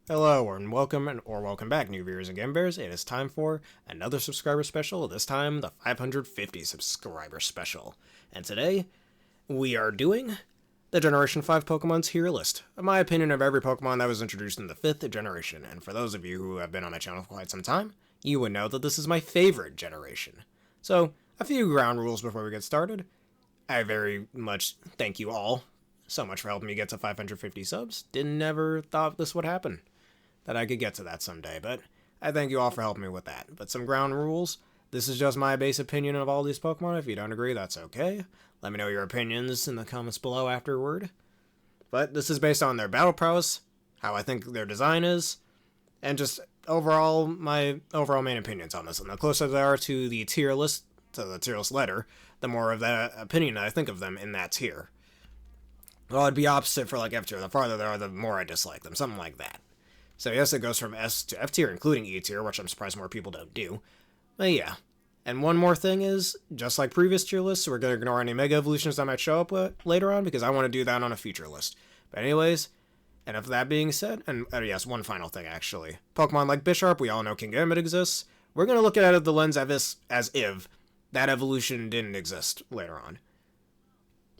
Hello and welcome back, new viewers and game bears. It is time for another subscriber special, this time the 550 subscriber special. And today, we are doing the Generation 5 Pokemon's tier list. My opinion of every Pokemon that was introduced in the 5th generation, and for those of you who have been on my channel for quite some time, you would know that this is my favorite generation. So, a few ground rules before we get started. I very much thank you all so much for helping me get to 550 subs. Never thought this would happen, that I could get to that someday, but I thank you all for helping me with that. But some ground rules. This is just my base opinion of all these Pokemon. If you don't agree, that's okay. Let me know your opinions in the comments below afterward. But this is based on their battle prowess, how I think their design is, and just overall, my overall main opinions on this. And the closer they are to the tier list, to the tier list letter, the more of that opinion I think of them in that tier. Well, it'd be opposite for like F tier. The farther they are, the more I dislike them. Something like that. So yes, it goes from S to F tier, including E tier, which I'm surprised more people don't do. But yeah. And one more thing is, just like previous tier lists, we're going to ignore any Mega Evolutions that might show up later on, because I want to do that on a future list. But anyways, and of that being said, and yes, one final thing actually. Pokemon like Bisharp, we all know King Gambit exists. We're going to look at it the lens as if that evolution didn't exist later on.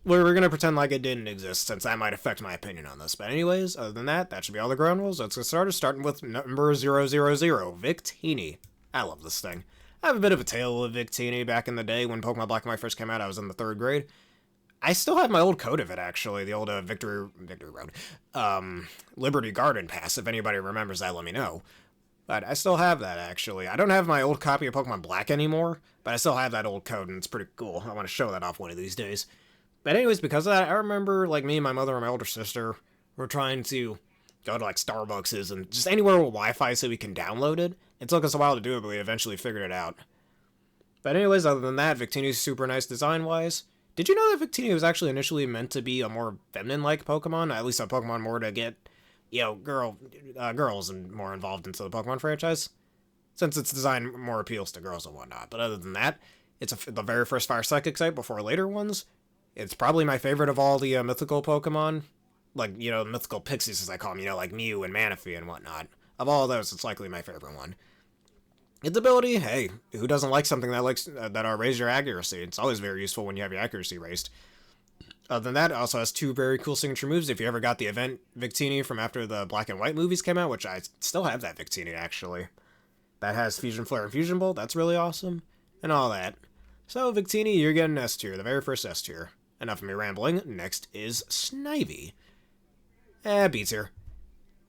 We're going to pretend like it didn't exist, since that might affect my opinion on this. But anyways, other than that, that should be all the ground rules. Let's get started, starting with number 000, Victini. I love this thing. I have a bit of a tale of Victini back in the day when Pokemon Black and White first came out. I was in the 3rd grade. I still have my old code of it, actually. The old Victory Road. Liberty Garden Pass. If anybody remembers that, let me know. But I still have that, actually. I don't have my old copy of Pokemon Black anymore, but I still have that old code, and it's pretty cool. I want to show that off one of these days. But anyways, because of that, I remember, like, me and my mother and my older sister were trying to go to, like, Starbucks and just anywhere with Wi-Fi so we can download it. It took us a while to do it, but we eventually figured it out. But anyways, other than that, Victini's super nice design-wise. Did you know that Victini was actually initially meant to be a more feminine-like Pokemon? At least a Pokemon more to get, you know, girls and more involved into the Pokemon franchise? Since its design more appeals to girls and whatnot. But other than that, it's the very first Fire Psychic type before later ones. It's probably my favorite of all the mythical Pokemon. Like, you know, mythical pixies, as I call them, you know, like Mew and Manaphy and whatnot. Of all of those, it's likely my favorite one. Its ability, hey, who doesn't like something that likes that raise your accuracy? It's always very useful when you have your accuracy raised. Other than that, it also has 2 very cool signature moves. If you ever got the event Victini from after the Black and White movies came out, which I still have that Victini, actually. That has Fusion Flare and Fusion Bolt, that's really awesome. And all that. So, Victini, you're getting S tier, the very first S tier. Enough of me rambling. Next is Snivy. B tier.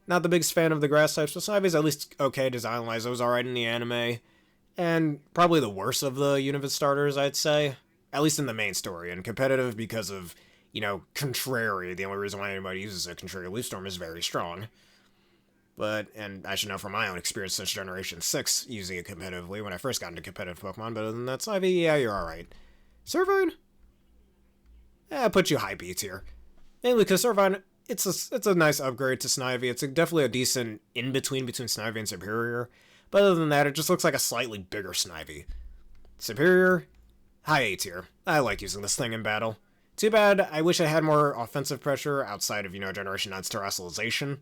Not the biggest fan of the grass types, but Snivy's at least okay design-wise. It was alright in the anime. And probably the worst of the Univit starters, I'd say. At least in the main story. And competitive because of, you know, Contrary. The only reason why anybody uses a Contrary Leaf Storm is very strong. But, and I should know from my own experience since Generation 6 using it competitively when I first got into competitive Pokemon. But other than that, Snivy, yeah, you're alright. Servine? Put you high B tier. Mainly because Servine, it's a nice upgrade to Snivy. It's definitely a decent in-between between Snivy and Superior. But other than that, it just looks like a slightly bigger Snivy. Superior, high A tier. I like using this thing in battle. Too bad, I wish I had more offensive pressure outside of, you know, Generation 9's Terrestrialization.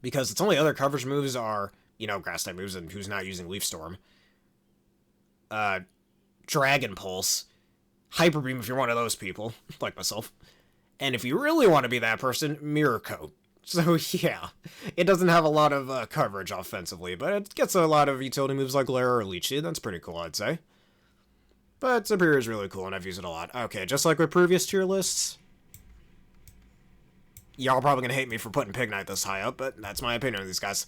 Because its only other coverage moves are, you know, Grass-type moves and who's not using Leaf Storm. Dragon Pulse. Hyper Beam if you're one of those people, like myself. And if you really want to be that person, Mirror Coat. So yeah, it doesn't have a lot of coverage offensively, but it gets a lot of utility moves like Glare or Leech Seed. That's pretty cool, I'd say. But Superior is really cool, and I've used it a lot. Okay, just like with previous tier lists, y'all probably gonna hate me for putting Pignite this high up, but that's my opinion on these guys.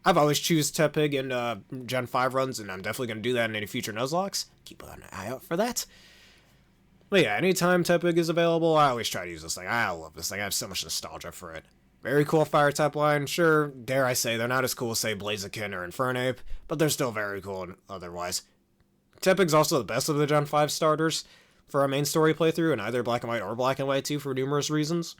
I've always choose Tepig in Gen 5 runs, and I'm definitely gonna do that in any future Nuzlocks. Keep an eye out for that. But yeah, anytime Tepig is available, I always try to use this thing. I love this thing. I have so much nostalgia for it. Very cool Fire-type line. Sure, dare I say, they're not as cool as, say, Blaziken or Infernape, but they're still very cool otherwise. Tepig's also the best of the Gen 5 starters for a main story playthrough in either Black and White or Black and White 2 for numerous reasons.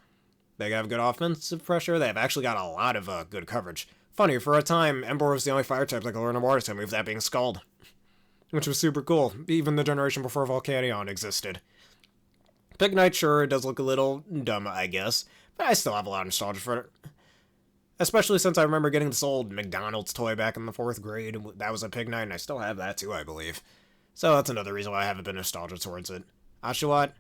They have good offensive pressure. They have actually got a lot of good coverage. Funny, for a time, Ember was the only Fire-type that could learn a Water-type move, that being Scald. Which was super cool, even the generation before Volcanion existed. Pignite, sure, it does look a little dumb, I guess, but I still have a lot of nostalgia for it. Especially since I remember getting this old McDonald's toy back in the 4th grade. That was a Pig Night, and I still have that too, I believe. So that's another reason why I haven't been nostalgic towards it. Oshawott,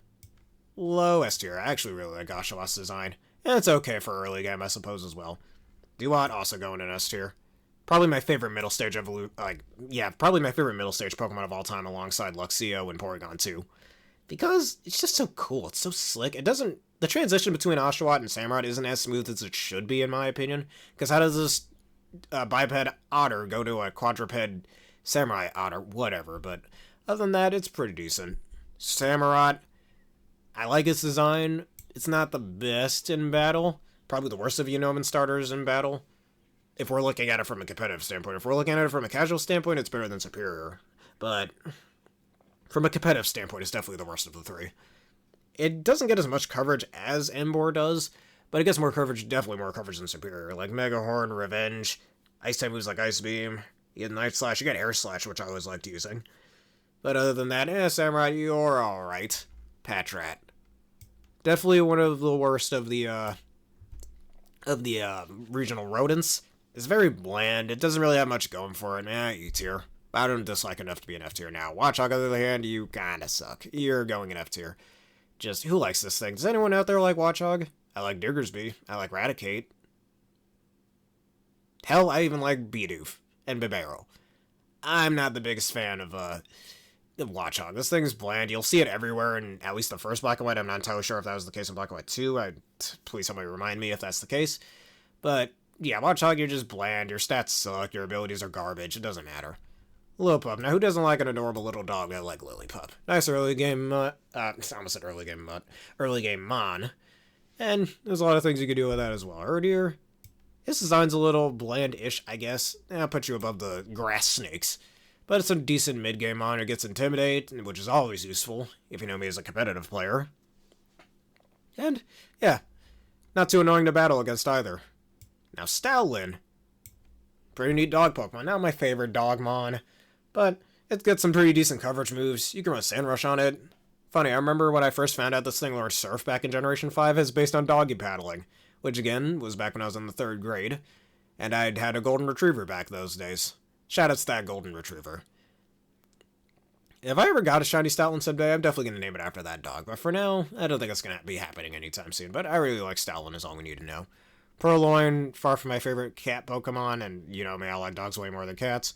low S tier. I actually really like Oshawott's design. And it's okay for early game, I suppose, as well. Duat also going in S tier. Probably my favorite middle stage probably my favorite middle stage Pokemon of all time alongside Luxio and Porygon 2. Because it's just so cool, it's so slick. The transition between Oshawott and Samurott isn't as smooth as it should be, in my opinion. Because how does this biped otter go to a quadruped samurai otter? Whatever, but other than that, it's pretty decent. Samurott, I like its design. It's not the best in battle. Probably the worst of Unomin starters in battle. If we're looking at it from a competitive standpoint. If we're looking at it from a casual standpoint, it's better than Superior. But from a competitive standpoint, it's definitely the worst of the three. It doesn't get as much coverage as Emboar does, but it gets more coverage, definitely more coverage than Superior. Like Mega Horn, Revenge, Ice-type moves like Ice Beam, you get Night Slash, you get Air Slash, which I always liked using. But other than that, Samurai, you're alright. Patrat. Definitely one of the worst of the regional rodents. It's very bland. It doesn't really have much going for it. E tier. I don't dislike enough to be an F tier now. Watchog, on the other hand, you kinda suck. You're going in F tier. Just, who likes this thing? Does anyone out there like Watchog? I like Diggersby. I like Raticate. Hell, I even like Bidoof and Bibarel. I'm not the biggest fan of Watchog. This thing's bland. You'll see it everywhere in at least the first Black and White. I'm not entirely sure if that was the case in Black and White 2. Please somebody remind me if that's the case. But, yeah, Watchog, you're just bland. Your stats suck. Your abilities are garbage. It doesn't matter. Lillipup. Now, who doesn't like an adorable little dog like Lillipup? Nice early game, I almost said early game early game Mon. And there's a lot of things you could do with that as well. Erdier, his design's a little bland-ish, I guess. I'll put you above the grass snakes. But it's a decent mid-game Mon who gets Intimidate, which is always useful, if you know me as a competitive player. And, yeah, not too annoying to battle against either. Now, Stoutland. Pretty neat dog Pokemon. Not my favorite dog Mon. But it gets some pretty decent coverage moves. You can run Sand Rush on it. Funny, I remember when I first found out this thing learned Surf back in Generation 5 is based on doggy paddling, which again was back when I was in the 3rd grade, and I'd had a Golden Retriever back those days. Shoutouts to that Golden Retriever. If I ever got a shiny Stoutland someday, I'm definitely going to name it after that dog, but for now, I don't think it's going to be happening anytime soon, but I really like Stoutland is all we need to know. Purloin, far from my favorite cat Pokemon, and you know me, I like dogs way more than cats.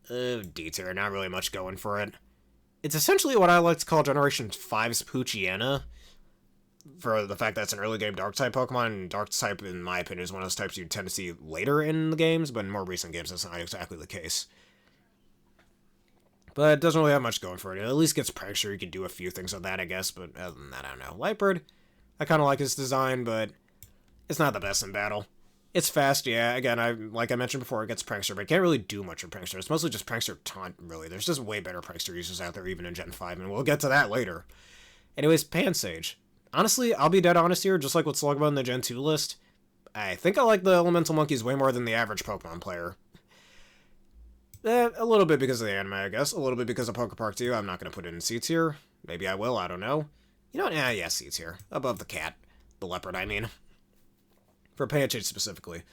D tier, not really much going for it. It's essentially what I like to call Generation 5's Poochyena, for the fact that it's an early game Dark-type Pokemon, and Dark-type, in my opinion, is one of those types you tend to see later in the games, but in more recent games that's not exactly the case. But it doesn't really have much going for it. It at least gets pressure, you can do a few things with that, I guess, but other than that, I don't know. Lightbird, I kind of like its design, but it's not the best in battle. It's fast, yeah. Again, like I mentioned before, it gets Prankster, but it can't really do much with Prankster. It's mostly just Prankster Taunt, really. There's just way better Prankster users out there, even in Gen 5, and we'll get to that later. Anyways, Pansage. Honestly, I'll be dead honest here, just like with Slugma in the Gen 2 list. I think I like the Elemental Monkeys way more than the average Pokemon player. A little bit because of the anime, I guess. A little bit because of Pokepark 2. I'm not going to put it in C tier. Maybe I will, I don't know. You know what? Yeah, C tier. Above the cat. The leopard, I mean. For Pansage specifically.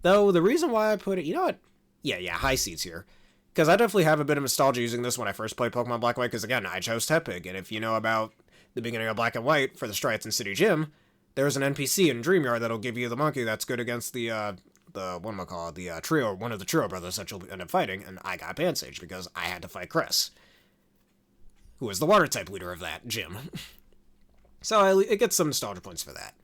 Though, the reason why I put it... You know what? Yeah, high C tier. Because I definitely have a bit of nostalgia using this when I first played Pokemon Black and White, because again, I chose Tepig, and if you know about the beginning of Black and White for the Striaton City Gym, there's an NPC in Dreamyard that'll give you the monkey that's good against the trio, one of the trio brothers that you'll end up fighting, and I got Pansage because I had to fight Cress, who was the water-type leader of that gym. So it gets some nostalgia points for that.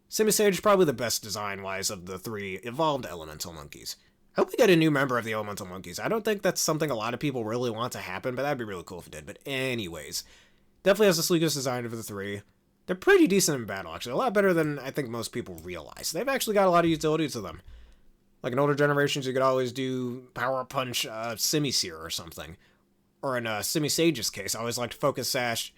Simisage is probably the best design-wise of the 3 evolved elemental monkeys. I hope we get a new member of the elemental monkeys. I don't think that's something a lot of people really want to happen, but that'd be really cool if it did. But anyways, definitely has the sleekest design of the 3. They're pretty decent in battle, actually. A lot better than I think most people realize. They've actually got a lot of utility to them. Like in older generations, you could always do Power Punch Simisear or something. Or in Simisage's case, I always liked Focus Sash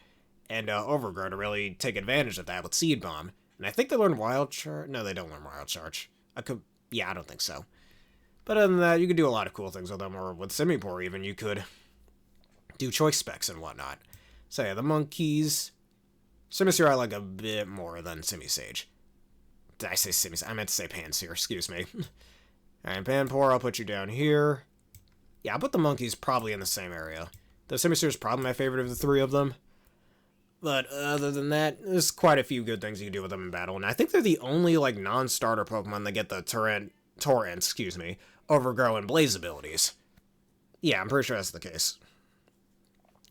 and Overgrow to really take advantage of that with Seed Bomb. And I think they learn Wild Charge. No, they don't learn Wild Charge. I don't think so. But other than that, you could do a lot of cool things with them, or with Simipour even, you could do choice specs and whatnot. So yeah, the monkeys... Simisear I like a bit more than Simisage. did I say Simisear? I meant to say Pansear, excuse me. Alright, Panpour, I'll put you down here. Yeah, I'll put the monkeys probably in the same area. The Simisear is probably my favorite of the three of them. But other than that, there's quite a few good things you can do with them in battle. And I think they're the only, like, non-starter Pokemon that get the Torrent, Overgrow, and Blaze abilities. Yeah, I'm pretty sure that's the case.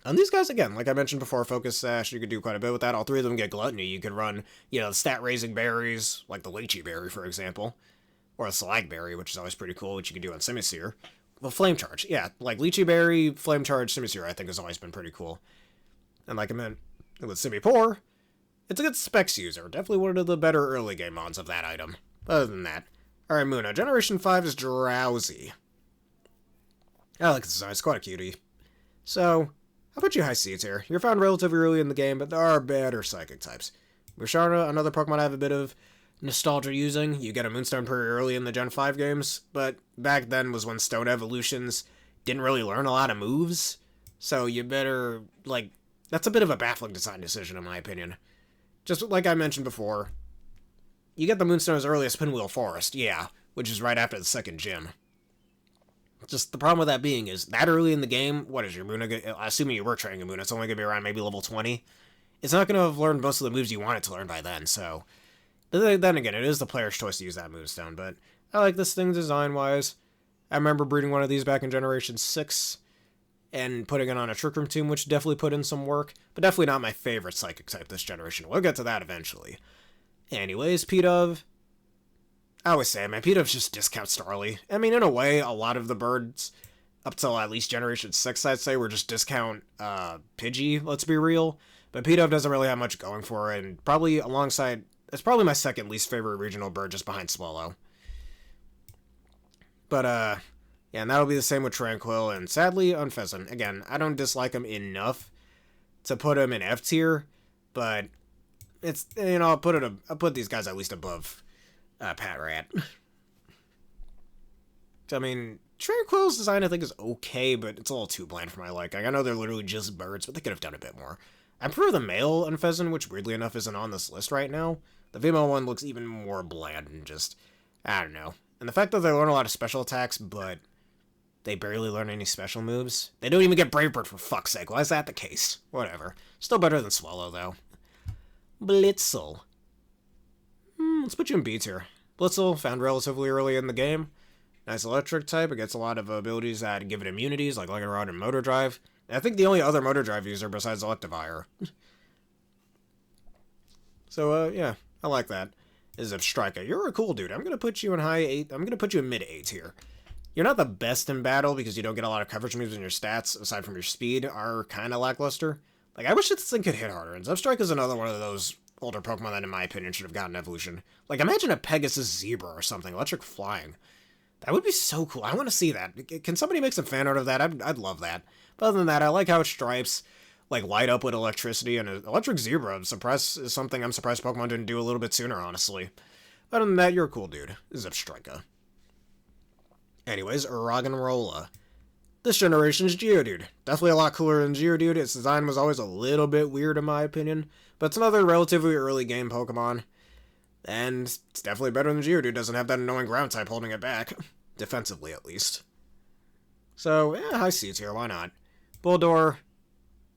And these guys, again, like I mentioned before, Focus Sash, you could do quite a bit with that. All three of them get Gluttony. You could run, stat-raising berries, like the Lychee Berry, for example. Or a Slag Berry, which is always pretty cool, which you can do on Simisear. Well, Flame Charge, yeah. Like, Lychee Berry, Flame Charge, Simisear, I think has always been pretty cool. And like I meant with Simipour, it's a good specs user. Definitely one of the better early game mons of that item. Other than that. Alright, Muna. Generation 5 is Drowsy. I like this design. It's quite a cutie. So, how about you High Seeds here? You're found relatively early in the game, but there are better Psychic types. Musharna, another Pokemon I have a bit of nostalgia using. You get a Moonstone pretty early in the Gen 5 games, but back then was when Stone Evolutions didn't really learn a lot of moves. So you better, like, that's a bit of a baffling design decision in my opinion. Just like I mentioned before, you get the Moonstone as early as Pinwheel Forest, yeah, which is right after the second gym. Just the problem with that being is, that early in the game, what is your Muna, assuming you were training a Muna, it's only going to be around maybe level 20. It's not going to have learned most of the moves you want it to learn by then, so... Then again, it is the player's choice to use that Moonstone, but I like this thing design-wise. I remember breeding one of these back in Generation 6, and putting it on a Trick Room team, which definitely put in some work, but definitely not my favorite Psychic type this generation. We'll get to that eventually. Anyways, Pidove. I always say, man, Pidove's just discount Starly. I mean, in a way, a lot of the birds, up till at least Generation 6, I'd say, were just discount Pidgey, let's be real. But Pidove doesn't really have much going for it, and probably alongside... It's probably my second least favorite regional bird, just behind Swallow. But, yeah, and that'll be the same with Tranquil, and sadly, Unpheasant. Again, I don't dislike him enough to put him in F tier, but it's, I'll put these guys at least above Patrat. I mean, Tranquil's design I think is okay, but it's a little too bland for my liking. I know they're literally just birds, but they could have done a bit more. I prefer the male Unpheasant, which weirdly enough isn't on this list right now. The female one looks even more bland and just, I don't know. And the fact that they learn a lot of special attacks, but they barely learn any special moves. They don't even get Brave Bird, for fuck's sake. Why is that the case? Whatever. Still better than Swallow, though. Blitzel. Let's put you in B tier. Blitzel, found relatively early in the game. Nice electric type. It gets a lot of abilities that give it immunities, like Lycanroc and Motor Drive. And I think the only other Motor Drive user besides Electivire. So, yeah. I like that. Is Zebstrika. You're a cool dude. I'm going to put you in high 8. I'm going to put you in mid 8 here. You're not the best in battle because you don't get a lot of coverage moves and your stats, aside from your speed, are kind of lackluster. Like, I wish this thing could hit harder. And Zebstrika is another one of those older Pokemon that, in my opinion, should have gotten evolution. Like, imagine a Pegasus Zebra or something. Electric Flying. That would be so cool. I want to see that. Can somebody make some fan art of that? I'd love that. But other than that, I like how its stripes like light up with electricity, and an electric zebra is something I'm surprised Pokemon didn't do a little bit sooner, honestly. Other than that, you're a cool dude. Zebstrika. Anyways, Roggenrola. This generation's Geodude. Definitely a lot cooler than Geodude. Its design was always a little bit weird in my opinion, but it's another relatively early game Pokemon. And it's definitely better than Geodude. Doesn't have that annoying ground type holding it back. Defensively, at least. So, yeah, high seeds here, why not? Bulldor.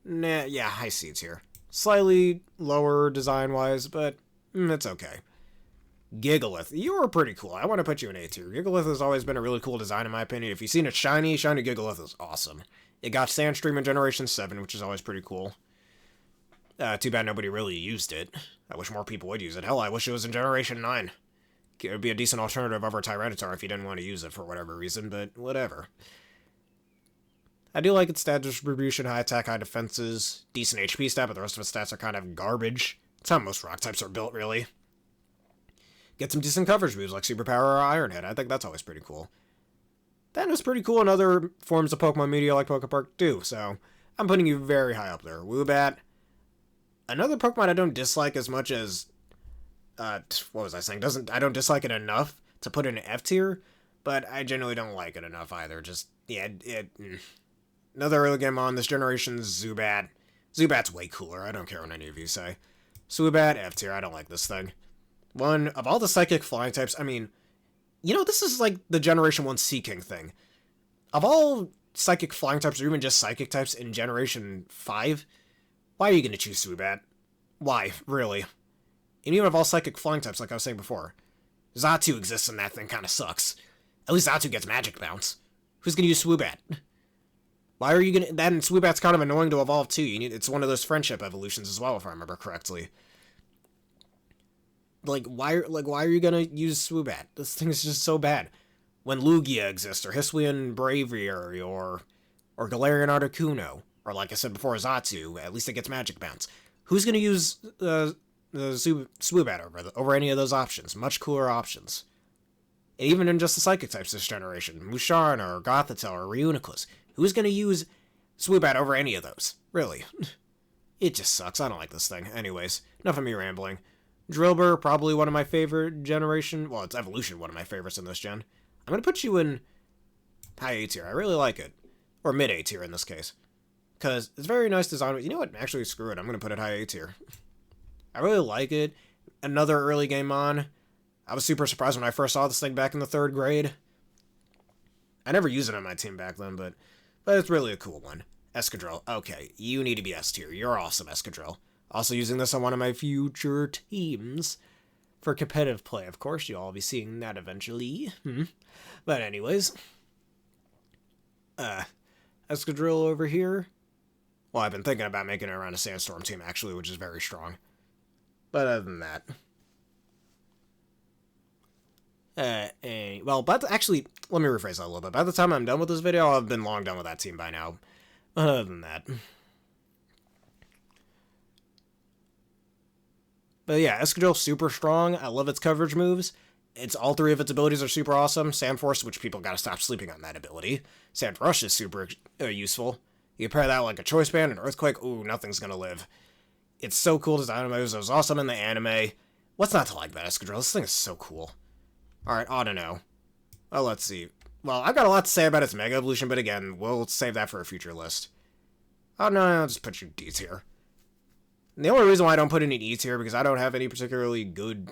Nah, yeah, high seeds here. Slightly lower design-wise, but it's okay. Gigalith. You are pretty cool. I want to put you in A tier. Gigalith has always been a really cool design in my opinion. If you've seen it shiny Gigalith is awesome. It got Sandstream in Generation 7, which is always pretty cool. Too bad nobody really used it. I wish more people would use it. Hell, I wish it was in Generation 9. It would be a decent alternative over Tyranitar if you didn't want to use it for whatever reason, but whatever. I do like its stat distribution, high attack, high defenses, decent HP stat, but the rest of its stats are kind of garbage. That's how most rock types are built, really. Get some decent coverage moves like Superpower or Iron Head. I think that's always pretty cool. That is pretty cool in other forms of Pokemon media like Pokepark too, so I'm putting you very high up there. Woobat. Another Pokemon I don't dislike as much as... what was I saying? I don't dislike it enough to put in an F tier, but I generally don't like it enough either. Just, yeah, Another early game on this generation's Zubat. Zubat's way cooler. I don't care what any of you say. Swoobat, F tier. I don't like this thing. One of all the psychic flying types, I mean, you know, this is like the Generation 1 Sea King thing. Of all psychic flying types, or even just psychic types in Generation 5, why are you going to choose Swoobat? Why, really? And even of all psychic flying types, like I was saying before, Xatu exists and that thing kind of sucks. At least Xatu gets Magic Bounce. Who's going to use Swoobat? Why are you going to... That and Swoobat's kind of annoying to evolve too. It's one of those friendship evolutions as well, if I remember correctly. Why are you going to use Swoobat? This thing is just so bad. When Lugia exists, or Hisuian Braviary, or Galarian Articuno, or like I said before, Xatu, at least it gets Magic Bounce. Who's going to use the Swoobat over any of those options? Much cooler options. And even in just the Psychic types this generation, Musharna, or Gothitelle, or Reuniclus. Who's going to use Swoobat over any of those? Really. It just sucks. I don't like this thing. Anyways, enough of me rambling. Drillbur, probably one of my favorite generation. Well, it's evolution, one of my favorites in this gen. I'm going to put you in high A tier. I really like it. Or mid A tier in this case. Because it's very nice design. You know what? Actually, screw it. I'm going to put it high A tier. I really like it. Another early game on. I was super surprised when I first saw this thing back in the 3rd grade. I never used it on my team back then, but it's really a cool one. Escadrille. Okay, you need to be S tier. You're awesome, Escadrille. Also using this on one of my future teams. For competitive play, of course. You'll all be seeing that eventually. But anyways. Escadrille over here. Well, I've been thinking about making it around a Sandstorm team, actually, which is very strong. But other than that... actually, let me rephrase that a little bit. By the time I'm done with this video, I'll have been long done with that team by now. But other than that... But yeah, Escadrille super strong. I love its coverage moves. All 3 of its abilities are super awesome. Sand Force, which people gotta stop sleeping on that ability. Sand Rush is super useful. You pair that with like a Choice Band and Earthquake, ooh, nothing's gonna live. It's so cool design moves. It was awesome in the anime. What's not to like about Escadrille? This thing is so cool. Alright, Audino. Well, let's see. Well, I've got a lot to say about its Mega Evolution, but again, we'll save that for a future list. Oh no, I'll just put you D tier. And the only reason why I don't put it in E tier because I don't have any particularly good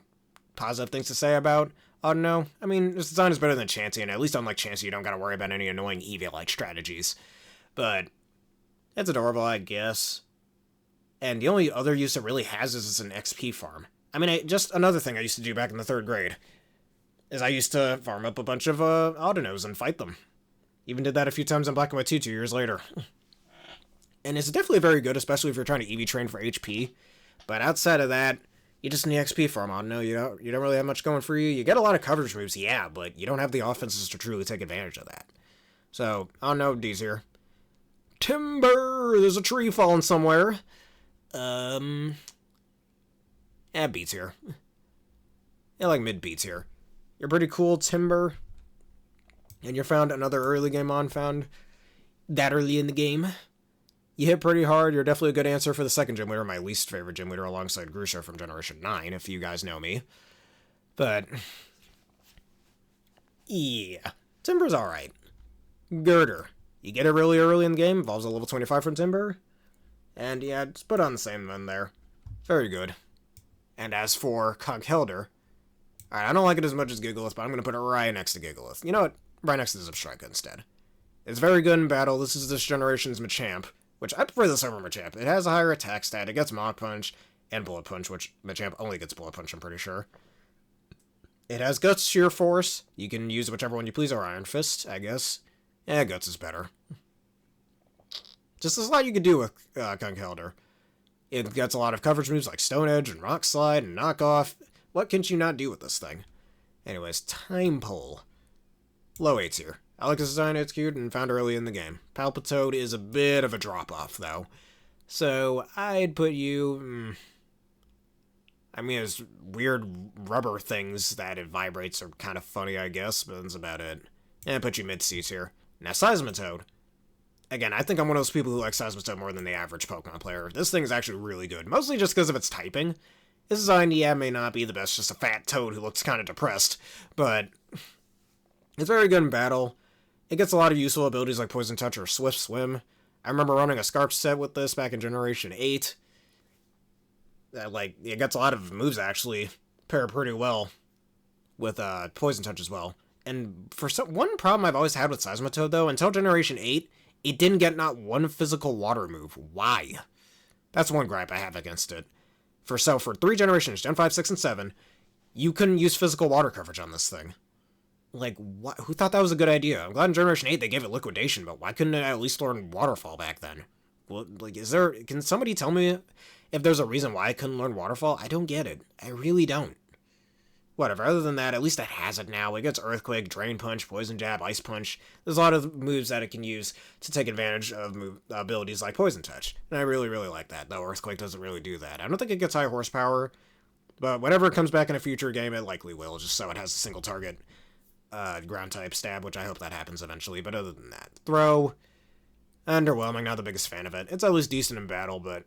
positive things to say about Audino. I mean, this design is better than Chansey, and at least unlike Chansey, you don't gotta worry about any annoying Eevee-like strategies. But it's adorable, I guess. And the only other use it really has is as an XP farm. I mean, just another thing I used to do back in the 3rd grade is I used to farm up a bunch of Audinos and fight them. Even did that a few times in Black and White 2 years later. And it's definitely very good, especially if you're trying to EV train for HP. But outside of that, you just need XP farm on. No, you don't really have much going for you. You get a lot of coverage moves, yeah, but you don't have the offenses to truly take advantage of that. So, I don't know, D's here. Timber! There's a tree falling somewhere. Beats here. Yeah, like mid beats here. You're pretty cool, Timber. And you found another early game on, found that early in the game. You hit pretty hard. You're definitely a good answer for the 2nd gym leader, my least favorite gym leader alongside Grusha from Generation 9, if you guys know me. But, yeah, Timber's alright. Girder. You get it really early in the game, evolves a level 25 from Timber. And yeah, just put on the same one there. Very good. And as for Conkeldurr, alright, I don't like it as much as Gigalith, but I'm going to put it right next to Gigalith. You know what? Right next to Zipstrika instead. It's very good in battle. This is this generation's Machamp. Which, I prefer this over Machamp. It has a higher attack stat, it gets Mach Punch, and Bullet Punch, which Machamp only gets Bullet Punch, I'm pretty sure. It has Guts, Sheer Force. You can use whichever one you please, or Iron Fist, I guess. Yeah, Guts is better. Just there's a lot you can do with Conkeldurr. It gets a lot of coverage moves like Stone Edge, and Rock Slide, and Knock Off. What can you not do with this thing? Anyways, Time Pull. Low A tier. I like this design, it's cute, and found early in the game. Palpitoad is a bit of a drop-off, though. So, I'd put you... I mean, there's weird rubber things that it vibrates are kind of funny, I guess, but that's about it. And I'd put you mid-C tier. Now, Seismitoad. Again, I think I'm one of those people who like Seismitoad more than the average Pokemon player. This thing is actually really good, mostly just because of its typing. This design, yeah, may not be the best, just a fat toad who looks kind of depressed, but... it's very good in battle. It gets a lot of useful abilities like Poison Touch or Swift Swim. I remember running a Scarf set with this back in Generation 8. It gets a lot of moves, actually. pair pretty well with Poison Touch as well. And one problem I've always had with Seismitoad, though, until Generation 8, it didn't get not one physical water move. Why? That's one gripe I have against it. For 3 generations, Gen 5, 6, and 7, you couldn't use physical water coverage on this thing. Like, what? Who thought that was a good idea? I'm glad in Generation 8 they gave it Liquidation, but why couldn't it at least learn Waterfall back then? Well, like, can somebody tell me if there's a reason why I couldn't learn Waterfall? I don't get it. I really don't. Whatever, other than that, at least it has it now. It gets Earthquake, Drain Punch, Poison Jab, Ice Punch. There's a lot of moves that it can use to take advantage of abilities like Poison Touch. And I really, really like that, though Earthquake doesn't really do that. I don't think it gets high horsepower, but whenever it comes back in a future game, it likely will, just so it has a single target ground type stab, which I hope that happens eventually. But other than that, Throw, underwhelming, not the biggest fan of it. It's at least decent in battle, but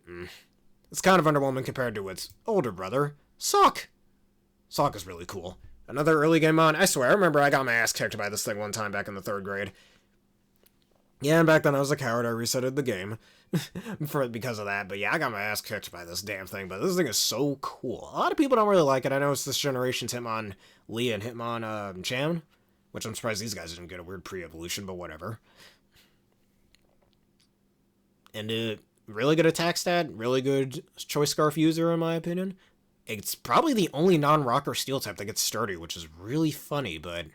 it's kind of underwhelming compared to its older brother, Sock. Sock is really cool. Another early game on. I swear, I remember I got my ass kicked by this thing one time back in the 3rd grade. Yeah, and back then I was a coward. I resetted the game because of that. But yeah, I got my ass kicked by this damn thing. But this thing is so cool. A lot of people don't really like it. I know it's this generation's Hitmonlee and Hitmonchan, which I'm surprised these guys didn't get a weird pre-evolution, but whatever. And really good attack stat, really good Choice Scarf user in my opinion. It's probably the only non-rocker steel type that gets sturdy, which is really funny, but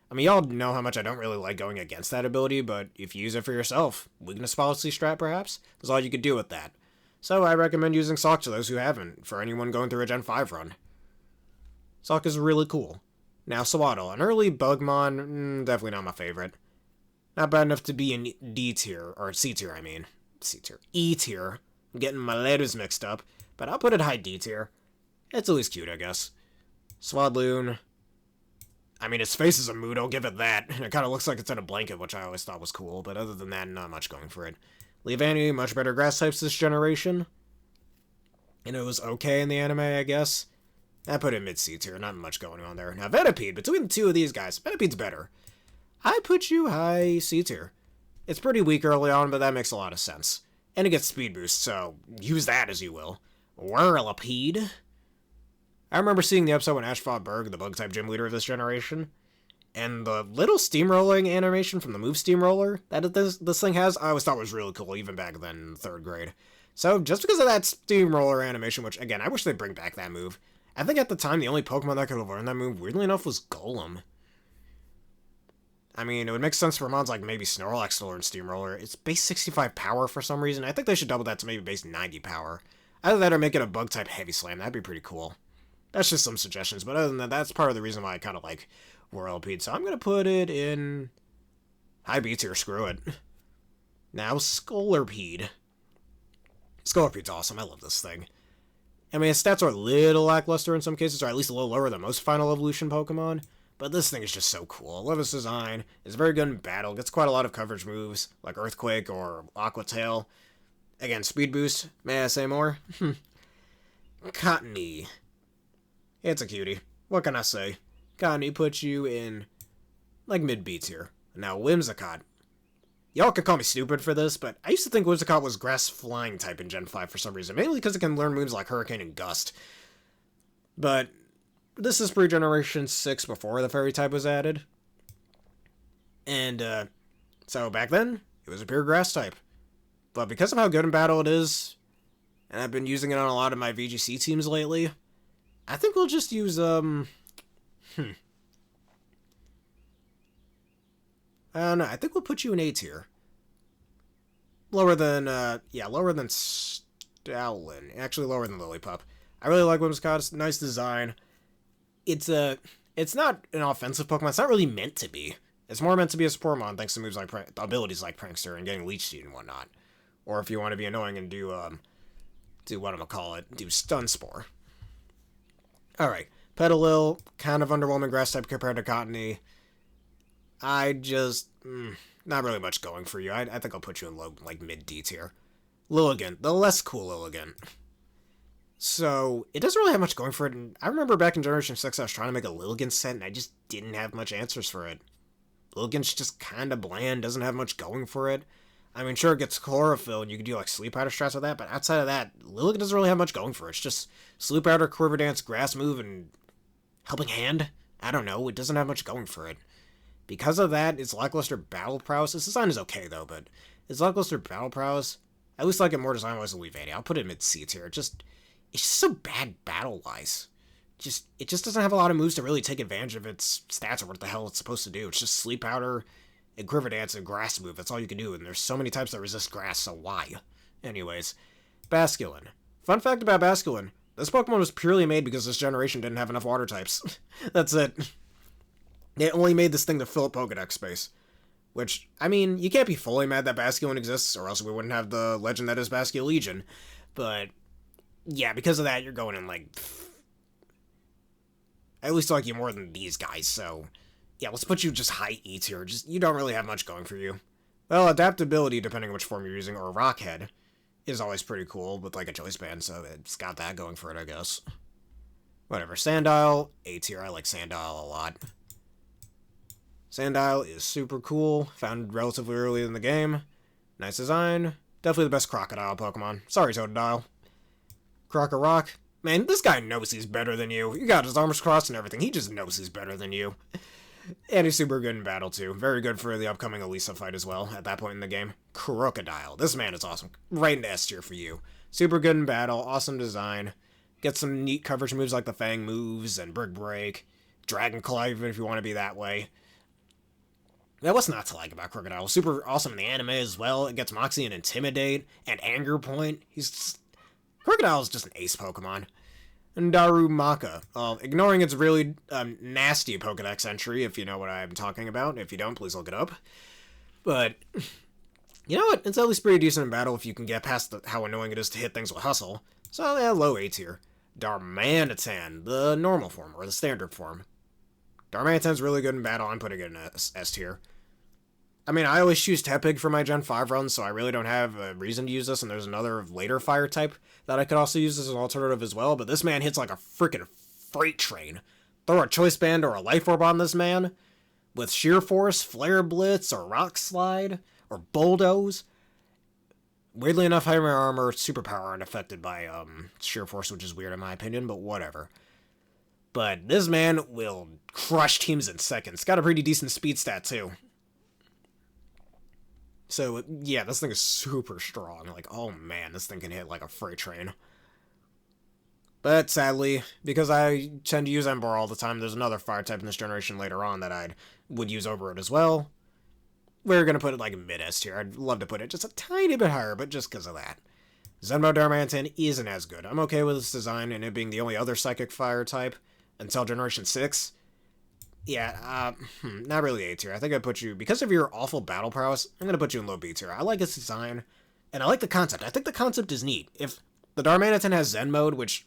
I mean, y'all know how much I don't really like going against that ability, but if you use it for yourself, weakness policy strat perhaps, is all you could do with that. So I recommend using Sock to those who haven't, for anyone going through a Gen 5 run. Sock is really cool. Now Swaddle, an early Bugmon, definitely not my favorite. Not bad enough to be in D tier, or C tier I mean. C tier. E tier. I'm getting my letters mixed up, but I'll put it high D tier. It's at least cute, I guess. Swadloon. I mean, its face is a mood, I'll give it that. It kind of looks like it's in a blanket, which I always thought was cool, but other than that, not much going for it. Leavanny, much better grass types this generation. And it was okay in the anime, I guess. I put it mid-C tier, not much going on there. Now, Venipede, between the two of these guys, Venipede's better. I put you high C tier. It's pretty weak early on, but that makes a lot of sense. And it gets speed boost, so use that as you will. Whirlipede. I remember seeing the episode when Ash fought Berg, the bug-type gym leader of this generation, and the little steamrolling animation from the move Steamroller that this thing has, I always thought was really cool, even back then in 3rd grade. So, just because of that Steamroller animation, which, again, I wish they'd bring back that move. I think at the time, the only Pokemon that could have learned that move, weirdly enough, was Golem. I mean, it would make sense for mods like maybe Snorlax to learn Steamroller. It's base 65 power for some reason. I think they should double that to maybe base 90 power. Either that or make it a bug-type Heavy Slam. That'd be pretty cool. That's just some suggestions, but other than that, that's part of the reason why I kind of like Whirlipede. So I'm going to put it in high B tier, screw it. Now, Scolipede. Scolaripede's awesome, I love this thing. I mean, its stats are a little lackluster in some cases, or at least a little lower than most Final Evolution Pokemon, but this thing is just so cool. I love its design, it's very good in battle, gets quite a lot of coverage moves, like Earthquake or Aqua Tail. Again, Speed Boost, may I say more? Cottony. It's a cutie. What can I say? Cottony puts you in, like, mid-B tier. Now, Whimsicott. Y'all can call me stupid for this, but I used to think Whimsicott was grass-flying type in Gen 5 for some reason, mainly because it can learn moves like Hurricane and Gust. But this is pre-Generation 6 before the Fairy type was added. And, so back then, it was a pure grass type. But because of how good in battle it is, and I've been using it on a lot of my VGC teams lately, I think we'll just use, I don't know, I think we'll put you in A tier. Lower than, lower than Stoutland. Actually, lower than Lillipup. I really like Whimsicott. It's a nice design. It's not an offensive Pokemon. It's not really meant to be. It's more meant to be a support mon, thanks to moves like, abilities like Prankster and getting Leech Seed and whatnot. Or if you want to be annoying and do Stun Spore. Alright, Petalil, kind of underwhelming grass type compared to Cottony. Not really much going for you. I think I'll put you in low, like, mid-D tier. Lilligant, the less cool Lilligant. So, it doesn't really have much going for it, and I remember back in Generation 6 I was trying to make a Lilligant set, and I just didn't have much answers for it. Lilligant's just kinda bland, doesn't have much going for it. I mean, sure, it gets Chlorophyll, and you can do, like, Sleep Powder strats with that, but outside of that, Lilligant doesn't really have much going for it. It's just Sleep Powder, Quiver Dance, Grass Move, and Helping Hand? I don't know, it doesn't have much going for it. Because of that, its lackluster battle prowess, its design is okay though, but its lackluster battle prowess, I at least like it more design-wise than Leavani. I'll put it mid-C tier. It's just so bad battle-wise. It just doesn't have a lot of moves to really take advantage of its stats or what the hell it's supposed to do. It's just Sleep Powder and Quiver Dance and Grass Move. That's all you can do, and there's so many types that resist grass, so why? Anyways, Basculin. Fun fact about Basculin, this Pokemon was purely made because this generation didn't have enough water types. That's it. They only made this thing to fill up Pokedex space. Which, I mean, you can't be fully mad that Basculin exists, or else we wouldn't have the legend that is Basculegion. But, yeah, because of that, you're going in, like... I at least like you more than these guys, so... Yeah, let's put you just high E tier. You don't really have much going for you. Well, adaptability, depending on which form you're using, or Rockhead, is always pretty cool with, like, a choice band, so it's got that going for it, I guess. Whatever. Sandile, A tier. I like Sandile a lot. Sandile is super cool, found relatively early in the game. Nice design. Definitely the best Crocodile Pokemon. Sorry, Totodile. Crocorock. Man, this guy knows he's better than you. You got his arms crossed and everything. He just knows he's better than you. And he's super good in battle, too. Very good for the upcoming Elisa fight as well, at that point in the game. Crocodile. This man is awesome. Right in S tier for you. Super good in battle. Awesome design. Get some neat coverage moves like the Fang moves and Brick Break. Dragon Claw, even if you want to be that way. Now, what's not to like about Crocodile? Super awesome in the anime as well. It gets Moxie and Intimidate and Anger Point. Crocodile is just an ace Pokemon. And Darumaka. Ignoring its really nasty Pokedex entry, if you know what I'm talking about. If you don't, please look it up. But, you know what? It's at least pretty decent in battle if you can get past how annoying it is to hit things with Hustle. So, yeah, low A tier. Darmanitan, the normal form, or the standard form. Darmanitan's really good in battle. I'm putting it in S tier. I mean, I always choose Tepig for my Gen 5 runs, so I really don't have a reason to use this, and there's another later fire type that I could also use as an alternative as well, but this man hits like a freaking freight train. Throw a Choice Band or a Life Orb on this man, with Sheer Force, Flare Blitz, or Rock Slide, or Bulldoze. Weirdly enough, Higher Armor, Superpower aren't affected by Sheer Force, which is weird in my opinion, but whatever. But this man will crush teams in seconds. Got a pretty decent speed stat, too. So, yeah, this thing is super strong. Like, oh man, this thing can hit like a freight train. But sadly, because I tend to use Ember all the time, there's another fire type in this generation later on that I would use over it as well. We're going to put it like mid-S tier. I'd love to put it just a tiny bit higher, but just because of that. Zenmo Darmanitan isn't as good. I'm okay with its design and it being the only other psychic fire type until Generation 6. Yeah, not really A tier. I think I'd put you, because of your awful battle prowess, I'm going to put you in low B tier. I like its design, and I like the concept. I think the concept is neat. If the Darmanitan has Zen mode, which,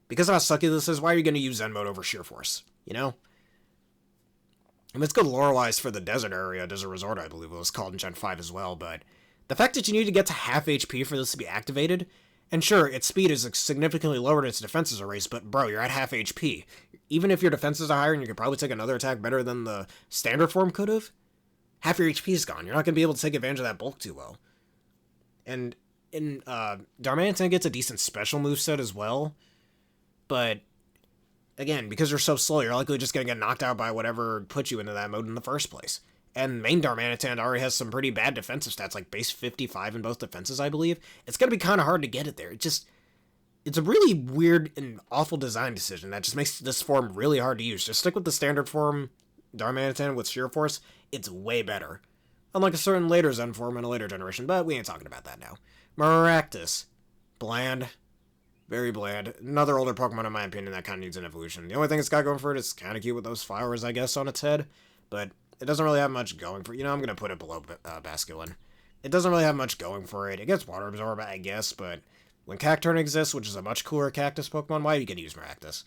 because of how sucky this is, why are you going to use Zen mode over Sheer Force? You know? I mean, it's good lore-wise for the desert area, Desert Resort, I believe it was called in Gen 5 as well, but the fact that you need to get to half HP for this to be activated, and sure, its speed is significantly lower and its defenses are raised, but bro, you're at half HP. Even if your defenses are higher and you could probably take another attack better than the standard form could have, half your HP is gone. You're not going to be able to take advantage of that bulk too well. And Darmanitan gets a decent special moveset as well, but again, because you're so slow, you're likely just going to get knocked out by whatever put you into that mode in the first place. And main Darmanitan already has some pretty bad defensive stats, like base 55 in both defenses, I believe. It's going to be kind of hard to get it there. It's a really weird and awful design decision that just makes this form really hard to use. Just stick with the standard form Darmanitan with Sheer Force. It's way better. Unlike a certain later Zen form in a later generation, but we ain't talking about that now. Maractus. Bland. Very bland. Another older Pokemon, in my opinion, that kind of needs an evolution. The only thing it's got going for it is kind of cute with those flowers, I guess, on its head. But it doesn't really have much going for it. You know, I'm going to put it below Basculin. It doesn't really have much going for it. It gets Water Absorb, I guess, but when Cacturne exists, which is a much cooler cactus Pokemon, why are you going to use Maractus?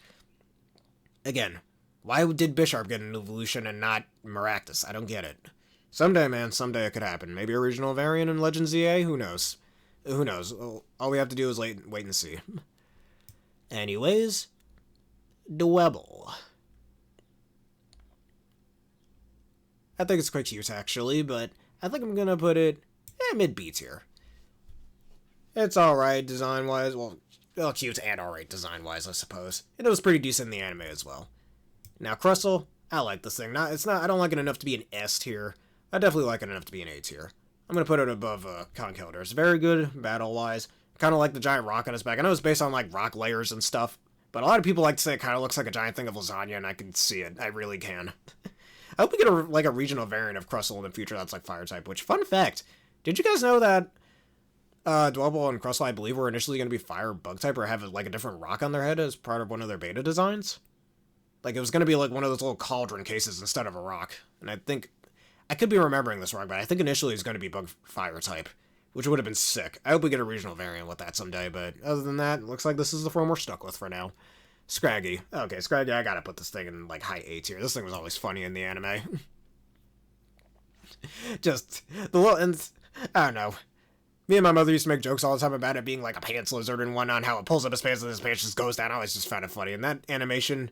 Again, why did Bisharp get an evolution and not Maractus? I don't get it. Someday, man, someday it could happen. Maybe a regional variant in Legends EA? Who knows? Who knows? All we have to do is wait and see. Anyways, Dwebble. I think it's quite cute, actually, but I think I'm going to put it mid-B tier. It's alright design-wise. Well, cute and alright design-wise, I suppose. And it was pretty decent in the anime as well. Now, Crustle, I like this thing. I don't like it enough to be an S tier. I definitely like it enough to be an A tier. I'm going to put it above Conkeldurr. It's very good battle-wise. Kind of like the giant rock on his back. I know it's based on, like, rock layers and stuff, but a lot of people like to say it kind of looks like a giant thing of lasagna, and I can see it. I really can. I hope we get a regional variant of Crustle in the future that's like Fire-type, which, fun fact, did you guys know that Dwebble and Crustle, I believe, were initially going to be Fire Bug-type or have, like, a different rock on their head as part of one of their beta designs? Like, it was going to be, like, one of those little cauldron cases instead of a rock. And I think, I could be remembering this wrong, but I think initially it was going to be Bug Fire-type, which would have been sick. I hope we get a regional variant with that someday, but other than that, it looks like this is the form we're stuck with for now. Scraggy. Okay, Scraggy, I gotta put this thing in, like, high A tier. This thing was always funny in the anime. Just, the little, and, I don't know. Me and my mother used to make jokes all the time about it being like a pants lizard and whatnot, how it pulls up his pants and his pants just goes down. I always just found it funny. And that animation,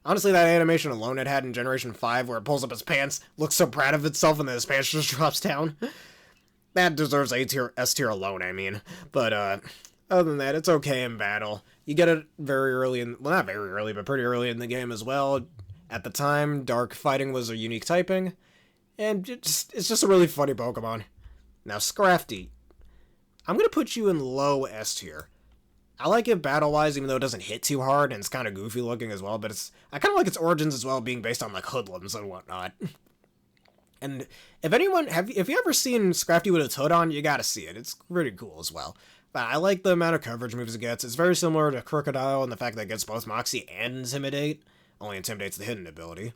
honestly, that animation alone it had in Generation 5 where it pulls up his pants, looks so proud of itself, and then his pants just drops down. That deserves A tier, S tier alone, I mean. But, other than that, it's okay in battle. You get it very early in, well, not very early, but pretty early in the game as well. At the time, Dark Fighting was a unique typing, and it's just a really funny Pokemon. Now, Scrafty, I'm going to put you in low S tier. I like it battle-wise, even though it doesn't hit too hard, and it's kind of goofy looking as well, but I kind of like its origins as well, being based on, like, hoodlums and whatnot. And if anyone, if you ever seen Scrafty with its hood on, you gotta see it. It's pretty cool as well. But I like the amount of coverage moves it gets. It's very similar to Crocodile in the fact that it gets both Moxie and Intimidate. Only Intimidate's the hidden ability.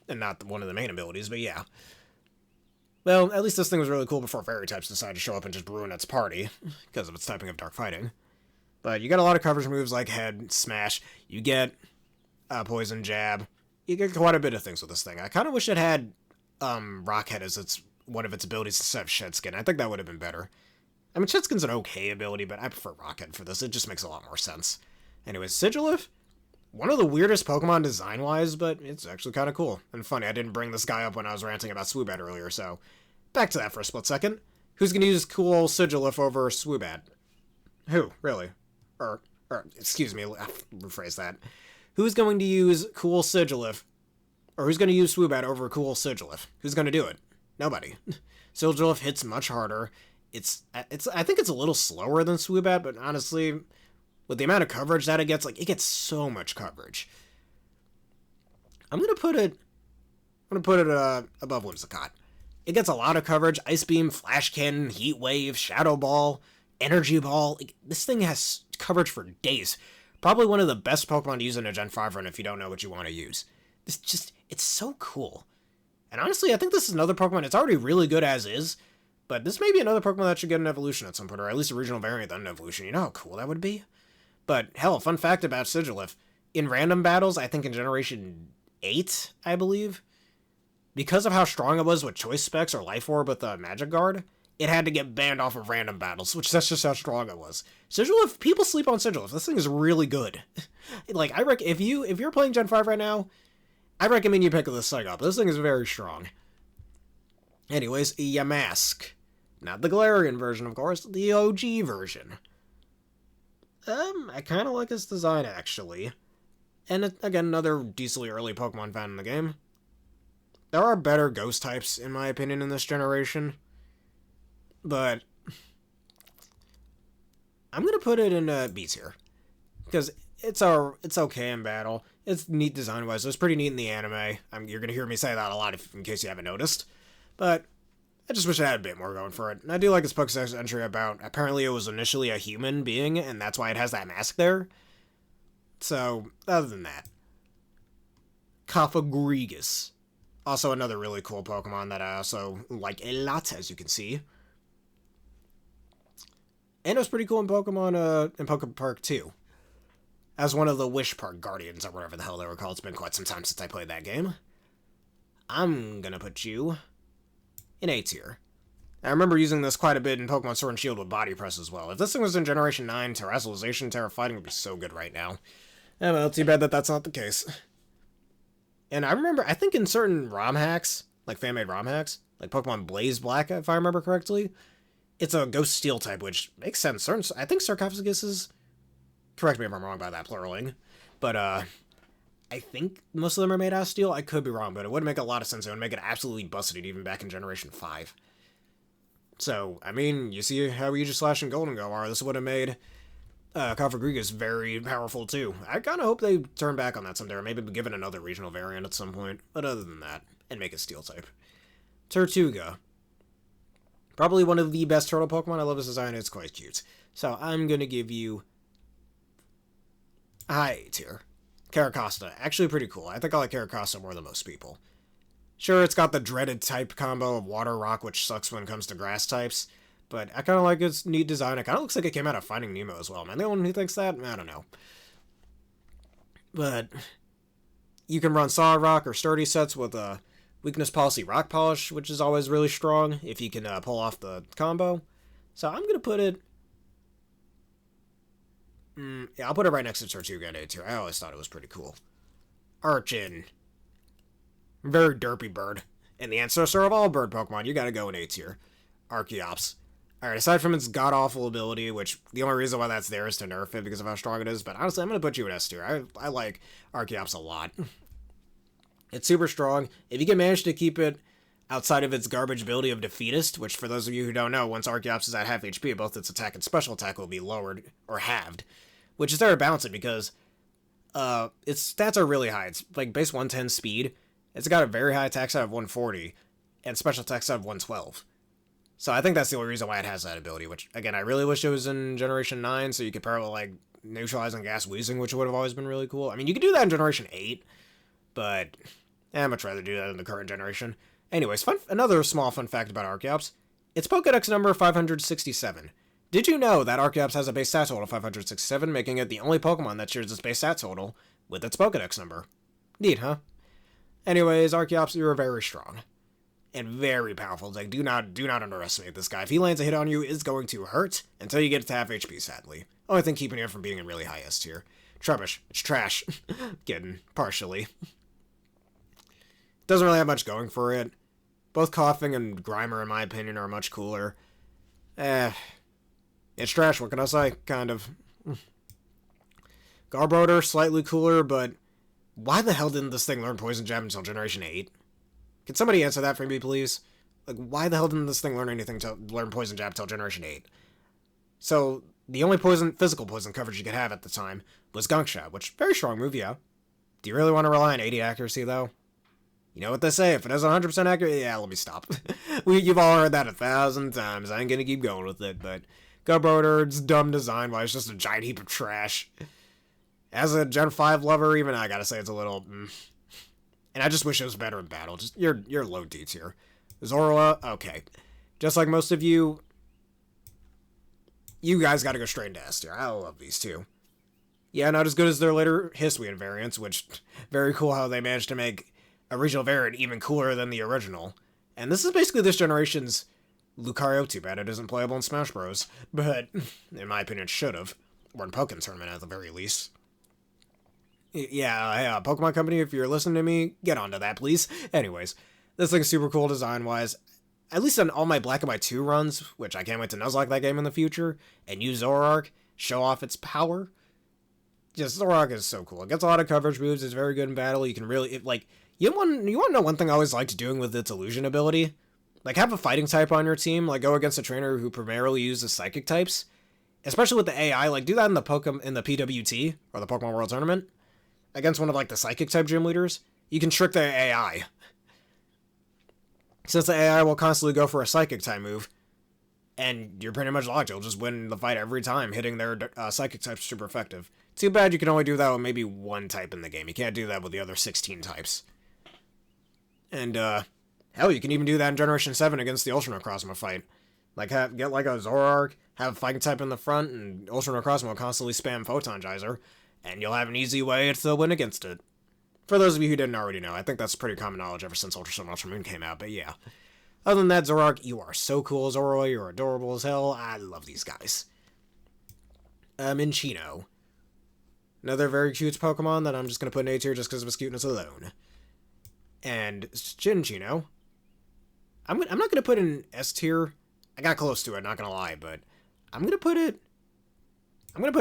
And not one of the main abilities, but yeah. Well, at least this thing was really cool before Fairy types decided to show up and just ruin its party, because of its typing of Dark Fighting. But you get a lot of coverage moves like Head, Smash, you get Poison Jab, you get quite a bit of things with this thing. I kind of wish it had Rock Head as one of its abilities instead of Shed Skin. I think that would have been better. I mean, Shed Skin's an okay ability, but I prefer Rock Head for this. It just makes a lot more sense. Anyways, Sigilif, one of the weirdest Pokemon design-wise, but it's actually kind of cool. And funny, I didn't bring this guy up when I was ranting about Swoobat earlier, so back to that for a split second. Who's going to use cool Sigilif over Swoobat? Who, really? Or, excuse me, rephrase that. Who's going to use cool Sigilif, or who's going to use Swoobat over cool Sigilif? Who's going to do it? Nobody. Sigilif hits much harder. I think it's a little slower than Swoobat, but honestly, with the amount of coverage that it gets so much coverage. I'm gonna put it above Whimsicott. It gets a lot of coverage. Ice Beam, Flash Cannon, Heat Wave, Shadow Ball, Energy Ball. This thing has coverage for days. Probably one of the best Pokemon to use in a Gen 5 run if you don't know what you want to use. It's so cool. And honestly, I think this is another Pokemon. It's already really good as is, but this may be another Pokemon that should get an evolution at some point, or at least a regional variant, then an evolution. You know how cool that would be? But, hell, fun fact about Sigilif. In random battles, I think in Generation 8, I believe, because of how strong it was with Choice Specs or Life Orb with the Magic Guard, it had to get banned off of random battles, which that's just how strong it was. Sigilif, people sleep on Sigilif. This thing is really good. Like, I reckon, if you're playing Gen 5 right now, I recommend you pick this thing up. This thing is very strong. Anyways, Yamask. Not the Galarian version, of course, the OG version. I kind of like its design, actually. And, again, another decently early Pokemon found in the game. There are better ghost types, in my opinion, in this generation. But I'm going to put it in B tier. Because it's okay in battle. It's neat design-wise. It's pretty neat in the anime. You're going to hear me say that a lot in case you haven't noticed. But I just wish it had a bit more going for it. And I do like its Pokédex entry about, apparently it was initially a human being, and that's why it has that mask there. So, other than that. Cofagrigus. Also another really cool Pokemon that I also like a lot, as you can see. And it was pretty cool in Pokemon Park 2. As one of the Wish Park Guardians, or whatever the hell they were called. It's been quite some time since I played that game. I'm gonna put you in A tier. I remember using this quite a bit in Pokemon Sword and Shield with Body Press as well. If this thing was in Generation 9, Terrestrialization, Terra Fighting would be so good right now. Well, too bad that that's not the case. And I remember, I think in certain ROM hacks, like fan-made ROM hacks, like Pokemon Blaze Black, if I remember correctly, it's a Ghost Steel type, which makes sense. I think Sarcophagus is, correct me if I'm wrong about that pluraling, but I think most of them are made out of steel. I could be wrong, but it would make a lot of sense. It would make it absolutely busted even back in Generation 5. So, I mean, you see how Aegislash and Golden Go are. This would have made Cofagrigus very powerful too. I kind of hope they turn back on that someday, or maybe give it another regional variant at some point. But other than that, and make it steel type. Tortuga. Probably one of the best turtle Pokemon. I love this design. It's quite cute. So I'm going to give you a high A tier. Caracosta. Actually pretty cool. I think I like Caracosta more than most people. Sure, it's got the dreaded type combo of Water Rock, which sucks when it comes to grass types. But I kind of like its neat design. It kind of looks like it came out of Finding Nemo as well. Am I the only one who thinks that? I don't know. But you can run Solid Rock or Sturdy sets with a Weakness Policy Rock Polish, which is always really strong if you can pull off the combo. So I'm going to put it... yeah, I'll put it right next to Tortuga and A tier. I always thought it was pretty cool. Archon. Very derpy bird. And the ancestor of all bird Pokemon, you gotta go in A tier. Archeops. Alright, aside from its god-awful ability, which the only reason why that's there is to nerf it because of how strong it is, but honestly, I'm gonna put you in S tier. I like Archeops a lot. It's super strong. If you can manage to keep it outside of its garbage ability of Defeatist, which for those of you who don't know, once Archeops is at half HP, both its attack and special attack will be lowered, or halved. Which is there to balance it because its stats are really high. It's like base 110 speed. It's got a very high attack stat of 140, and special attack stat of 112. So I think that's the only reason why it has that ability, which, again, I really wish it was in Generation 9, so you could pair it with, like, neutralizing gas wheezing, which would have always been really cool. I mean, you could do that in Generation 8, but I'd much rather do that in the current generation. Anyways, another small fun fact about Archeops. Its Pokedex number 567. Did you know that Archeops has a base stat total of 567, making it the only Pokemon that shares its base stat total with its Pokedex number? Neat, huh? Anyways, Archeops, you're very strong. And very powerful. Like, do not underestimate this guy. If he lands a hit on you, it's going to hurt until you get to half HP, sadly. Only thing keeping it from being in really high S tier. Trubbish. It's trash. Kidding. Partially. Doesn't really have much going for it. Both Coughing and Grimer, in my opinion, are much cooler. It's trash, what can I say? Kind of. Garbodor, slightly cooler, but why the hell didn't this thing learn Poison Jab until Generation 8? Can somebody answer that for me, please? Like, why the hell didn't this thing learn anything to learn Poison Jab till Generation 8? So, the only physical poison coverage you could have at the time was Gunk Shot, which, very strong move, yeah. Do you really want to rely on 80 accuracy, though? You know what they say, if it isn't 100% accurate, yeah, let me stop. You've all heard that 1,000 times, I ain't gonna keep going with it, but Garbodor, it's dumb design-wise, it's just a giant heap of trash. As a Gen 5 lover, even I gotta say it's a little... And I just wish it was better in battle. Just you're low D tier. Zorua, okay. Just like most of you, you guys gotta go straight into S tier. I love these two. Yeah, not as good as their later Hisuian variants, which, very cool how they managed to make a regional variant even cooler than the original. And this is basically this generation's Lucario. Too bad it isn't playable in Smash Bros. But, in my opinion, it should have. Or in Pokken Tournament at the very least. Yeah, Pokemon Company, if you're listening to me, get onto that, please. Anyways, this thing's super cool design-wise. At least on all my Black and White 2 runs, which I can't wait to Nuzlocke that game in the future, and use Zoroark, show off its power. Just, Zoroark is so cool. It gets a lot of coverage moves, it's very good in battle, you can really, you want to know one thing I always liked doing with its illusion ability? Like, have a fighting type on your team, like, go against a trainer who primarily uses psychic types. Especially with the AI, like, do that in the PWT, or the Pokemon World Tournament. Against one of, like, the psychic type gym leaders, you can trick the AI. Since the AI will constantly go for a psychic type move, and you're pretty much locked. You'll just win the fight every time, hitting their psychic types super effective. Too bad you can only do that with maybe one type in the game. You can't do that with the other 16 types. And, hell, you can even do that in Generation 7 against the Ultra Necrozma fight. Like, get, like, a Zoroark, have a fighting type in the front, and Ultra Necrozma will constantly spam Photon Geyser, and you'll have an easy way to win against it. For those of you who didn't already know, I think that's pretty common knowledge ever since Ultra Sun and Ultra Moon came out, but yeah. Other than that, Zoroark, you are so cool, Zorua, you're adorable as hell, I love these guys. Minchino. Another very cute Pokemon that I'm just going to put in A tier just because of his cuteness alone. And Chinchino. I'm not going to put in S tier. I got close to it, not going to lie, but I'm going to put it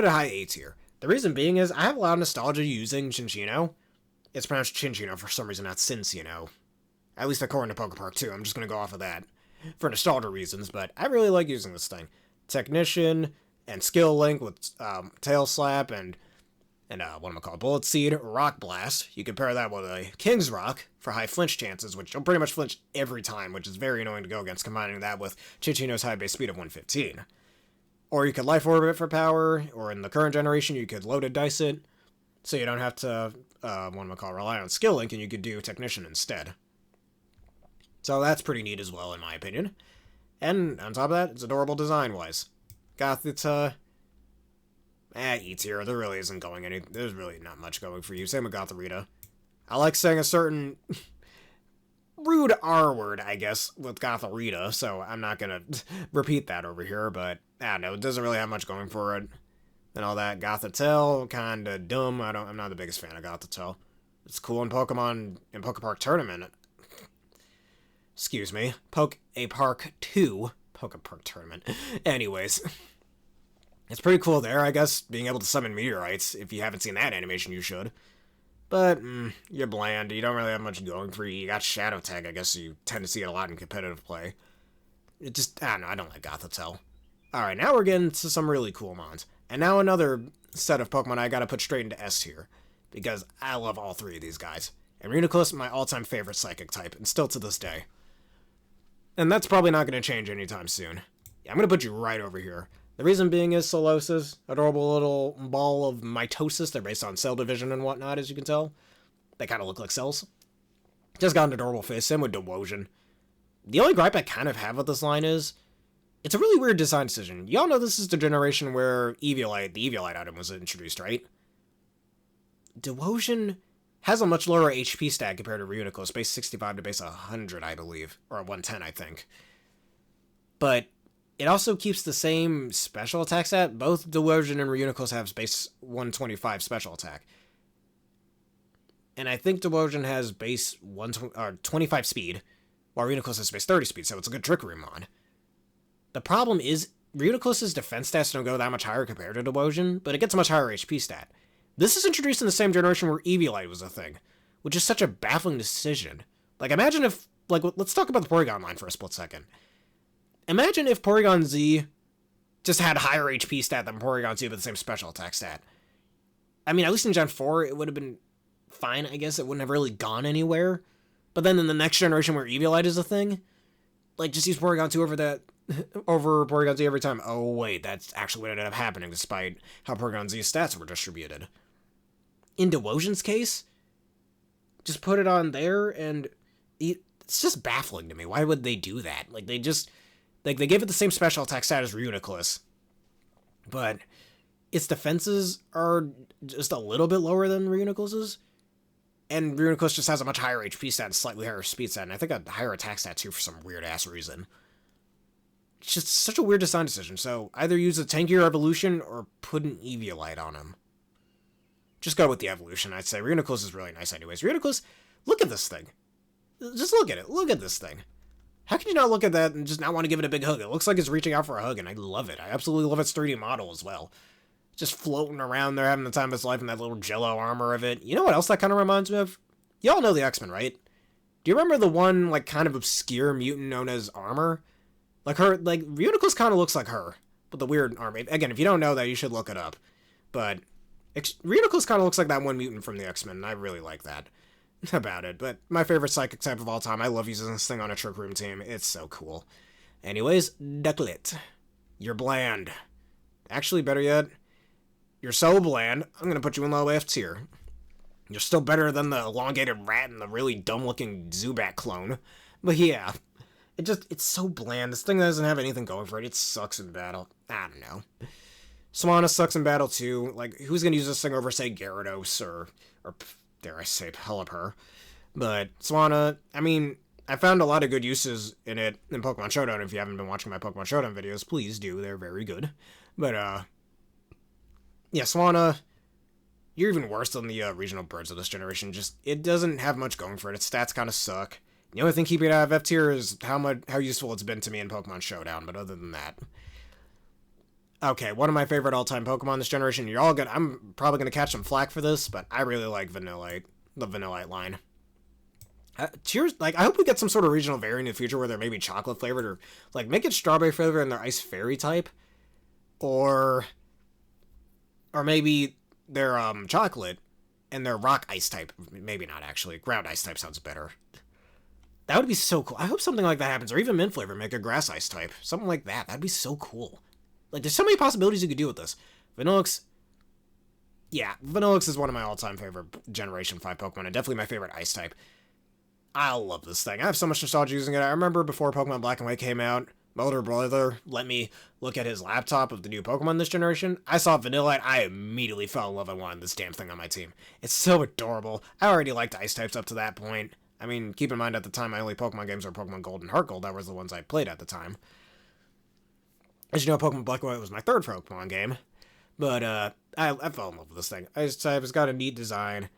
high A tier. The reason being is I have a lot of nostalgia using Chinchino. It's pronounced Chinchino for some reason, not Cincino. At least according to Pokepark 2, I'm just gonna go off of that. For nostalgia reasons, but I really like using this thing. Technician, and Skill Link with Tail Slap, and what am I called? Bullet Seed, Rock Blast. You can pair that with a King's Rock for high flinch chances, which you'll pretty much flinch every time, which is very annoying to go against, combining that with Chinchino's high base speed of 115. Or you could Life Orb it for power, or in the current generation, you could Loaded Dice it, so you don't have to, rely on Skill Link, and you could do Technician instead. So that's pretty neat as well, in my opinion. And on top of that, it's adorable design-wise. Gothita, E tier. There really isn't going any. There's really not much going for you. Same with Gothorita. I like saying a certain rude R word, I guess, with Gothorita, so I'm not gonna repeat that over here, but I don't know, it doesn't really have much going for it. And all that. Gothitelle, kinda dumb. I'm not the biggest fan of Gothitelle. It's cool in Pokemon, in Pokepark Tournament. Excuse me. Pokepark 2. Pokepark Tournament. Anyways. It's pretty cool there, I guess, being able to summon meteorites. If you haven't seen that animation, you should. But, you're bland. You don't really have much going for you. You got Shadow Tag, I guess, so you tend to see it a lot in competitive play. It just, I don't know, I don't like Gothitelle. Alright, now we're getting to some really cool mons. And now another set of Pokemon I gotta put straight into S tier. Because I love all three of these guys. And Reuniclus, my all-time favorite psychic type, and still to this day. And that's probably not going to change anytime soon. Yeah, I'm going to put you right over here. The reason being is Solosis, adorable little ball of mitosis. They're based on cell division and whatnot, as you can tell. They kind of look like cells. Just got an adorable face. Same with Dewosion. The only gripe I kind of have with this line is, it's a really weird design decision. Y'all know this is the generation where Eviolite, the Eviolite item, was introduced, right? Dewosion has a much lower HP stat compared to Reuniclus, base 65 to base 100, I believe. Or 110, I think. But it also keeps the same special attack stat. Both Dewosion and Reuniclus have base 125 special attack. And I think Dewosion has base 25 speed, while Reuniclus has base 30 speed, so it's a good Trick Room mod. The problem is, Reuniclus's defense stats don't go that much higher compared to Dewosion, but it gets a much higher HP stat. This is introduced in the same generation where Eviolite was a thing, which is such a baffling decision. Like, imagine if, like, let's talk about the Porygon line for a split second. Imagine if Porygon Z just had higher HP stat than Porygon Z with the same special attack stat. I mean, at least in Gen 4, it would have been fine, I guess. It wouldn't have really gone anywhere. But then in the next generation where Eviolite is a thing, like, just use Porygon 2 over that, over Porygon Z every time. Oh, wait, that's actually what ended up happening, despite how Porygon Z's stats were distributed. In Dewosion's case, just put it on there, and it's just baffling to me. Why would they do that? Like, they just, like, they gave it the same special attack stat as Reuniclus, but its defenses are just a little bit lower than Reuniclus's, and Reuniclus just has a much higher HP stat and slightly higher speed stat, and I think a higher attack stat too for some weird-ass reason. It's just such a weird design decision, so either use a tankier evolution or put an Eviolite on him. Just go with the evolution, I'd say. Reuniclus is really nice anyways. Reuniclus, look at this thing. Just look at it. Look at this thing. How can you not look at that and just not want to give it a big hug? It looks like it's reaching out for a hug, and I love it. I absolutely love its 3D model as well. Just floating around there, having the time of its life in that little jello armor of it. You know what else that kind of reminds me of? Y'all know the X-Men, right? Do you remember the one, like, kind of obscure mutant known as Armor? Like, her, like, Reuniclus kind of looks like her, with the weird armor. Again, if you don't know that, you should look it up. But Reuniclus kind of looks like that one mutant from the X-Men, and I really like that about it. But my favorite psychic type of all time, I love using this thing on a Trick Room team. It's so cool. Anyways, Ducklet. You're bland. Actually, better yet, you're so bland, I'm going to put you in low F tier. You're still better than the elongated rat and the really dumb-looking Zubat clone. But yeah, it's so bland. This thing doesn't have anything going for it. It sucks in battle. I don't know. Swanna sucks in battle too. Like, who's gonna use this thing over, say, Gyarados or dare I say, Pelipper? But Swanna, I mean, I found a lot of good uses in it in Pokemon Showdown. If you haven't been watching my Pokemon Showdown videos, please do. They're very good. But, yeah, Swanna, you're even worse than the regional birds of this generation. Just, it doesn't have much going for it. Its stats kind of suck. The only thing keeping it out of F tier is how useful it's been to me in Pokemon Showdown, but other than that. Okay, one of my favorite all-time Pokemon this generation. I'm probably going to catch some flack for this, but I really like Vanillite. the Vanillite line. Cheers! Like, I hope we get some sort of regional variant in the future where they're maybe chocolate flavored, or like make it strawberry flavored in their ice fairy type, or maybe they're chocolate and they're rock ice type. Maybe not actually. Ground ice type sounds better. That would be so cool. I hope something like that happens, or even mint flavor, make a grass ice type, something like that. That'd be so cool. Like, there's so many possibilities you could do with this. Vanillix. Yeah, Vanillix is one of my all-time favorite Generation 5 Pokemon, and definitely my favorite ice type. I love this thing. I have so much nostalgia using it. I remember before Pokemon Black and White came out, my older brother let me look at his laptop of the new Pokemon this generation. I saw Vanillite. I immediately fell in love and wanted this damn thing on my team. It's so adorable. I already liked ice types up to that point. I mean, keep in mind at the time my only Pokemon games were Pokemon Gold and Heart Gold. That was the ones I played at the time. As you know, Pokemon Black and White was my third Pokemon game. But I fell in love with this thing. It's got a neat design.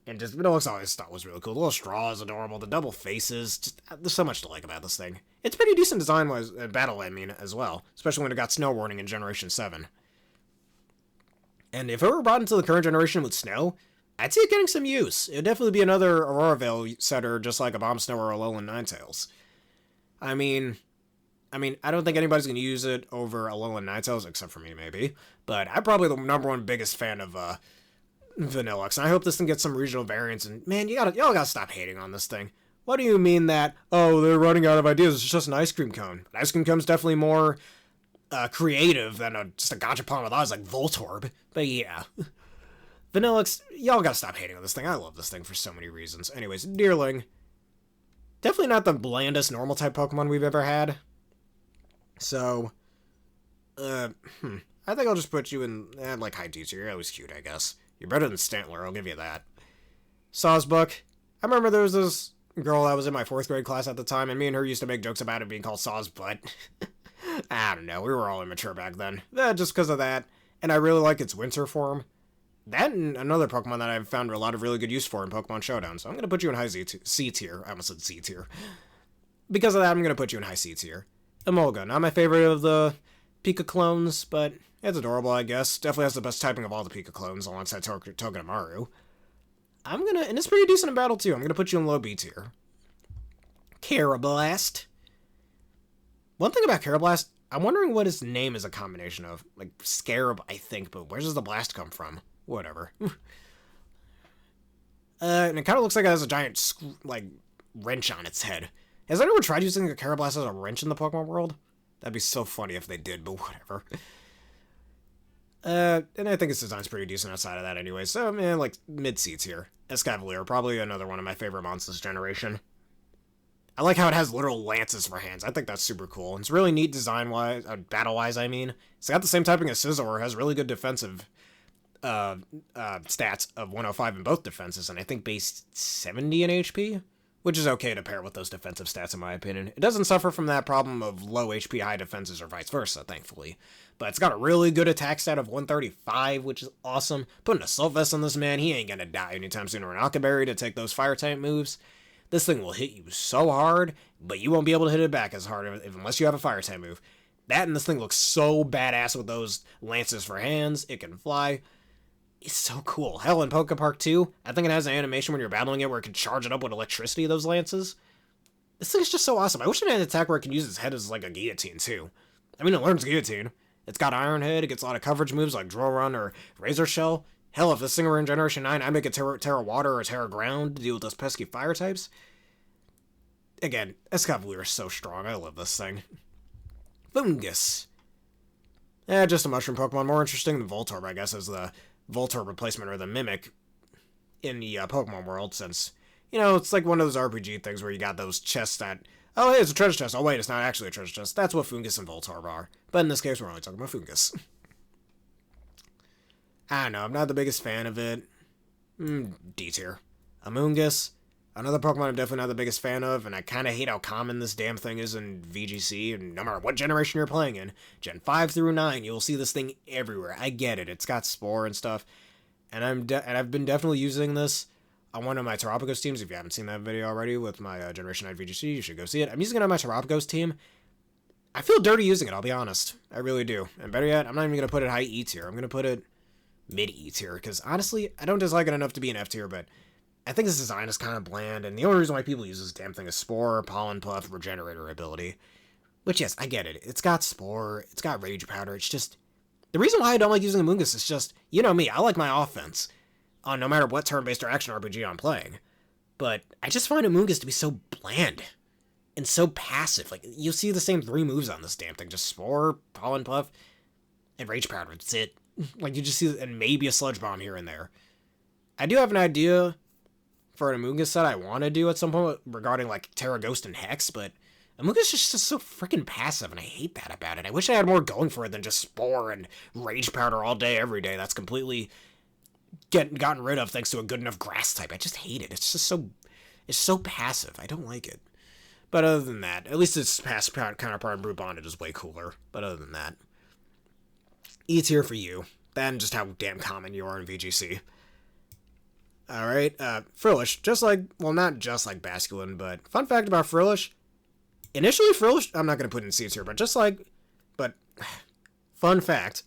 And just Vanillix I always thought was really cool. The little straw is adorable. The double faces. Just there's so much to like about this thing. It's pretty decent design-wise, battle, I mean, as well. Especially when it got Snow Warning in Generation 7. And if it were brought into the current generation with Snow, I'd see it getting some use. It would definitely be another Aurora Veil setter, just like a Bomb Snow or a Alolan Ninetales. I mean, I don't think anybody's going to use it over Alolan Ninetales, except for me, maybe. But I'm probably the number one biggest fan of Vanillix, and I hope this thing gets some regional variants. And man, y'all gotta stop hating on this thing. What do you mean that, oh, they're running out of ideas, it's just an ice cream cone? An ice cream cone's definitely more creative than just a gachapon with eyes like Voltorb. But yeah. Vanillix, y'all gotta stop hating on this thing. I love this thing for so many reasons. Anyways, Deerling. Definitely not the blandest normal type Pokemon we've ever had. So, I think I'll just put you in, like, high D tier. You're always cute, I guess. You're better than Stantler, I'll give you that. Sawsbuck. I remember there was this girl that was in my 4th grade class at the time, and me and her used to make jokes about it being called Saw's butt. I don't know, we were all immature back then. Just because of that. And I really like its winter form. That and another Pokemon that I've found a lot of really good use for in Pokemon Showdown, so I'm going to put you in high C tier. I almost said C tier. Because of that, I'm going to put you in high C tier. Emolga, not my favorite of the Pika clones, but it's adorable, I guess. Definitely has the best typing of all the Pika clones, alongside Togedemaru. And it's pretty decent in battle, too. I'm gonna put you in low B tier. Carablast. One thing about Carablast, I'm wondering what his name is a combination of. Like, Scarab, I think, but where does the blast come from? Whatever. And it kind of looks like it has a giant, wrench on its head. Has anyone tried using a Carablast as a wrench in the Pokemon world? That'd be so funny if they did, but whatever. And I think its design's pretty decent outside of that anyway, so, man, like, mid-C tier. Escavalier, probably another one of my favorite monsters generation. I like how it has literal lances for hands. I think that's super cool. It's really neat design-wise, battle-wise, I mean. It's got the same typing as Scizor, has really good defensive stats of 105 in both defenses, and I think base 70 in HP, which is okay to pair with those defensive stats, in my opinion. It doesn't suffer from that problem of low HP, high defenses, or vice versa, thankfully. But it's got a really good attack stat of 135, which is awesome. Putting a Assault Vest on this man, he ain't gonna die anytime soon, or an Alka Berry to take those fire-type moves. This thing will hit you so hard, but you won't be able to hit it back as hard unless you have a fire-type move. That and this thing looks so badass with those lances for hands. It can fly. It's so cool. Hell, in Poké Park 2, I think it has an animation when you're battling it where it can charge it up with electricity, those lances. This thing is just so awesome. I wish it had an attack where it can use its head as like a guillotine, too. I mean, it learns guillotine. It's got Iron Head, it gets a lot of coverage moves like Drill Run or Razor Shell. Hell, if this thing were in Generation 9, I'd make it Terra Water or Terra Ground to deal with those pesky fire types. Again, Escavalier is so strong. I love this thing. Fungus. Just a mushroom Pokemon. More interesting than Voltorb, I guess, as the Voltorb replacement or the Mimic in the Pokemon world, since, you know, it's like one of those RPG things where you got those chests that, oh, hey, it's a treasure chest. Oh, wait, it's not actually a treasure chest. That's what Fungus and Voltorb are. But in this case, we're only talking about Fungus. I don't know. I'm not the biggest fan of it. D tier. Amoonguss. Another Pokemon I'm definitely not the biggest fan of, and I kind of hate how common this damn thing is in VGC, and no matter what generation you're playing in, Gen 5 through 9, you'll see this thing everywhere. I get it. It's got Spore and stuff, and I've been definitely using this on one of my Terapagos teams. If you haven't seen that video already with my Generation 9 VGC, you should go see it. I'm using it on my Terapagos team. I feel dirty using it, I'll be honest. I really do. And better yet, I'm not even going to put it high E tier. I'm going to put it mid E tier, because honestly, I don't dislike it enough to be an F tier, but I think his design is kind of bland, and the only reason why people use this damn thing is Spore, Pollen Puff, Regenerator ability. Which, yes, I get it. It's got Spore, it's got Rage Powder, it's just... The reason why I don't like using Amoonguss is just, you know me, I like my offense, no matter what turn-based or action RPG I'm playing. But I just find Amoonguss to be so bland, and so passive. Like, you'll see the same 3 moves on this damn thing, just Spore, Pollen Puff, and Rage Powder, that's it. Like, you just see, and maybe a Sludge Bomb here and there. I do have an idea for an Amoonguss set I want to do at some point regarding, like, Terra Ghost and Hex, but Amoonguss is just so freaking passive, and I hate that about it. I wish I had more going for it than just Spore and Rage Powder all day, every day. That's completely gotten rid of thanks to a good enough grass type. I just hate it. It's just so... It's so passive. I don't like it. But other than that, at least its past counterpart in Brute Bonded is way cooler. But other than that, E tier for you. And just how damn common you are in VGC. Alright, Frillish, just like, well, not just like Basculin, but fun fact about Frillish, initially Frillish, I'm not going to put in C tier, but fun fact,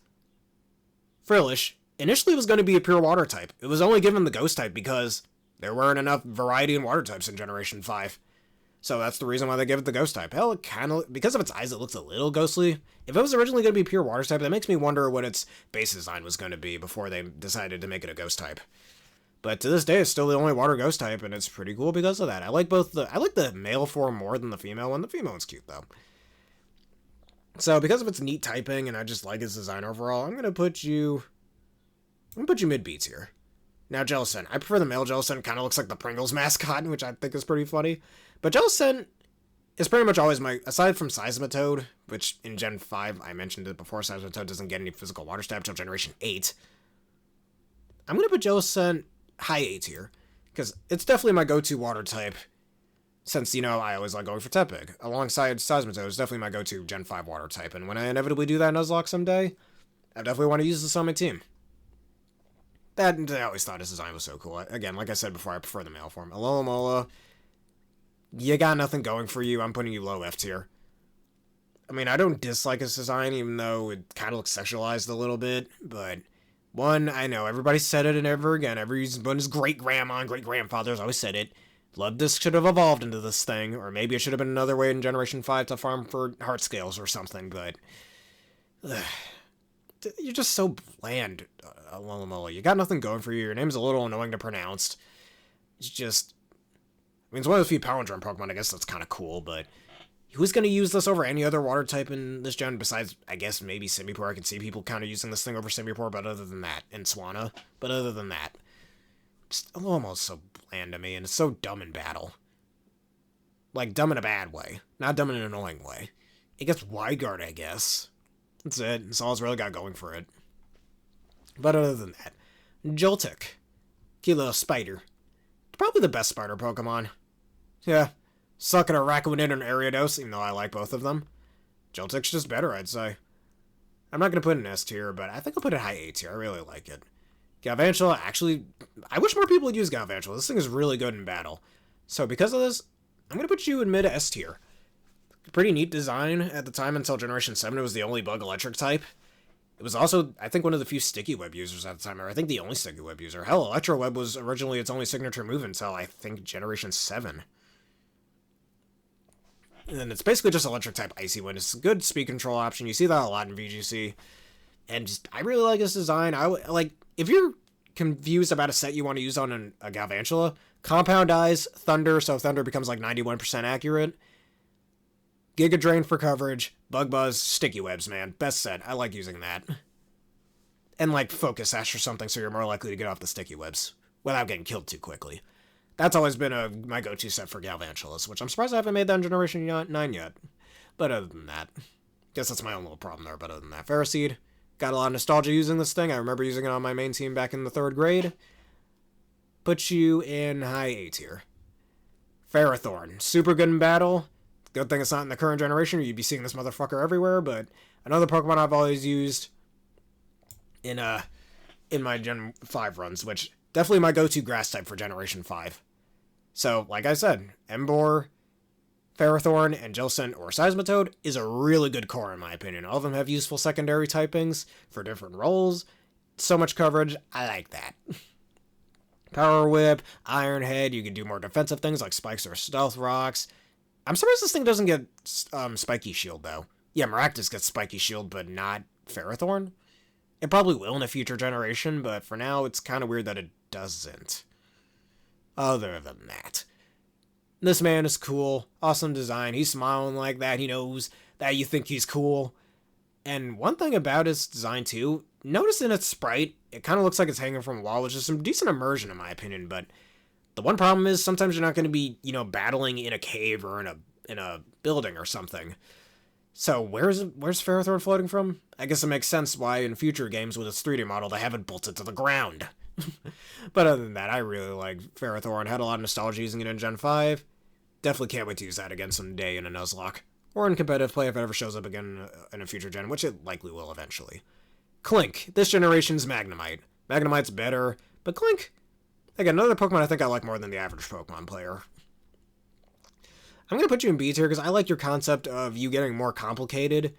Frillish initially was going to be a pure water type. It was only given the ghost type because there weren't enough variety in water types in Generation 5. So that's the reason why they gave it the ghost type. Hell, it kind of, because of its eyes, it looks a little ghostly. If it was originally going to be pure water type, that makes me wonder what its base design was going to be before they decided to make it a ghost type. But to this day, it's still the only water ghost type, and it's pretty cool because of that. I like the male form more than the female one. The female one's cute, though. So, because of its neat typing, and I just like its design overall, I'm gonna put you mid-B tier. Now, Jellicent. I prefer the male Jellicent. Kind of looks like the Pringles mascot, which I think is pretty funny. But Jellicent is pretty much always my... Aside from Seismitoad, which in Gen 5, I mentioned it before, Seismitoad doesn't get any physical water stab until Generation 8. I'm gonna put Jellicent high A tier, because it's definitely my go-to water type, since, you know, I always like going for Tepig. Alongside Seismitoad, it's definitely my go-to Gen 5 water type, and when I inevitably do that in Nuzlocke someday, I definitely want to use this on my team. I always thought his design was so cool. Again, like I said before, I prefer the male form. Alomomola, you got nothing going for you. I'm putting you low F tier. I mean, I don't dislike his design, even though it kind of looks sexualized a little bit, but... One, I know, everybody said it and ever again. Everyone's great-grandma and great-grandfathers always said it. Blood Disc should have evolved into this thing, or maybe it should have been another way in Generation 5 to farm for heart scales or something, but... You're just so bland, Alomomola. You got nothing going for you. Your name's a little annoying to pronounce. It's just... I mean, it's one of those few palindrome Pokemon, I guess that's kind of cool, but... Who's going to use this over any other water type in this gen besides, I guess, maybe Simipour? I can see people kind of using this thing over Simipour, but other than that, and Swanna. But other than that, just almost so bland to me, and it's so dumb in battle. Like, dumb in a bad way. Not dumb in an annoying way. It gets Wyguard, I guess. That's it. That's all it's really got going for it. But other than that, Joltik. Cute little spider. Probably the best spider Pokemon. Yeah. Suck at a Rakuen and an Ariados, even though I like both of them. Joltik's just better, I'd say. I'm not going to put it in S tier, but I think I'll put it high A tier. I really like it. Galvantula, actually, I wish more people would use Galvantula. This thing is really good in battle. So because of this, I'm going to put you in mid S tier. Pretty neat design at the time until Generation 7. It was the only bug electric type. It was also, I think, one of the few Sticky Web users at the time, or I think the only Sticky Web user. Hell, Electro Web was originally its only signature move until, I think, Generation 7. And it's basically just electric type Icy Wind. It's a good speed control option. You see that a lot in VGC. And just, I really like this design. Like, if you're confused about a set you want to use on a Galvantula, Compound Eyes, Thunder, so Thunder becomes like 91% accurate. Giga Drain for coverage, Bug Buzz, Sticky Webs, man. Best set. I like using that. And like Focus Sash or something, so you're more likely to get off the Sticky Webs without getting killed too quickly. That's always been my go-to set for Galvantulas, which I'm surprised I haven't made that in Generation 9 yet. But other than that, guess that's my own little problem there. But other than that, Ferroseed, got a lot of nostalgia using this thing. I remember using it on my main team back in the 3rd grade. Put you in high A tier. Ferrothorn, super good in battle. Good thing it's not in the current generation, or you'd be seeing this motherfucker everywhere. But another Pokemon I've always used in my Gen 5 runs, which definitely my go-to grass type for Generation 5. So, like I said, Emboar, Ferrothorn, and Jellicent or Seismitoad is a really good core in my opinion. All of them have useful secondary typings for different roles. So much coverage, I like that. Power Whip, Iron Head, you can do more defensive things like spikes or stealth rocks. I'm surprised this thing doesn't get Spiky Shield, though. Yeah, Maractus gets Spiky Shield, but not Ferrothorn. It probably will in a future generation, but for now, it's kind of weird that it doesn't. Other than that, this man is cool. Awesome design. He's smiling like that. He knows that you think he's cool. And one thing about his design, too, notice in its sprite, it kind of looks like it's hanging from a wall, which is some decent immersion, in my opinion, but the one problem is sometimes you're not going to be, battling in a cave or in a building or something. So where's Ferrothorn floating from? I guess it makes sense why in future games with its 3D model they haven't bolted to the ground. But other than that, I really like Ferrothorn. Had a lot of nostalgia using it in Gen 5. Definitely can't wait to use that again someday in a Nuzlocke. Or in competitive play if it ever shows up again in a future gen, which it likely will eventually. Clink. This generation's Magnemite. Magnemite's better, but Clink, again, another Pokemon I think I like more than the average Pokemon player. I'm going to put you in B tier because I like your concept of you getting more complicated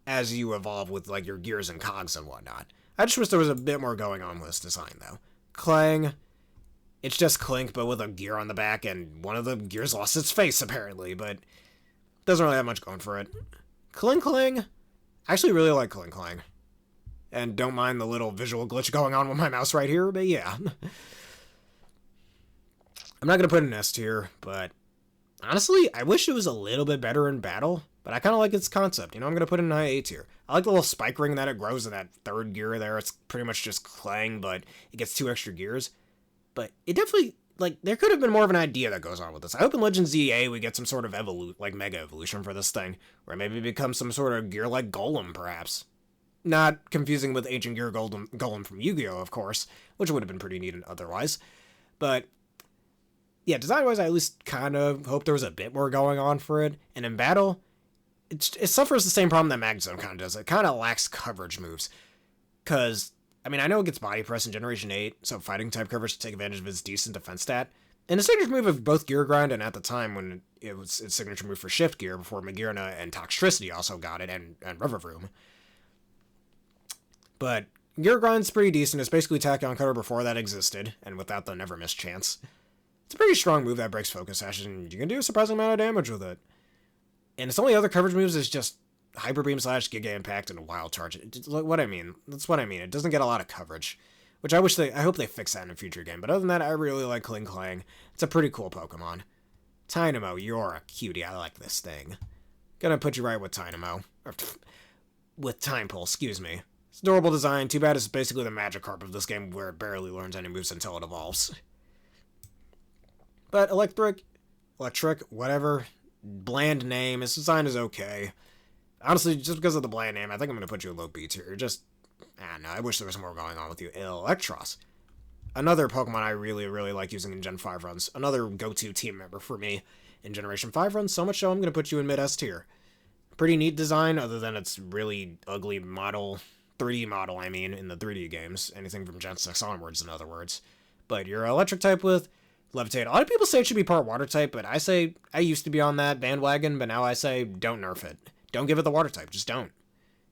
as you evolve with like your gears and cogs and whatnot. I just wish there was a bit more going on with this design, though. Clang. It's just Clink, but with a gear on the back, and one of the gears lost its face, apparently, but doesn't really have much going for it. Kling Kling. I actually really like Kling Kling. And don't mind the little visual glitch going on with my mouse right here, but yeah. I'm not going to put an S tier, but honestly, I wish it was a little bit better in battle, but I kind of like its concept. I'm going to put it in high A tier. I like the little spike ring that it grows in that third gear there. It's pretty much just Clang, but it gets 2 extra gears. But it definitely, there could have been more of an idea that goes on with this. I hope in Legends EA we get some sort of mega evolution for this thing, where maybe it becomes some sort of gear like Golem, perhaps. Not confusing with Ancient Gear Golem from Yu-Gi-Oh, of course, which would have been pretty neat otherwise. But yeah, design-wise, I at least kind of hope there was a bit more going on for it. And in battle, it suffers the same problem that Magzone kind of does. It kind of lacks coverage moves. Because, I know it gets Body Press in Generation 8, so fighting type coverage to take advantage of its decent defense stat. And the signature move of both Gear Grind and at the time when it was its signature move for Shift Gear before Magearna and Toxtricity also got it, and Riverroom. But Gear Grind's pretty decent. It's basically Tachyon Cutter before that existed, and without the Never Miss chance. It's a pretty strong move that breaks Focus Sash, and you can do a surprising amount of damage with it. And its only other coverage moves is just Hyper Beam / Giga Impact and a Wild Charge. That's what I mean. It doesn't get a lot of coverage, which I hope they fix that in a future game. But other than that, I really like Kling Klang. It's a pretty cool Pokemon. Tynamo, you're a cutie. I like this thing. Gonna put you right with Tynamo. With Time Pulse, excuse me. It's adorable design. Too bad it's basically the Magikarp of this game where it barely learns any moves until it evolves. But Electric, whatever. Bland name. Its design is okay. Honestly, just because of the bland name, I think I'm going to put you in low B tier. I don't know. I wish there was more going on with you. Electros. Another Pokemon I really, really like using in Gen 5 runs. Another go-to team member for me in Generation 5 runs. So much so I'm going to put you in mid-S tier. Pretty neat design, other than its really ugly model. 3D model, in the 3D games. Anything from Gen 6 onwards, in other words. But you're electric type with Levitate. A lot of people say it should be part water type, but I say I used to be on that bandwagon, but now I say don't nerf it. Don't give it the water type. Just don't.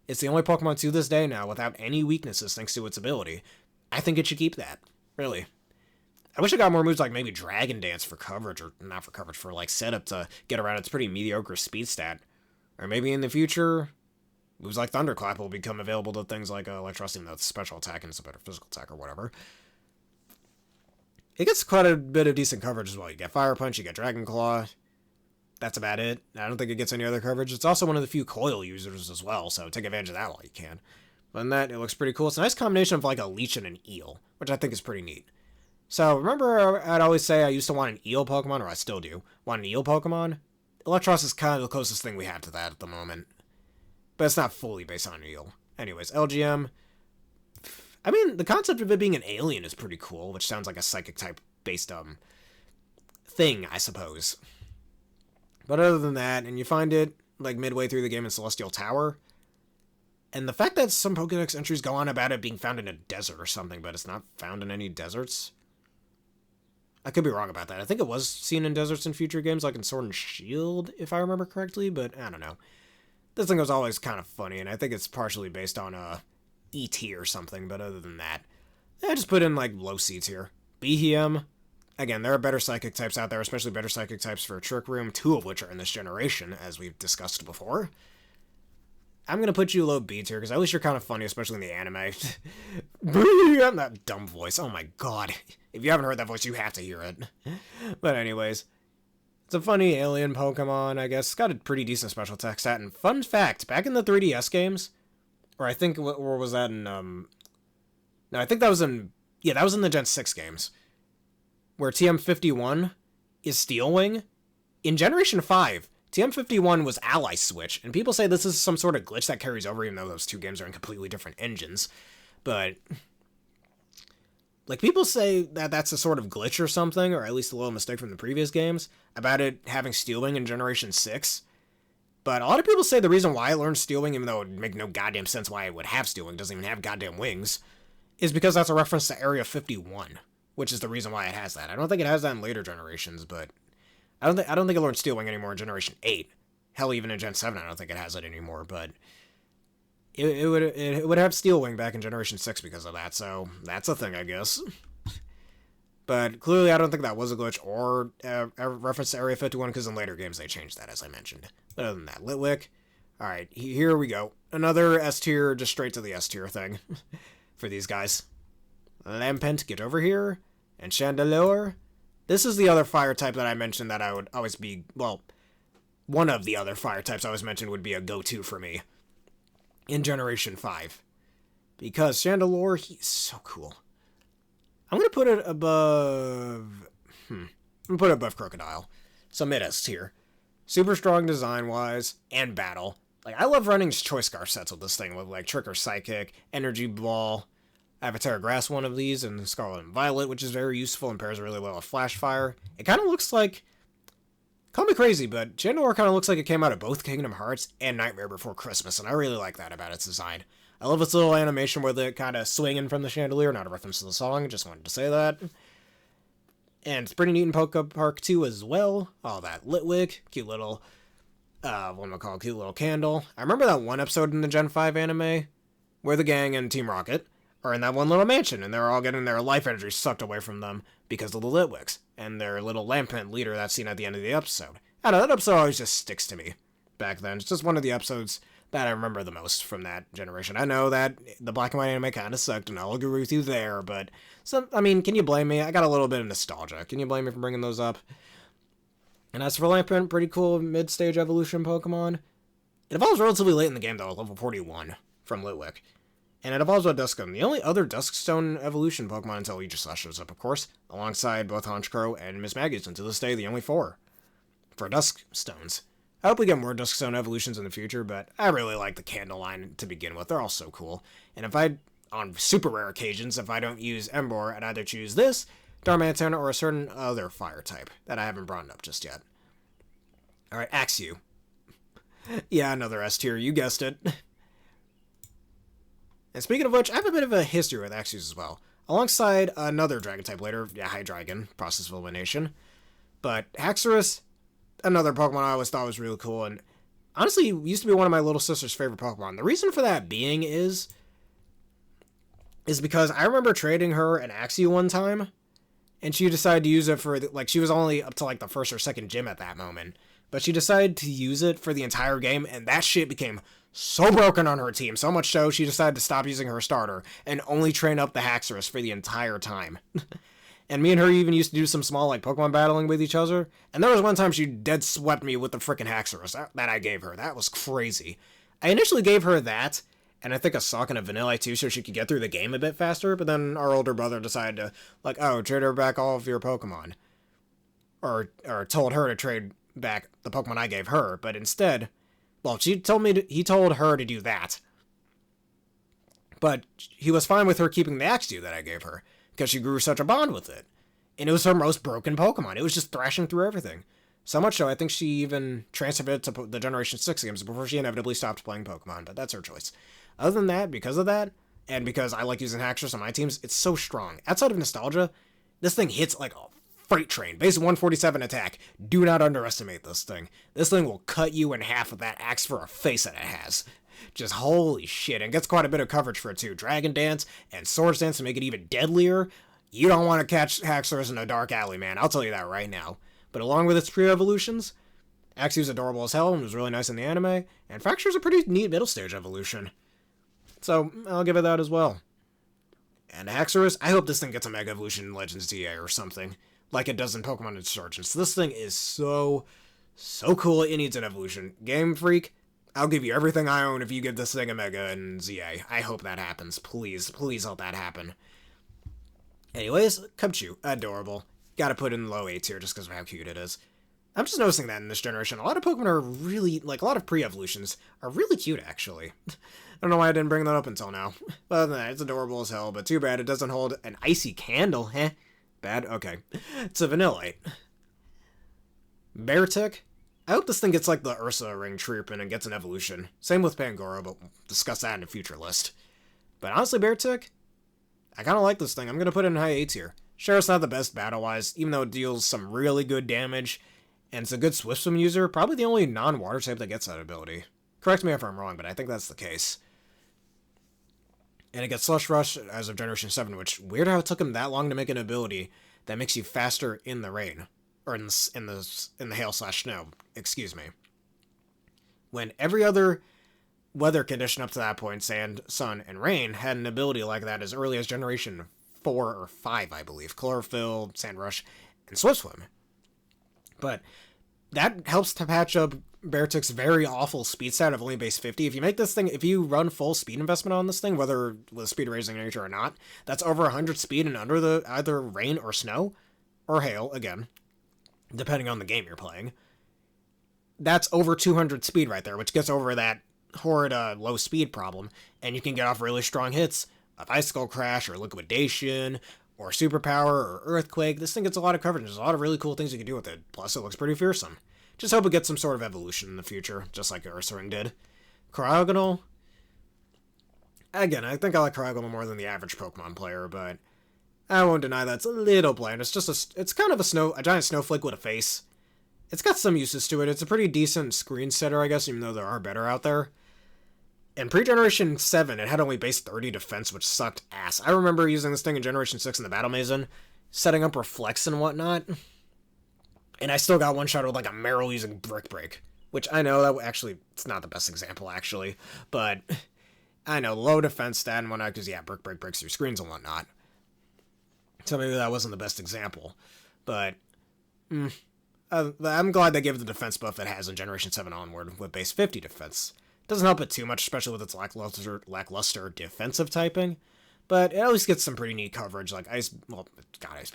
It's the only Pokemon to this day now without any weaknesses thanks to its ability. I think it should keep that. Really. I wish it got more moves like maybe Dragon Dance for coverage, or not for coverage, for setup to get around its pretty mediocre speed stat. Or maybe in the future, moves like Thunderclap will become available to things like Electricity, that's special attack and it's a better physical attack or whatever. It gets quite a bit of decent coverage as well. You get Fire Punch, you get Dragon Claw. That's about it. I don't think it gets any other coverage. It's also one of the few coil users as well, so take advantage of that while you can. But in that, it looks pretty cool. It's a nice combination of a leech and an eel, which I think is pretty neat. So remember I'd always say I used to want an eel Pokemon, or I still do, want an eel Pokemon? Electros is kind of the closest thing we have to that at the moment. But it's not fully based on an eel. Anyways, LGM. The concept of it being an alien is pretty cool, which sounds like a psychic type based thing, I suppose. But other than that, and you find it midway through the game in Celestial Tower, and the fact that some Pokédex entries go on about it being found in a desert or something, but it's not found in any deserts. I could be wrong about that. I think it was seen in deserts in future games, like in Sword and Shield, if I remember correctly, but I don't know. This thing was always kind of funny, and I think it's partially based on E.T. or something, but other than that, I just put in low C tier. Behem. Again, there are better psychic types out there, especially better psychic types for Trick Room, 2 of which are in this generation, as we've discussed before. I'm going to put you low B tier, because at least you're kind of funny, especially in the anime. That dumb voice. Oh my god. If you haven't heard that voice, you have to hear it. But anyways, it's a funny alien Pokemon, I guess. It's got a pretty decent special attack stat. And fun fact, back in the 3DS games, or I think, or was that in, no, I think that was in, yeah, that was in the Gen 6 games, where TM51 is Steel Wing. In Generation 5, TM51 was Ally Switch, and people say this is some sort of glitch that carries over, even though those two games are in completely different engines. But, like, people say that that's a sort of glitch or something, or at least a little mistake from the previous games, about it having Steel Wing in Generation 6. But a lot of people say the reason why I learned Steel Wing, even though it would make no goddamn sense why I would have Steel Wing, doesn't even have goddamn wings, is because that's a reference to Area 51, which is the reason why it has that. I don't think it has that in later generations, but I don't think I learned Steel Wing anymore in Generation 8. Hell, even in Gen 7, I don't think it has it anymore, but it would have Steel Wing back in Generation 6 because of that, so that's a thing, I guess. But clearly, I don't think that was a glitch or a reference to Area 51, because in later games they changed that, as I mentioned. But other than that, Litwick. Alright, here we go. Another S tier, just straight to the S tier thing for these guys. Lampent, get over here. And Chandelure. This is the other fire type that I mentioned that I would always be, well, one of the other fire types I always mentioned would be a go-to for me in Generation 5. Because Chandelure, he's so cool. I'm going to put it above, I'm going to put it above Crocodile. So mid-S tier. Super strong design-wise, and battle. Like, I love running Choice Scarf sets with this thing, with, like, Trick or Psychic, Energy Ball. I have a Terra Grass one of these, and Scarlet and Violet, which is very useful and pairs really well with Flash Fire. It kind of looks like, call me crazy, but Chandelure kind of looks like it came out of both Kingdom Hearts and Nightmare Before Christmas, and I really like that about its design. I love its little animation with it kind of swinging from the chandelier, not a reference to the song, just wanted to say that. And it's pretty neat in Poke Park 2 as well. All that Litwick, cute little, cute little candle. I remember that one episode in the Gen 5 anime where the gang and Team Rocket are in that one little mansion, and they're all getting their life energy sucked away from them because of the Litwicks and their little Lampent leader that's seen at the end of the episode. I don't know, that episode always just sticks to me back then. It's just one of the episodes that I remember the most from that generation. I know that the black and white anime kind of sucked, and I'll agree with you there, but I mean, can you blame me? I got a little bit of nostalgia. Can you blame me for bringing those up? And as for Lampent, pretty cool mid-stage evolution Pokemon. It evolves relatively late in the game, though, at level 41 from Litwick. And it evolves with Duskstone, the only other Duskstone evolution Pokemon until Aegislash shows up, of course, alongside both Honchkrow and Miss Maggots, and to this day, the only 4 for Duskstones. I hope we get more Duskstone evolutions in the future, but I really like the Candle line to begin with. They're all so cool. And if on super rare occasions, if I don't use Emboar, I'd either choose this, Darmanitan, or a certain other fire type that I haven't brought up just yet. Alright, Axew. Yeah, another S tier, you guessed it. And speaking of which, I have a bit of a history with Axews as well. Alongside another dragon type later, yeah, Hydreigon, process of elimination. But Haxorus, another Pokemon I always thought was really cool, and honestly, used to be one of my little sister's favorite Pokemon. The reason for that being is because I remember trading her an Axew one time, and she decided to use it for, like, she was only up to, like, the first or second gym at that moment. But she decided to use it for the entire game, and that shit became so broken on her team, so much so she decided to stop using her starter and only train up the Haxorus for the entire time. And me and her even used to do some small, like, Pokemon battling with each other, and there was one time she dead swept me with the frickin' Haxorus that I gave her. That was crazy. I initially gave her that, and I think a Sock and a Vanillite too, so she could get through the game a bit faster, but then our older brother decided to, like, oh, trade her back all of your Pokemon. Or told her to trade back the Pokemon I gave her, but instead, well, he told her to do that. But he was fine with her keeping the Axew that I gave her, because she grew such a bond with it. And it was her most broken Pokemon. It was just thrashing through everything. So much so, I think she even transferred it to the Generation 6 games before she inevitably stopped playing Pokemon, but that's her choice. Other than that, because of that, and because I like using Haxorus on my teams, it's so strong. Outside of nostalgia, this thing hits like a freight train. Base 147 attack. Do not underestimate this thing. This thing will cut you in half with that axe for a face that it has. Just holy shit, and gets quite a bit of coverage for it too. Dragon Dance and Swords Dance to make it even deadlier. You don't want to catch Haxorus in a dark alley, man. I'll tell you that right now. But along with its pre-evolutions, Axew's adorable as hell and was really nice in the anime, and Fracture's a pretty neat middle stage evolution. So, I'll give it that as well. And Haxorus, I hope this thing gets a Mega Evolution in Legends DA or something, like it does in Pokemon Insurgence. This thing is so cool, it needs an evolution. Game Freak, I'll give you everything I own if you give this thing a Mega in ZA. I hope that happens. Please, please help that happen. Anyways, Cubchoo, adorable. Gotta put in low A tier just because of how cute it is. I'm just noticing that in this generation, a lot of Pokemon are really, like, a lot of pre-evolutions are really cute, actually. I don't know why I didn't bring that up until now. But other than that, it's adorable as hell, but too bad it doesn't hold an icy candle, heh? Bad? Okay. It's a Vanillite. Beartick? I hope this thing gets, like, the Ursa ring treatment and gets an evolution. Same with Pangoro, but we'll discuss that in a future list. But honestly, Beartick, I kind of like this thing. I'm going to put it in high A tier. Sure, it's not the best battle-wise, even though it deals some really good damage, and it's a good Swift Swim user, probably the only non-water type that gets that ability. Correct me if I'm wrong, but I think that's the case. And it gets Slush Rush as of Generation 7, which, weird how it took him that long to make an ability that makes you faster in the rain. Or in the hail/snow, excuse me. When every other weather condition up to that point, sand, sun, and rain, had an ability like that as early as Generation 4 or 5, I believe. Chlorophyll, Sand Rush, and Swift Swim. But that helps to patch up Beartick's very awful speed stat of only base 50. If you make this thing, if you run full speed investment on this thing, whether with speed raising nature or not, that's over 100 speed and under the either rain or snow, or hail, again, depending on the game you're playing. That's over 200 speed right there, which gets over that horrid low speed problem, and you can get off really strong hits of Icicle Crash or Liquidation or Superpower or Earthquake. This thing gets a lot of coverage. There's a lot of really cool things you can do with it. Plus, it looks pretty fearsome. Just hope it gets some sort of evolution in the future, just like Ursaring did. Cryogonal. Again, I think I like Cryogonal more than the average Pokemon player, but I won't deny that it's a little bland. It's just it's kind of a giant snowflake with a face. It's got some uses to it. It's a pretty decent screen setter, I guess, even though there are better out there. In pre-Generation 7, it had only base 30 defense, which sucked ass. I remember using this thing in Generation 6 in the Battle Mazen, setting up Reflex and whatnot, and I still got one shot with, like, a Meryl using Brick Break, which I know that actually, it's not the best example, actually, but I know, low defense stat and whatnot, because, yeah, Brick Break breaks through screens and whatnot. So maybe that wasn't the best example, but I'm glad they gave the defense buff it has in Generation 7 onward with base 50 defense. Doesn't help it too much, especially with its lackluster defensive typing, but it always gets some pretty neat coverage, like Ice Beam,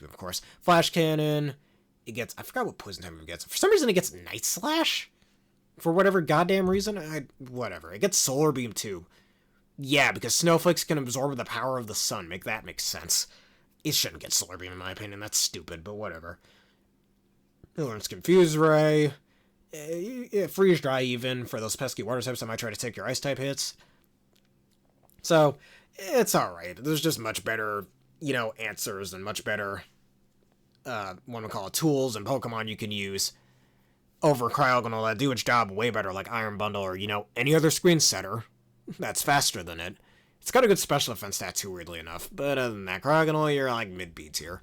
of course, Flash Cannon. It gets, I forgot what poison type it gets. For some reason, it gets Night Slash. For whatever goddamn reason, whatever. It gets Solar Beam too. Yeah, because snowflakes can absorb the power of the sun. Make that make sense. It shouldn't get Solar Beam in my opinion. That's stupid, but whatever. It learns Confuse Ray. Freeze Dry even, for those pesky water types that might try to take your ice type hits. So, it's alright. There's just much better, answers and much better, what we call it, tools and Pokemon you can use over Cryogonal that do its job way better, like Iron Bundle or, any other screen setter that's faster than it. It's got a good special defense stat too, weirdly enough. But other than that, Cryogonal, you're like mid-B tier.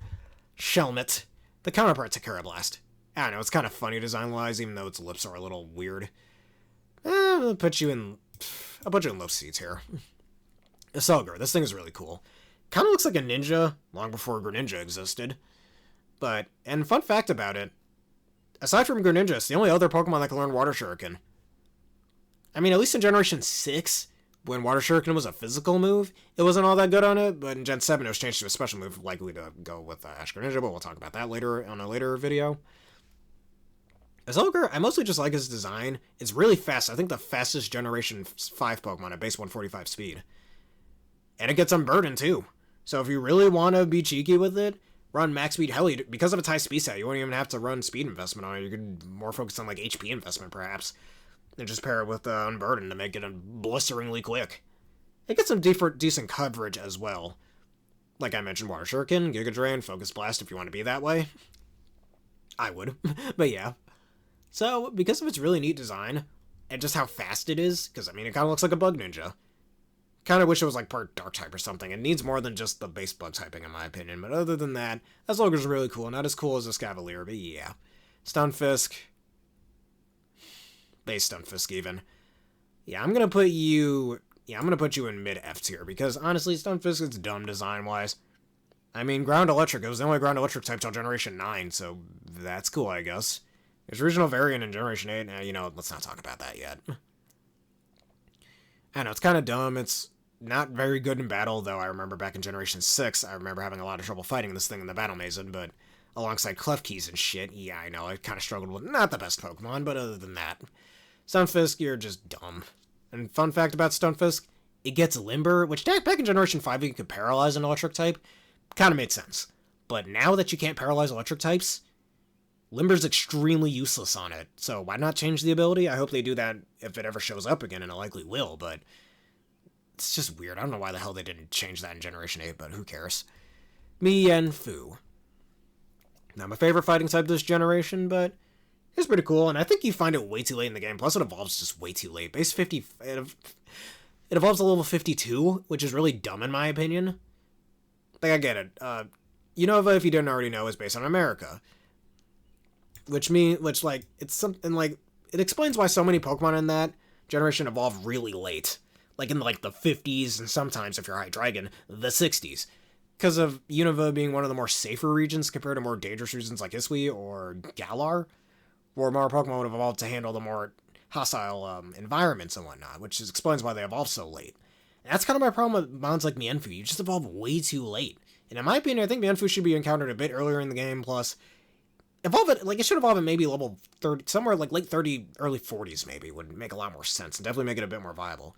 Shelmet, the counterpart to Carablast. I don't know, it's kind of funny design-wise, even though its lips are a little weird. I'll put you in low C tier. Iselgur, this thing is really cool. Kind of looks like a ninja, long before Greninja existed. And fun fact about it, aside from Greninja, it's the only other Pokemon that can learn Water Shuriken. I mean, at least in Generation 6, when Water Shuriken was a physical move, it wasn't all that good on it, but in Gen 7 it was changed to a special move, likely to go with Ash Greninja, but we'll talk about that later on a later video. Iselgur, I mostly just like his design. It's really fast. I think the fastest Generation 5 Pokemon at base 145 speed. And it gets Unburdened, too. So if you really want to be cheeky with it, run max speed. Hell, because of its high speed set, you won't even have to run speed investment on it. You could more focus on, like, HP investment, perhaps. And just pair it with Unburdened to make it blisteringly quick. It gets some decent coverage as well. Like I mentioned, Water Shuriken, Giga Drain, Focus Blast if you want to be that way. I would. But yeah. So, because of its really neat design, and just how fast it is, because, I mean, it kind of looks like a Bug Ninja. Kind of wish it was like part dark type or something. It needs more than just the base bug typing in my opinion. But other than that, Slugger's really cool. Not as cool as a Scavalier, but yeah. Stunfisk. Base Stunfisk even. Yeah, I'm gonna put you in mid F tier because honestly, Stunfisk is dumb design wise. I mean, Ground Electric, it was the only Ground Electric type till Generation 9, so that's cool, I guess. There's regional variant in Generation 8, let's not talk about that yet. I know, it's kind of dumb, it's not very good in battle, though I remember back in Generation 6, I remember having a lot of trouble fighting this thing in the Battle Mason, but alongside Klefkeys and shit, yeah, I know, I kind of struggled with not the best Pokemon, but other than that, Stunfisk, you're just dumb. And fun fact about Stunfisk, it gets Limber, which back in Generation 5 you could paralyze an electric type. Kind of made sense. But now that you can't paralyze electric types, Limber's extremely useless on it. So why not change the ability? I hope they do that if it ever shows up again, and it likely will, but it's just weird. I don't know why the hell they didn't change that in Generation 8, but who cares? Mienfoo. Not my favorite fighting type this generation, but it's pretty cool, and I think you find it way too late in the game. Plus, it evolves just way too late. Base 50, it evolves to level 52, which is really dumb in my opinion. Like, I get it. Unova, if you didn't already know, is based on America. It's something, like, it explains why so many Pokemon in that generation evolve really late. Like, in, the 50s, and sometimes, if you're High Dragon, the 60s. Because of Unova being one of the more safer regions compared to more dangerous regions like Isui or Galar, where more Pokemon would have evolved to handle the more hostile environments and whatnot, which explains why they evolve so late. And that's kind of my problem with mons like Mienfoo. You just evolve way too late. And in my opinion, I think Mienfoo should be encountered a bit earlier in the game, plus it should evolve at maybe level 30, somewhere like late 30, early 40s maybe, would make a lot more sense, and definitely make it a bit more viable.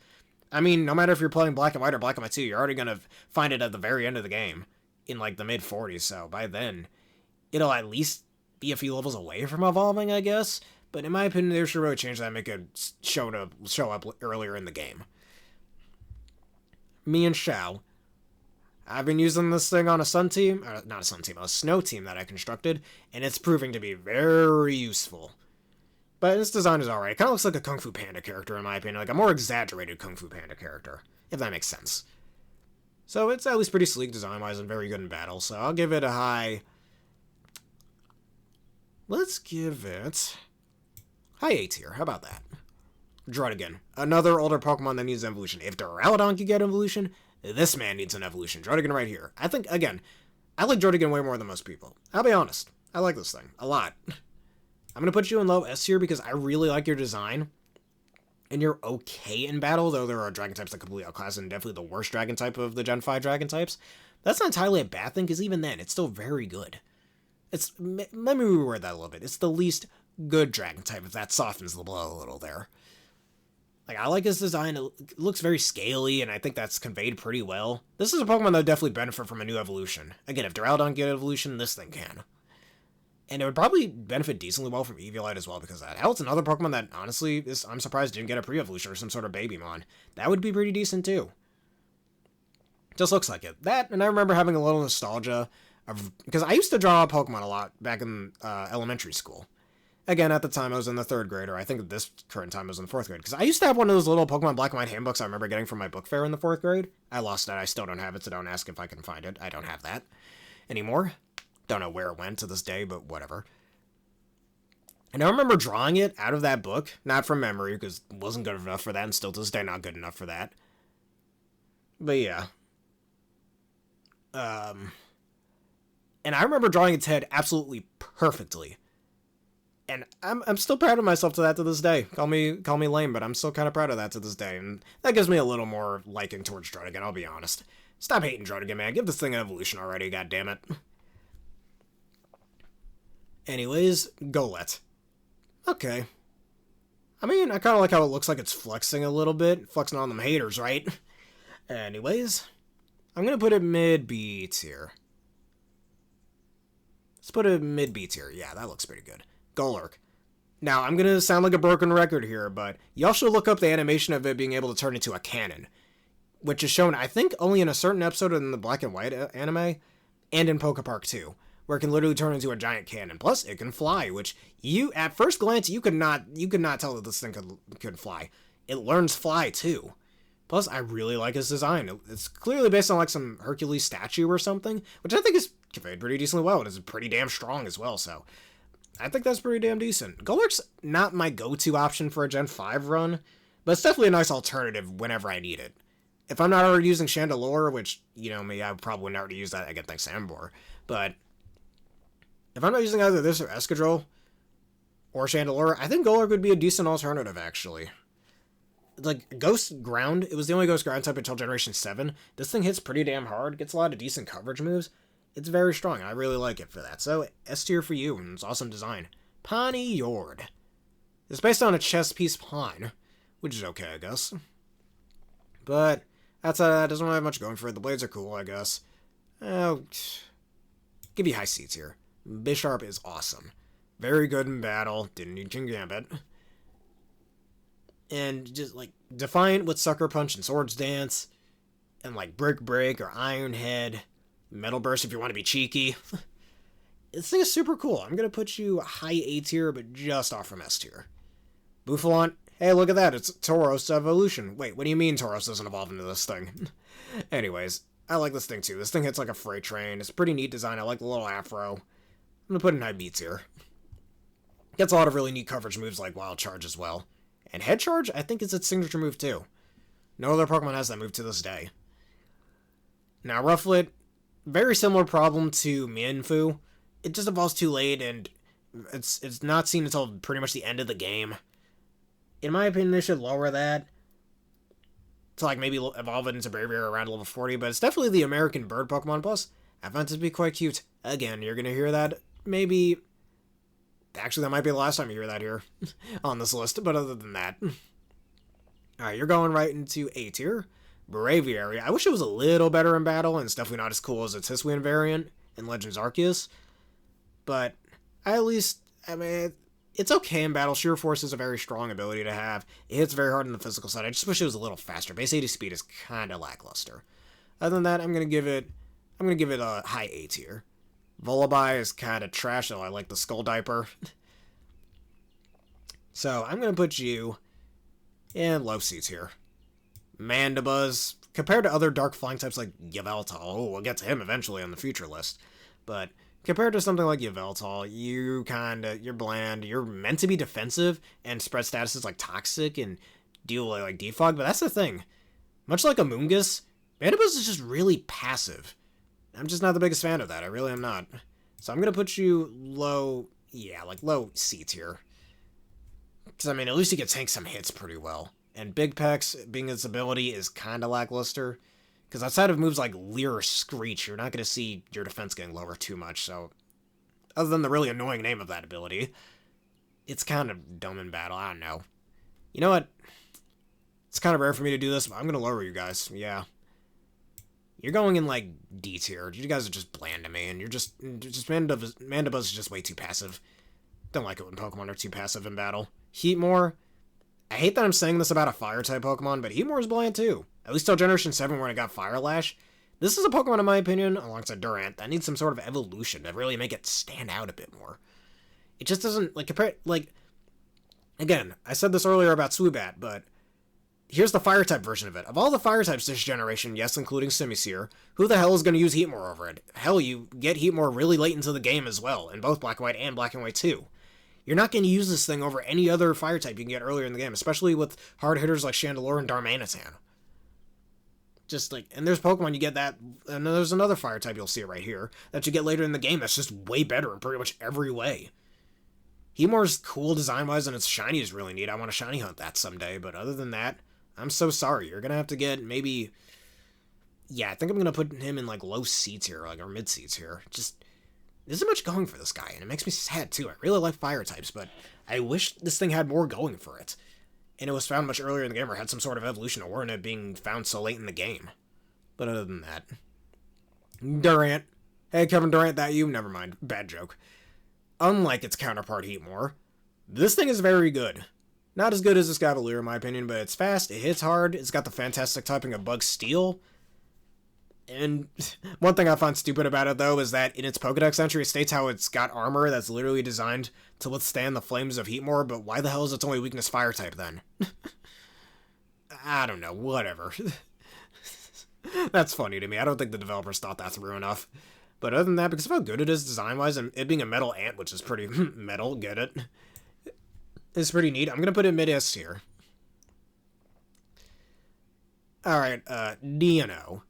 I mean, no matter if you're playing Black and White or Black and White 2, you're already going to find it at the very end of the game, in the mid-40s, so by then, it'll at least be a few levels away from evolving, I guess, but in my opinion, they should really change that and make it show up earlier in the game. Mienshao. I've been using this thing on a sun team, not a sun team, a snow team that I constructed, and it's proving to be very useful. But its design is alright. It kind of looks like a Kung Fu Panda character, in my opinion, like a more exaggerated Kung Fu Panda character, if that makes sense. So it's at least pretty sleek design-wise and very good in battle, so I'll give it a high... Let's give it... high A tier, how about that? Druddigon, another older Pokemon that needs an evolution. If Duraludon could get an evolution, this man needs an evolution. Druddigon right here. I think, again, I like Druddigon way more than most people. I'll be honest. I like this thing. A lot. I'm going to put you in low S tier because I really like your design. And you're okay in battle, though there are dragon types that completely outclass and definitely the worst dragon type of the Gen 5 dragon types. That's not entirely a bad thing, because even then, it's still very good. Let me reword that a little bit. It's the least good dragon type, if that softens the blow a little there. Like, I like his design. It looks very scaly, and I think that's conveyed pretty well. This is a Pokemon that would definitely benefit from a new evolution. Again, if Duraludon get an evolution, this thing can. And it would probably benefit decently well from Eviolite as well because of that. Hell, it's another Pokemon that, honestly, I'm surprised didn't get a pre-evolution or some sort of Babymon. That would be pretty decent, too. Just looks like it. That, and I remember having a little nostalgia because I used to draw Pokemon a lot back in elementary school. Again, at the time, I was in the 3rd grade, or I think at this current time I was in the 4th grade. Because I used to have one of those little Pokemon Black and White handbooks I remember getting from my book fair in the 4th grade. I lost that. I still don't have it, so don't ask if I can find it. I don't have that anymore. Don't know where it went to this day, but whatever. And I remember drawing it out of that book. Not from memory, because it wasn't good enough for that, and still to this day not good enough for that. But yeah. And I remember drawing its head absolutely perfectly. And I'm still proud of myself to this day. Call me lame, but I'm still kind of proud of that to this day. And that gives me a little more liking towards Druddigon, I'll be honest. Stop hating Druddigon, man. Give this thing an evolution already, goddammit. Anyways, Golett. Okay. I mean, I kind of like how it looks like it's flexing a little bit. Flexing on them haters, right? Anyways, I'm going to put it mid-B tier. Let's put it mid-B tier. Yeah, that looks pretty good. Golurk. Now, I'm going to sound like a broken record here, but y'all should look up the animation of it being able to turn into a cannon, which is shown, I think, only in a certain episode in the Black and White anime, and in Pokepark 2, where it can literally turn into a giant cannon. Plus, it can fly, which at first glance, you could not tell that this thing could fly. It learns fly, too, Plus, I really like his design. It's clearly based on like some Hercules statue or something, which I think is conveyed pretty decently well. It is pretty damn strong as well, so I think that's pretty damn decent. Golurk's not my go-to option for a Gen 5 run, but it's definitely a nice alternative whenever I need it. If I'm not already using Chandelure, which, you know me, I probably wouldn't already use that, again, thanks to Ambor, but if I'm not using either this or Escadrille or Chandelure, I think Golurk would be a decent alternative, actually. Like, Ghost Ground, it was the only Ghost Ground type until Generation 7. This thing hits pretty damn hard, gets a lot of decent coverage moves. It's very strong, and I really like it for that. So, S tier for you, and it's awesome design. Pawniard. It's based on a chess piece pawn, which is okay, I guess. But, outside of that, doesn't really have much going for it. The blades are cool, I guess. Give you high seats here. Bisharp is awesome. Very good in battle. Didn't need King Gambit. And just, like, Defiant with Sucker Punch and Swords Dance. And, like, Brick Break or Iron Head. Metal Burst if you want to be cheeky. This thing is super cool. I'm going to put you high A tier, but just off from S tier. Bouffalant. Hey, look at that. It's Tauros Evolution. Wait, what do you mean Tauros doesn't evolve into this thing? Anyways, I like this thing too. This thing hits like a freight train. It's a pretty neat design. I like the little afro. I'm going to put it in high B tier. Gets a lot of really neat coverage moves like Wild Charge as well. And Head Charge, I think, is its signature move too. No other Pokemon has that move to this day. Now, Rufflet, very similar problem to Mienfoo. It just evolves too late, and it's not seen until pretty much the end of the game. In my opinion, they should lower that to, like, maybe evolve it into Braviary around level 40, but it's definitely the American bird Pokemon. Plus, I found it to be quite cute. Again, you're going to hear that maybe... Actually, that might be the last time you hear that here on this list, but other than that... Alright, you're going right into A tier. Braviary. I wish it was a little better in battle, and it's definitely not as cool as its Hisuian variant in Legends Arceus. But, at least, I mean, it's okay in battle. Sheer Force is a very strong ability to have. It hits very hard on the physical side. I just wish it was a little faster. Base 80 speed is kind of lackluster. Other than that, I'm gonna give it a high A tier. Volibeye is kind of trash, though I like the Skull Diaper. So, I'm gonna put you in low C tier. Mandibuzz, compared to other dark flying types like Yveltal, we'll get to him eventually on the future list, but compared to something like Yveltal, you're bland, you're meant to be defensive and spread statuses like Toxic and deal like Defog, but that's the thing. Much like Amoonguss, Mandibuzz is just really passive. I'm just not the biggest fan of that, I really am not. So I'm gonna put you low C tier. Because, I mean, at least he can tank some hits pretty well. And Big Pex, being its ability, is kind of lackluster. Because outside of moves like Leer or Screech, you're not going to see your defense getting lower too much, so... Other than the really annoying name of that ability, it's kind of dumb in battle, I don't know. You know what? It's kind of rare for me to do this, but I'm going to lower you guys, yeah. You're going in, like, D tier. You guys are just bland to me, and you're just Mandibuzz is just way too passive. Don't like it when Pokemon are too passive in battle. Heatmore... I hate that I'm saying this about a Fire-type Pokemon, but Heatmore is bland too. At least till Generation 7 when it got Fire Lash. This is a Pokemon, in my opinion, alongside Durant, that needs some sort of evolution to really make it stand out a bit more. It just doesn't, again, I said this earlier about Swoobat, but here's the Fire-type version of it. Of all the Fire-types this generation, yes, including Simisear, who the hell is going to use Heatmore over it? Hell, you get Heatmore really late into the game as well, in both Black and White and Black and White 2. You're not going to use this thing over any other fire type you can get earlier in the game, especially with hard hitters like Chandelure and Darmanitan. And there's Pokemon you get that, and there's another fire type, you'll see it right here, that you get later in the game that's just way better in pretty much every way. Heatmore's cool design-wise, and its shiny is really neat. I want to shiny hunt that someday, but other than that, I'm so sorry. You're going to have to get maybe... Yeah, I think I'm going to put him in, like, low C tier, or mid C tier. Just... There isn't much going for this guy, and it makes me sad, too. I really like fire types, but I wish this thing had more going for it. And it was found much earlier in the game, or had some sort of evolution, or weren't it being found so late in the game. But other than that... Durant. Hey, Kevin Durant, that you? Never mind. Bad joke. Unlike its counterpart, Heatmore, this thing is very good. Not as good as this Cavalier, in my opinion, but it's fast, it hits hard, it's got the fantastic typing of Bug Steel. And one thing I find stupid about it, though, is that in its Pokedex entry, it states how it's got armor that's literally designed to withstand the flames of Heatmore, but why the hell is its only weakness Fire-type, then? I don't know, whatever. That's funny to me. I don't think the developers thought that through enough. But other than that, because of how good it is design-wise, and it being a metal ant, which is pretty metal, get it? It's pretty neat. I'm going to put it mid-S here. Alright, Dino.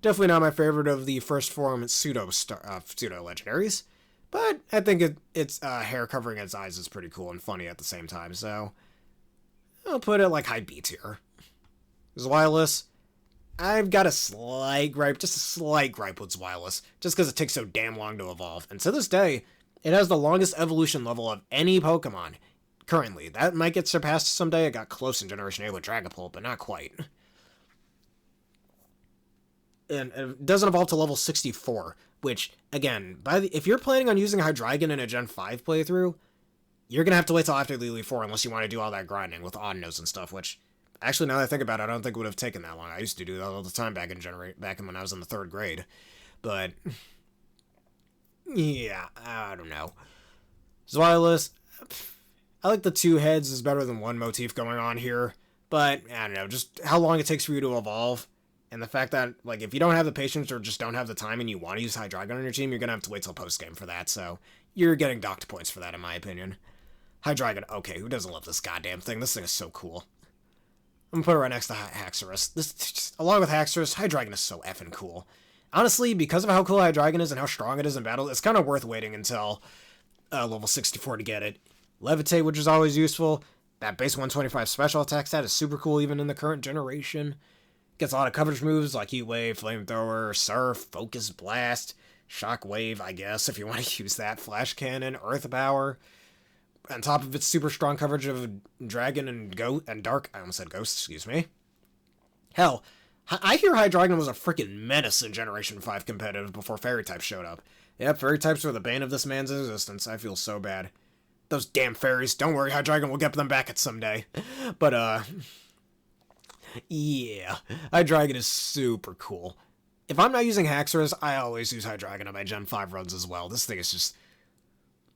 Definitely not my favorite of the first form pseudo-legendaries. But I think its hair covering its eyes is pretty cool and funny at the same time, so I'll put it like high B tier. Zweilous. I've got a slight gripe, just a slight gripe with Zweilous, just because it takes so damn long to evolve. And to this day, it has the longest evolution level of any Pokemon currently. That might get surpassed someday. It got close in Generation 8 with Dragapult, but not quite. And it doesn't evolve to level 64, which, again, if you're planning on using Hydreigon in a Gen 5 playthrough, you're going to have to wait till after Lily 4 unless you want to do all that grinding with Oddnose and stuff, which, actually, now that I think about it, I don't think it would have taken that long. I used to do that all the time back in when I was in the 3rd grade. But, yeah, I don't know. Zweilous, I like the 2 heads is better than 1 motif going on here, but, I don't know, just how long it takes for you to evolve. And the fact that, like, if you don't have the patience or just don't have the time and you want to use Hydreigon on your team, you're going to have to wait till post-game for that, so you're getting docked points for that, in my opinion. Hydreigon, okay, who doesn't love this goddamn thing? This thing is so cool. I'm going to put it right next to Haxorus. Along with Haxorus, Hydreigon is so effing cool. Honestly, because of how cool Hydreigon is and how strong it is in battle, it's kind of worth waiting until level 64 to get it. Levitate, which is always useful. That base 125 special attack stat is super cool even in the current generation. Gets a lot of coverage moves like Heat Wave, Flamethrower, Surf, Focus Blast, Shock Wave, I guess, if you want to use that, Flash Cannon, Earth Power. On top of its super strong coverage of Dragon and Dark, I almost said Ghost, excuse me. Hell, I hear Hydreigon was a freaking menace in Generation 5 competitive before Fairy types showed up. Yep, Fairy types were the bane of this man's existence. I feel so bad. Those damn fairies. Don't worry, Hydreigon will get them back at someday. But, yeah, Hydreigon is super cool. If I'm not using Haxorus, I always use Hydreigon on my Gen 5 runs as well. This thing is just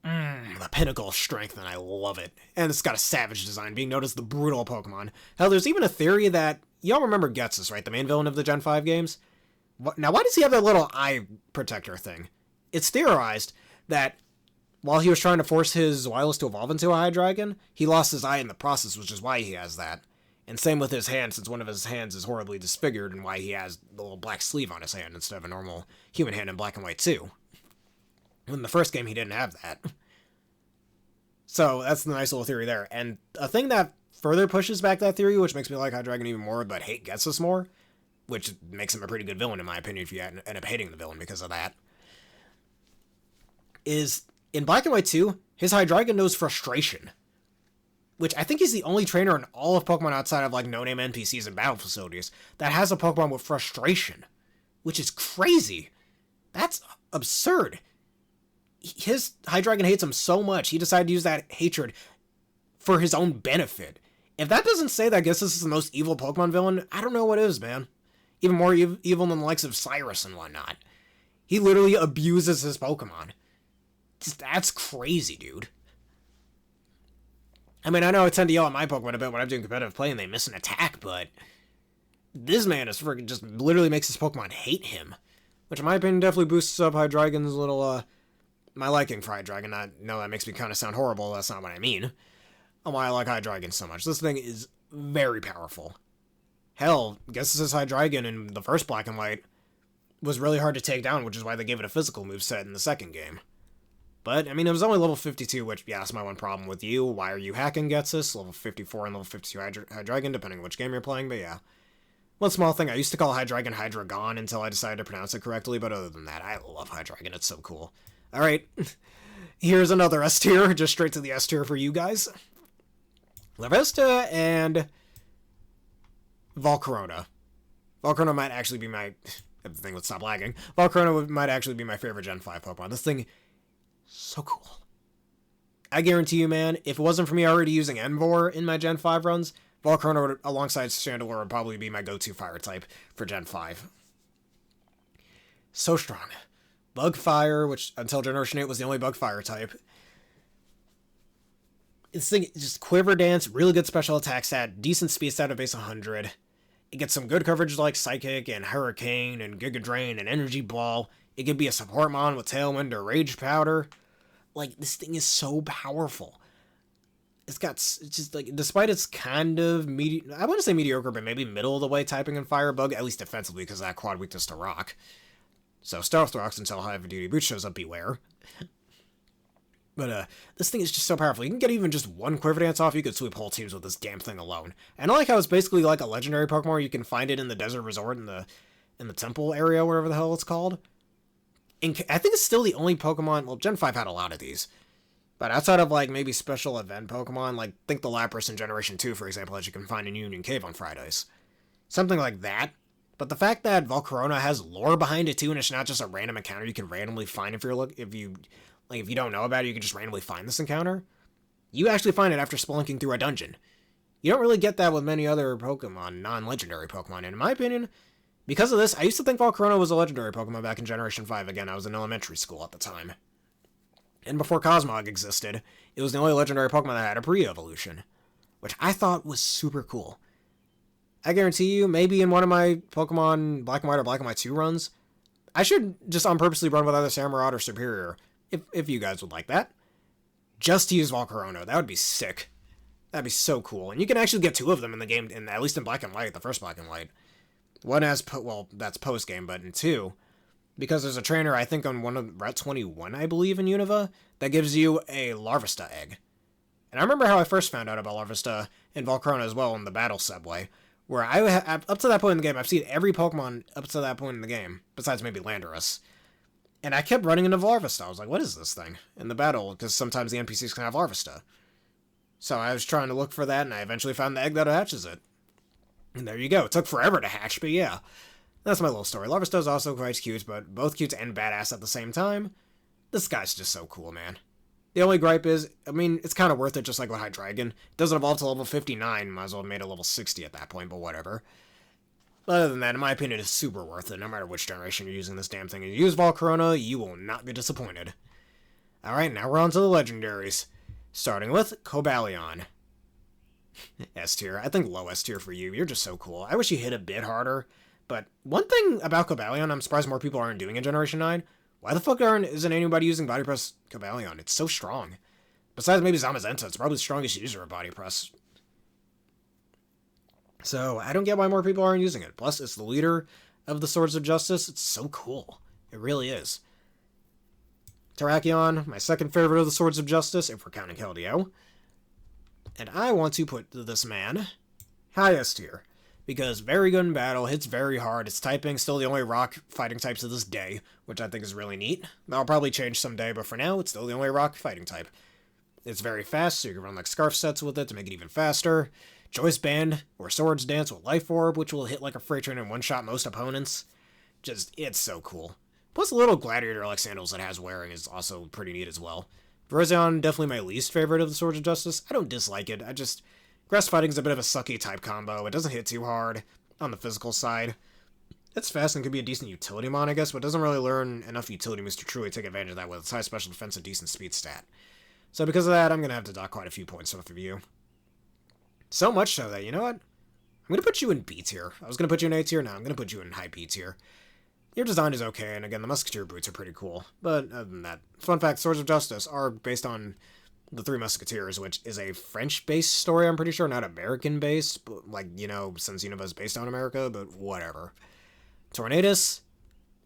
the pinnacle of strength, and I love it. And it's got a savage design, being known as the brutal Pokemon. Hell, there's even a theory that, y'all remember Getsus, right? The main villain of the Gen 5 games? Now, why does he have that little eye protector thing? It's theorized that while he was trying to force his Zweilous to evolve into a Hydreigon, he lost his eye in the process, which is why he has that. And same with his hand, since one of his hands is horribly disfigured, and why he has the little black sleeve on his hand instead of a normal human hand in black and white too. In the first game, he didn't have that. So that's the nice little theory there. And a thing that further pushes back that theory, which makes me like Hydreigon even more, but hate Getsus more, which makes him a pretty good villain in my opinion if you end up hating the villain because of that, is in Black and White 2, his Hydreigon knows frustration. Which I think is the only trainer in all of Pokemon outside of, like, no-name NPCs and battle facilities that has a Pokemon with frustration. Which is crazy. That's absurd. His Hydreigon hates him so much, he decided to use that hatred for his own benefit. If that doesn't say that I guess this is the most evil Pokemon villain, I don't know what is, man. Even more evil than the likes of Cyrus and whatnot. He literally abuses his Pokemon. That's crazy, dude. I mean, I know I tend to yell at my Pokemon a bit when I'm doing competitive play and they miss an attack, but this man is freaking just literally makes his Pokemon hate him. Which, in my opinion, definitely boosts up Hydreigon's little, my liking for Hydreigon. I know that makes me kind of sound horrible, that's not what I mean. Why I like Hydreigon so much. This thing is very powerful. Hell, I guess this is Hydreigon in the first Black and White was really hard to take down, which is why they gave it a physical moveset in the second game. But, I mean, it was only level 52, which, yeah, that's my one problem with you. Why are you hacking Getsus? Level 54 and level 52 Hydreigon, depending on which game you're playing, but yeah. One small thing, I used to call Hydreigon Hydreigon until I decided to pronounce it correctly, but other than that, I love Hydreigon, it's so cool. Alright, here's another S tier, just straight to the S tier for you guys. Larvesta and Volcarona. Volcarona might actually be my... if the thing would stop lagging. Volcarona might actually be my favorite Gen 5 Pokemon. This thing... so cool. I guarantee you, man, if it wasn't for me already using Envor in my Gen 5 runs, Volcarona alongside Chandelure would probably be my go-to fire type for Gen 5. So strong. Bug Fire, which until Generation 8 was the only Bug Fire type. This thing just Quiver Dance, really good special attack stat, decent speed stat at base 100. It gets some good coverage like Psychic and Hurricane and Giga Drain and Energy Ball. It could be a support mon with Tailwind or Rage Powder. Like, this thing is so powerful. It's just like, despite its kind of I wouldn't say mediocre, but maybe middle of the way typing in Firebug, at least defensively, because of that quad weakness to Rock. So Stealth Rocks until High Duty Boot shows up, beware. But this thing is just so powerful. You can get even just one Quiver Dance off, you could sweep whole teams with this damn thing alone. And I like how it's basically like a legendary Pokemon. You can find it in the Desert Resort in the temple area, whatever the hell it's called. And I think it's still the only Pokemon. Well, Gen 5 had a lot of these. But outside of, like, maybe special event Pokemon, like, think the Lapras in Generation 2, for example, that you can find in Union Cave on Fridays. Something like that. But the fact that Volcarona has lore behind it, too, and it's not just a random encounter you can randomly find if you don't know about it, you can just randomly find this encounter. You actually find it after spelunking through a dungeon. You don't really get that with many other Pokemon, non-legendary Pokemon, and in my opinion, because of this, I used to think Volcarona was a legendary Pokemon back in Generation 5. Again, I was in elementary school at the time. And before Cosmog existed, it was the only legendary Pokemon that had a pre-evolution, which I thought was super cool. I guarantee you, maybe in one of my Pokemon Black and White or Black and White 2 runs, I should just unpurposely run with either Samurott or Superior, if you guys would like that. Just to use Volcarona, that would be sick. That'd be so cool. And you can actually get two of them in the game, at least in Black and White, the first Black and White. One has, that's post-game, but in 2... because there's a trainer, I think, on one of Route 21, I believe, in Unova, that gives you a Larvesta egg. And I remember how I first found out about Larvesta in Volcarona as well in the Battle Subway, where up to that point in the game, I've seen every Pokemon up to that point in the game, besides maybe Landorus. And I kept running into Larvesta. I was like, what is this thing? In the battle, because sometimes the NPCs can have Larvesta. So I was trying to look for that, and I eventually found the egg that hatches it. And there you go. It took forever to hatch, but yeah. That's my little story. Larvesta is also quite cute, but both cute and badass at the same time. This guy's just so cool, man. The only gripe is, I mean, it's kind of worth it, just like with Hydreigon. It doesn't evolve to level 59, might as well have made it level 60 at that point, but whatever. But other than that, in my opinion, it's super worth it, no matter which generation you're using this damn thing. If you use Volcarona, you will not be disappointed. Alright, now we're on to the legendaries. Starting with Cobalion. S tier. I think low S tier for you. You're just so cool. I wish you hit a bit harder. But one thing about Cobalion, I'm surprised more people aren't doing in Generation 9. Why the fuck isn't anybody using Body Press Cobalion? It's so strong. Besides maybe Zamazenta, it's probably the strongest user of Body Press. So, I don't get why more people aren't using it. Plus, it's the leader of the Swords of Justice. It's so cool. It really is. Terrakion, my second favorite of the Swords of Justice, if we're counting Keldeo. And I want to put this man highest tier. Because very good in battle, hits very hard, its typing still the only rock fighting type to this day, which I think is really neat. That'll probably change someday, but for now, it's still the only rock fighting type. It's very fast, so you can run like Scarf Sets with it to make it even faster. Choice Band, or Swords Dance with Life Orb, which will hit like a freight train and one-shot most opponents. Just, it's so cool. Plus the little gladiator-like sandals it has wearing is also pretty neat as well. Virizion, definitely my least favorite of the Swords of Justice. I don't dislike it, Grass Fighting is a bit of a sucky type combo. It doesn't hit too hard on the physical side. It's fast and could be a decent utility mon, I guess, but doesn't really learn enough utility moves to truly take advantage of that with its high special defense and decent speed stat. So because of that, I'm going to have to dock quite a few points off of you. So much so that, you know what? I'm going to put you in B tier. I was going to put you in A tier, now I'm going to put you in high B tier. Your design is okay, and again, the Musketeer boots are pretty cool. But other than that, fun fact, Swords of Justice are based on the Three Musketeers, which is a French-based story, I'm pretty sure, not American-based, but, like, you know, since Unova is based on America, but whatever. Tornadus,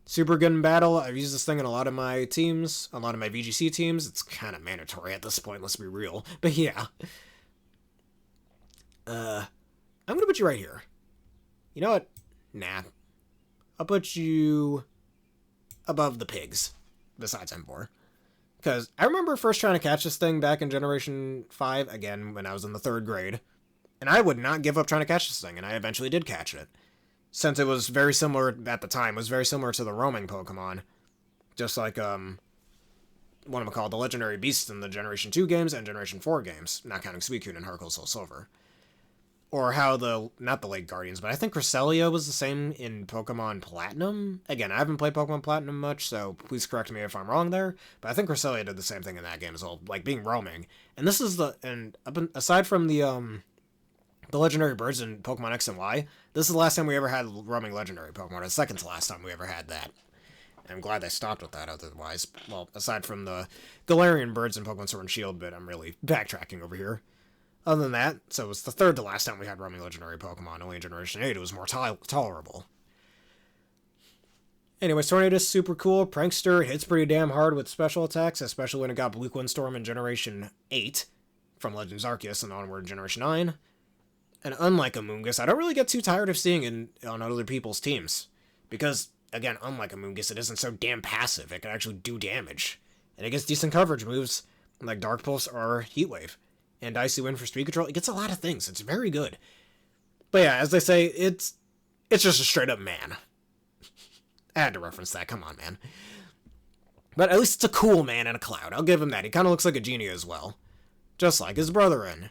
super good in battle. I've used this thing in a lot of my teams, a lot of my VGC teams. It's kind of mandatory at this point, let's be real. But yeah. I'm gonna put you right here. You know what? Nah. I'll put you above the pigs, besides M4. Because I remember first trying to catch this thing back in Generation 5, again, when I was in the 3rd grade. And I would not give up trying to catch this thing, and I eventually did catch it. Since it was very similar, at the time, it was very similar to the roaming Pokemon. Just like, what am I called? The Legendary Beasts in the Generation 2 games and Generation 4 games, not counting Suicune and Heart Gold Soul Silver. Or how not the Lake Guardians, but I think Cresselia was the same in Pokemon Platinum. Again, I haven't played Pokemon Platinum much, so please correct me if I'm wrong there. But I think Cresselia did the same thing in that game as well, like being roaming. And this is aside from the legendary birds in Pokemon X and Y, this is the last time we ever had roaming legendary Pokemon. The second to last time we ever had that. I'm glad they stopped with that otherwise. Well, aside from the Galarian birds in Pokemon Sword and Shield, but I'm really backtracking over here. Other than that, so it was the third to last time we had roaming legendary Pokemon. Only in Generation 8 it was more tolerable. Anyways, Tornadus, super cool. Prankster hits pretty damn hard with special attacks, especially when it got Blue Storm in Generation 8 from Legends Arceus and onward in Generation 9. And unlike Amoonguss, I don't really get too tired of seeing it on other people's teams. Because, again, unlike Amoonguss, it isn't so damn passive. It can actually do damage. And it gets decent coverage moves like Dark Pulse or Heat Wave. And Icy Wind for speed control. It gets a lot of things. It's very good. But yeah, as they say, it's just a straight up man. I had to reference that. Come on, man. But at least it's a cool man in a cloud. I'll give him that. He kind of looks like a genie as well. Just like his brother in.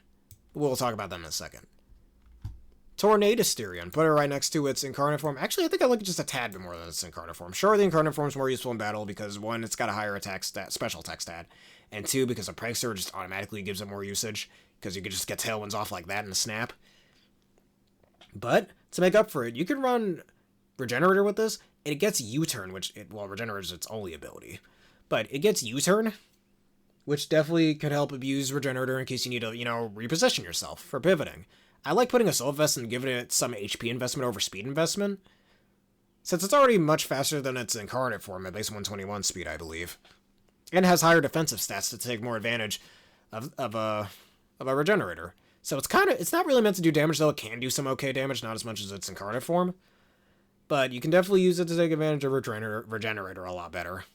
We'll talk about them in a second. Tornadus, put it right next to its incarnate form. Actually, I think I like it just a tad bit more than its incarnate form. Sure, the incarnate form is more useful in battle because, one, it's got a higher attack stat, special attack stat, and two, because a Prankster just automatically gives it more usage, because you could just get Tailwinds off like that in a snap. But, to make up for it, you can run Regenerator with this, and it gets U-Turn, Regenerator is its only ability. But it gets U-Turn, which definitely could help abuse Regenerator in case you need to, reposition yourself for pivoting. I like putting a Soul Vest and giving it some HP investment over speed investment, since it's already much faster than its incarnate form at base 121 speed, I believe, and has higher defensive stats to take more advantage of a Regenerator. So it's not really meant to do damage, though it can do some okay damage, not as much as its incarnate form, but you can definitely use it to take advantage of Regenerator a lot better.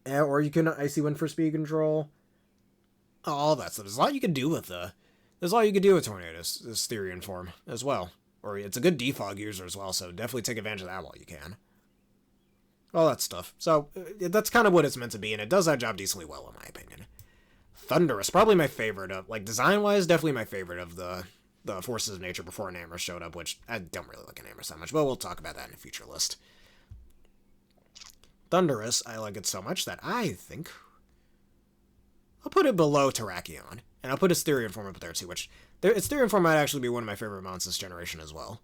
Or you can Icy Wind for speed control. All that stuff. There's a lot you can do with Tornadus, this Therian form, as well. Or it's a good defog user as well, so definitely take advantage of that while you can. All that stuff. So, that's kind of what it's meant to be, and it does that job decently well, in my opinion. Thunderous, probably my favorite of, design-wise, definitely my favorite of the Forces of Nature before an Amorous showed up, which I don't really like an Amorous that much, but we'll talk about that in a future list. Thunderous, I like it so much that I think I'll put it below Terrakion. And I'll put its Therian form up there too, which its Therian form might actually be one of my favorite mounts this generation as well.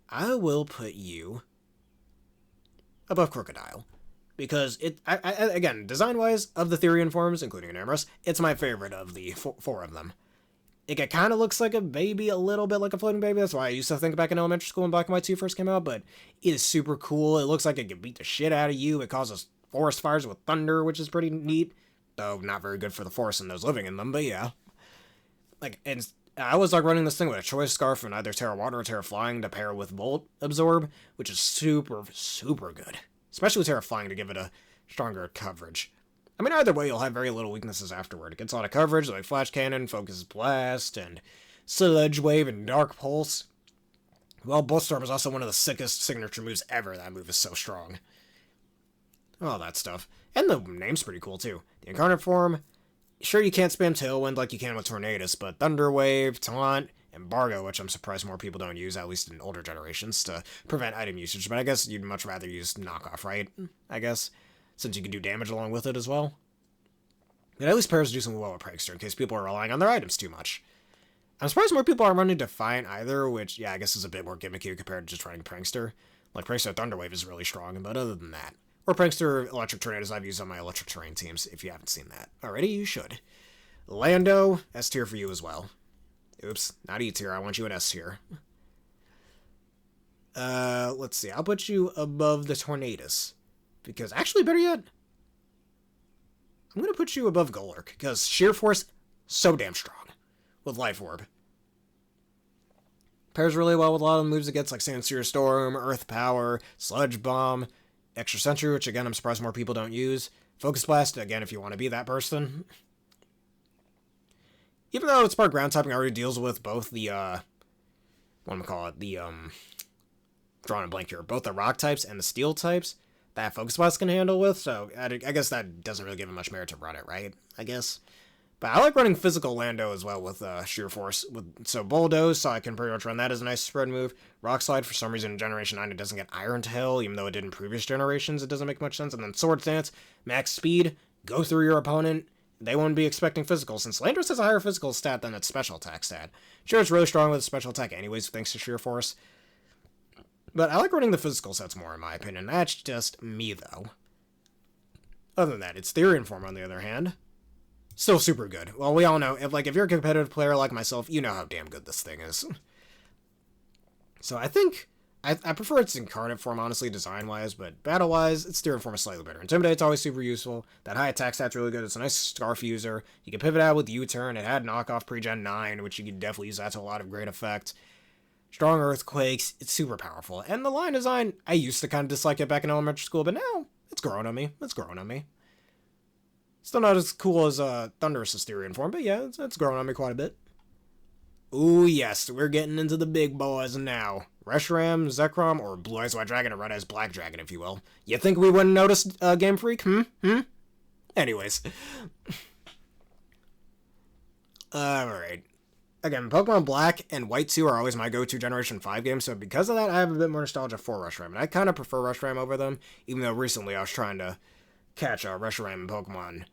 I will put you above Crocodile. Because again, design-wise, of the Therian forms, including an Amorous, it's my favorite of the four of them. It kind of looks like a baby, a little bit like a floating baby. That's why I used to think back in elementary school when Black and White 2 first came out, but it is super cool. It looks like it can beat the shit out of you. It causes forest fires with thunder, which is pretty neat. Though not very good for the forest and those living in them, but yeah. And I was running this thing with a Choice Scarf and either Terra Water or Terra Flying to pair with Volt Absorb, which is super, super good. Especially with Terra Flying to give it a stronger coverage. I mean, either way, you'll have very little weaknesses afterward. It gets a lot of coverage, like Flash Cannon, Focus Blast, and Sludge Wave, and Dark Pulse. Well, Bullstorm is also one of the sickest signature moves ever. That move is so strong. All that stuff. And the name's pretty cool, too. The Incarnate form, sure you can't spam Tailwind like you can with Tornadus, but Thunder Wave, Taunt, Embargo, which I'm surprised more people don't use, at least in older generations, to prevent item usage. But I guess you'd much rather use Knockoff, right? I guess, since you can do damage along with it as well. It at least pairs decently well with Prankster, in case people are relying on their items too much. I'm surprised more people aren't running Defiant either, which, yeah, I guess is a bit more gimmicky compared to just running Prankster. Like, Prankster Thunder Wave is really strong, but other than that. Or Prankster Electric Tornadoes I've used on my Electric Terrain teams, if you haven't seen that already, you should. Lando, S tier for you as well. Oops, not E tier, I want you an S tier. Let's see, I'll put you above the Tornadus. Because, actually, better yet, I'm gonna put you above Golurk, because Sheer Force, so damn strong. With Life Orb. Pairs really well with a lot of the moves it gets, like Sandseer Storm, Earth Power, Sludge Bomb, Extra Sentry, which again I'm surprised more people don't use. Focus Blast, again if you want to be that person. Even though its part ground typing already deals with both the, drawing a blank here, both the rock types and the steel types, that Focus Blast can handle with, so I guess that doesn't really give it much merit to run it, right? I guess. But I like running physical Lando as well with Sheer Force. So Bulldoze, so I can pretty much run that as a nice spread move. Rock Slide, for some reason in Generation 9 it doesn't get Iron Tail, even though it did in previous generations, it doesn't make much sense. And then Sword Stance, max speed, go through your opponent. They wouldn't be expecting physical, since Landorus has a higher physical stat than its special attack stat. Sure, it's really strong with its special attack anyways, thanks to Sheer Force. But I like running the physical sets more, in my opinion. That's just me, though. Other than that, its Therian form, on the other hand, still super good. Well, we all know, if you're a competitive player like myself, you know how damn good this thing is. So I think, I prefer its incarnate form, honestly, design-wise, but battle-wise, its Therian form is slightly better. Intimidate's always super useful. That high attack stat's really good. It's a nice Scarf user. You can pivot out with U-turn. It had knockoff pre-gen 9, which you can definitely use that to a lot of great effect. Strong Earthquakes, it's super powerful. And the line design, I used to kind of dislike it back in elementary school, but now, it's growing on me. It's growing on me. Still not as cool as Thunderous' Therian form, but yeah, it's growing on me quite a bit. Ooh, yes, we're getting into the big boys now. Reshiram, Zekrom, or Blue Eyes White Dragon, or Red Eyes Black Dragon, if you will. You think we wouldn't notice, Game Freak? Anyways. Alright. Again, Pokemon Black and White 2 are always my go-to Generation 5 games, so because of that, I have a bit more nostalgia for Reshiram, and I kind of prefer Reshiram over them, even though recently I was trying to catch Reshiram in Pokemon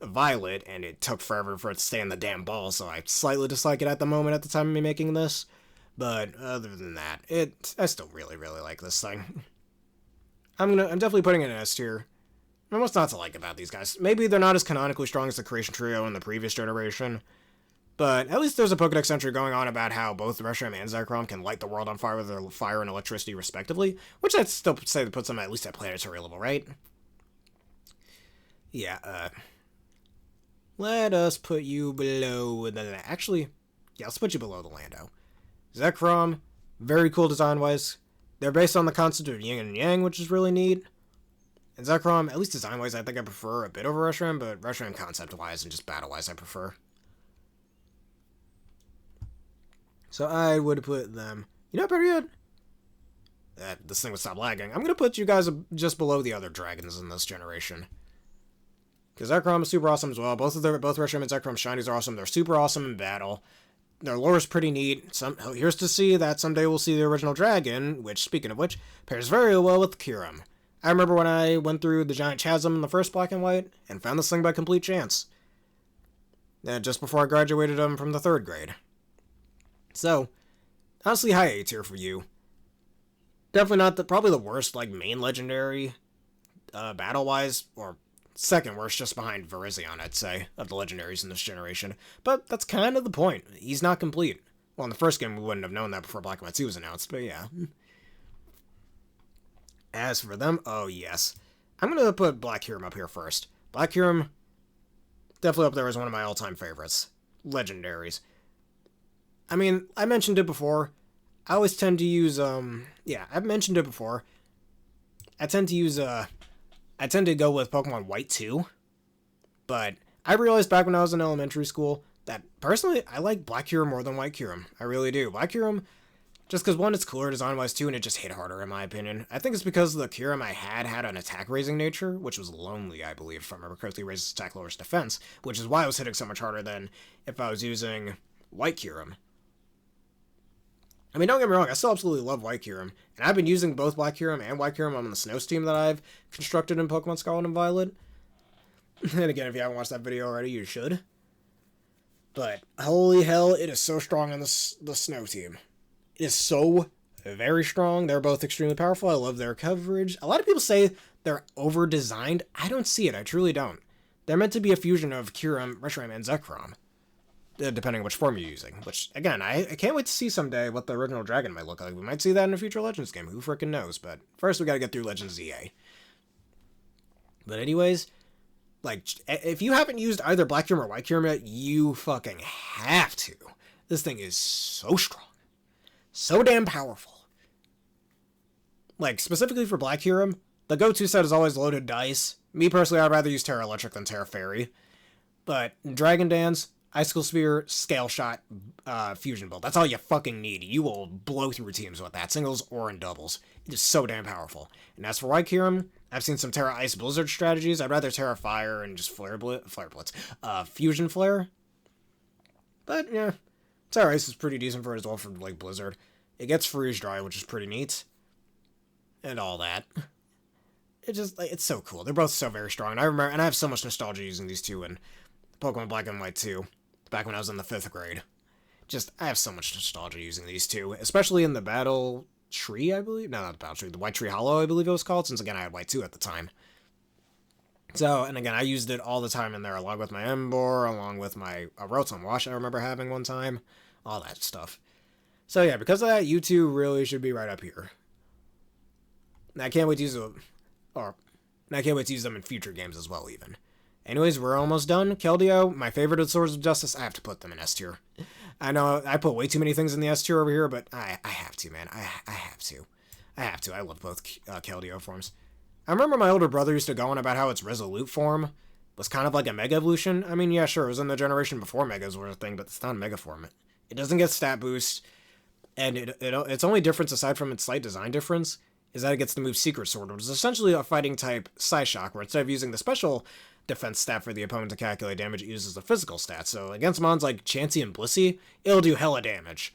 Violet, and it took forever for it to stay in the damn ball, so I slightly dislike it at the moment at the time of me making this. But other than that, I still really, really like this thing. I'm definitely putting it in S tier. What's not to like about these guys? Maybe they're not as canonically strong as the Creation Trio in the previous generation, but at least there's a Pokedex entry going on about how both Reshiram and Zekrom can light the world on fire with their fire and electricity respectively, which I'd still say puts them at least at planetary level, right? Yeah, let us put you below the... Actually, yeah, let's put you below the Lando. Zekrom, very cool design-wise. They're based on the concept of yin and yang, which is really neat. And Zekrom, at least design-wise, I think I prefer a bit over Reshiram, but Reshiram concept-wise and just battle-wise I prefer. So I would put them... You know, pretty good. This thing would stop lagging. I'm going to put you guys just below the other dragons in this generation. Because Zekrom is super awesome as well. Both Reshiram and Zekrom shinies are awesome. They're super awesome in battle. Their lore is pretty neat. Here's to see that someday we'll see the original dragon, which, speaking of which, pairs very well with Kyurem. I remember when I went through the giant chasm in the first Black and White, and found this thing by complete chance. Just before I graduated from the 3rd grade. So, honestly, high A tier for you. Definitely not probably the worst, main legendary, battle-wise, or second worst, just behind Virizion, I'd say, of the legendaries in this generation. But that's kind of the point. He's not complete. Well, in the first game, we wouldn't have known that before Black and White 2 was announced, but yeah. As for them, oh yes. I'm going to put Black Kyurem up here first. Black Kyurem, definitely up there as one of my all-time favorites. Legendaries. I mean, I mentioned it before. I always tend to use, yeah, I've mentioned it before. I tend to go with Pokemon White 2. But I realized back when I was in elementary school that, personally, I like Black Kyurem more than White Kyurem. I really do. Black Kyurem, just because, one, it's cooler design-wise, too, and it just hit harder, in my opinion. I think it's because the Kyurem I had an attack-raising nature, which was lonely, I believe, if I remember correctly, raises attack, lowers defense, which is why I was hitting so much harder than if I was using White Kyurem. I mean, don't get me wrong, I still absolutely love White Kyurem, and I've been using both Black Kyurem and White Kyurem on the Snows team that I've constructed in Pokemon Scarlet and Violet. And again, if you haven't watched that video already, you should. But, holy hell, it is so strong on the Snow team. It is so very strong. They're both extremely powerful. I love their coverage. A lot of people say they're over-designed. I don't see it. I truly don't. They're meant to be a fusion of Kyurem, Reshiram, and Zekrom. Depending on which form you're using. Which, again, I can't wait to see someday what the original dragon might look like. We might see that in a future Legends game. Who frickin' knows? But first we gotta get through Legends ZA. But anyways, if you haven't used either Black Kyurem or White Kyurem yet, you fucking have to. This thing is so strong. So damn powerful. Specifically for Black Kyurem, the go-to set is always Loaded Dice. Me personally, I'd rather use Terra Electric than Terra Fairy. But Dragon Dance, Icicle Sphere, Scale Shot, Fusion Bolt. That's all you fucking need. You will blow through teams with that, singles or in doubles. It is so damn powerful. And as for White Kyurem, I've seen some Terra Ice Blizzard strategies. I'd rather Terra Fire and just Flare Blitz, Fusion Flare. But yeah, Terra Ice is pretty decent for as well for like Blizzard. It gets Freeze Dry, which is pretty neat, and all that. It just like, it's so cool. They're both so very strong. And I remember, and I have so much nostalgia using these two in Pokemon Black and White 2, back when I was in the 5th grade. Just, I have so much nostalgia using these two, especially in the Battle Tree, I believe. No, not the Battle Tree, the White Tree Hollow, I believe it was called, since again I had White 2 at the time. So, and again, I used it all the time in there, along with my Emboar, along with my Rotom Wash I remember having one time, all that stuff. So yeah, because of that, you two really should be right up here. And I can't wait to use them, I can't wait to use them in future games as well, even. Anyways, we're almost done. Keldeo, my favorite of Swords of Justice, I have to put them in S tier. I know I put way too many things in the S tier over here, but I have to, man. I have to. I have to. I love both Keldeo forms. I remember my older brother used to go on about how its Resolute form was kind of like a Mega Evolution. I mean, yeah, sure, it was in the generation before Megas were a thing, but it's not a Mega form. It doesn't get stat boost, and its only difference, aside from its slight design difference, is that it gets the move Secret Sword, which is essentially a fighting type Psyshock, where instead of using the special defense stat for the opponent to calculate damage, it uses the physical stat. So against mons like Chansey and Blissey, it'll do hella damage.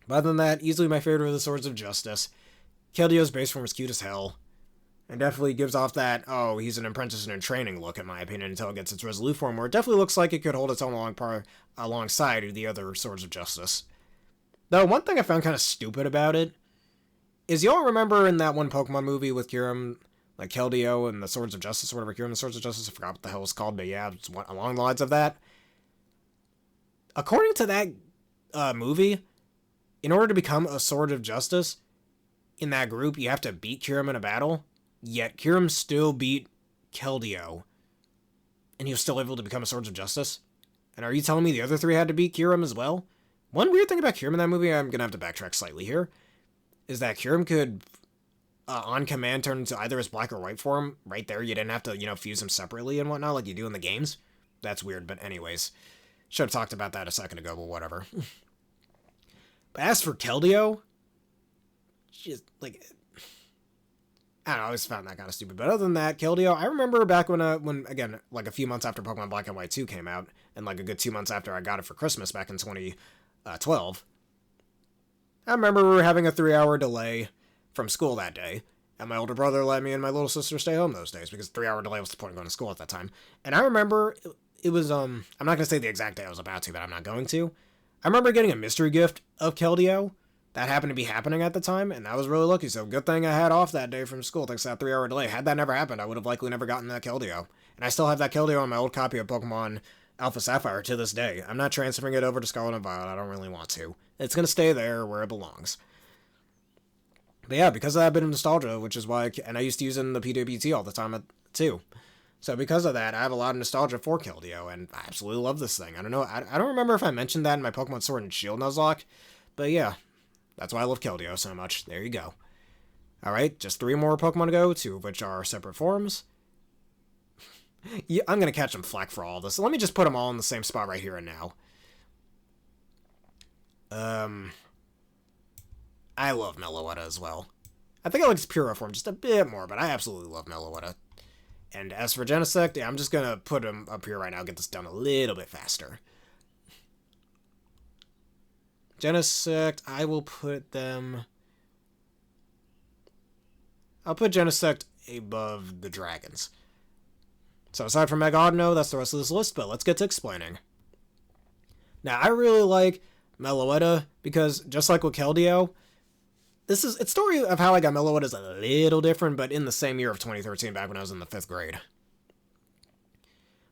But other than that, easily my favorite of the Swords of Justice. Keldeo's base form is cute as hell, and definitely gives off that, oh, he's an apprentice and in training look, in my opinion, until it gets its Resolute form, where it definitely looks like it could hold its own alongside the other Swords of Justice. Though, one thing I found kind of stupid about it is, y'all remember in that one Pokemon movie with Kyurem, like Keldeo and the Swords of Justice, or whatever, Kyurem and the Swords of Justice, I forgot what the hell it's called, but yeah, it's along the lines of that. According to that movie, in order to become a Sword of Justice in that group, you have to beat Kyurem in a battle, yet Kyurem still beat Keldeo, and he was still able to become a Swords of Justice? And are you telling me the other three had to beat Kyurem as well? One weird thing about Kyurem in that movie, I'm going to have to backtrack slightly here, is that Kyurem could, on command, turn into either his black or white form right there. You didn't have to, fuse them separately and whatnot like you do in the games. That's weird, but anyways. Should have talked about that a second ago, but whatever. But as for Keldeo, just, like, I don't know, I always found that kind of stupid. But other than that, Keldeo, I remember back when again, like a few months after Pokemon Black and White 2 came out, and like a good 2 months after I got it for Christmas back in 2012, I remember we were having a 3-hour delay from school that day, and my older brother let me and my little sister stay home those days, because 3-hour delay was the point of going to school at that time. And I remember it was, I'm not going to say the exact day I was about to, but I'm not going to. I remember getting a mystery gift of Keldeo that happened to be happening at the time, and I was really lucky, so good thing I had off that day from school thanks to that 3-hour delay. Had that never happened, I would have likely never gotten that Keldeo. And I still have that Keldeo on my old copy of Pokemon Alpha Sapphire to this day. I'm not transferring it over to Scarlet and Violet, I don't really want to. It's going to stay there where it belongs. But yeah, because of that bit of nostalgia, which is why, and I used to use it in the PWT all the time too. So because of that, I have a lot of nostalgia for Keldeo, and I absolutely love this thing. I don't know, I don't remember if I mentioned that in my Pokemon Sword and Shield Nuzlocke, but yeah, that's why I love Keldeo so much. There you go. Alright, just 3 more Pokemon to go, 2 of which are separate forms. Yeah, I'm going to catch some flack for all of this, so let me just put them all in the same spot right here and now. I love Meloetta as well. I think I like its Puro form just a bit more, but I absolutely love Meloetta. And as for Genesect, yeah, I'm just going to put them up here right now, get this done a little bit faster. Genesect, I will put them... I'll put Genesect above the dragons. So aside from Mega Audino, that's the rest of this list, but let's get to explaining. Now, I really like Meloetta, because just like with Keldeo, its story of how I got Meloetta is a little different, but in the same year of 2013, back when I was in the 5th grade.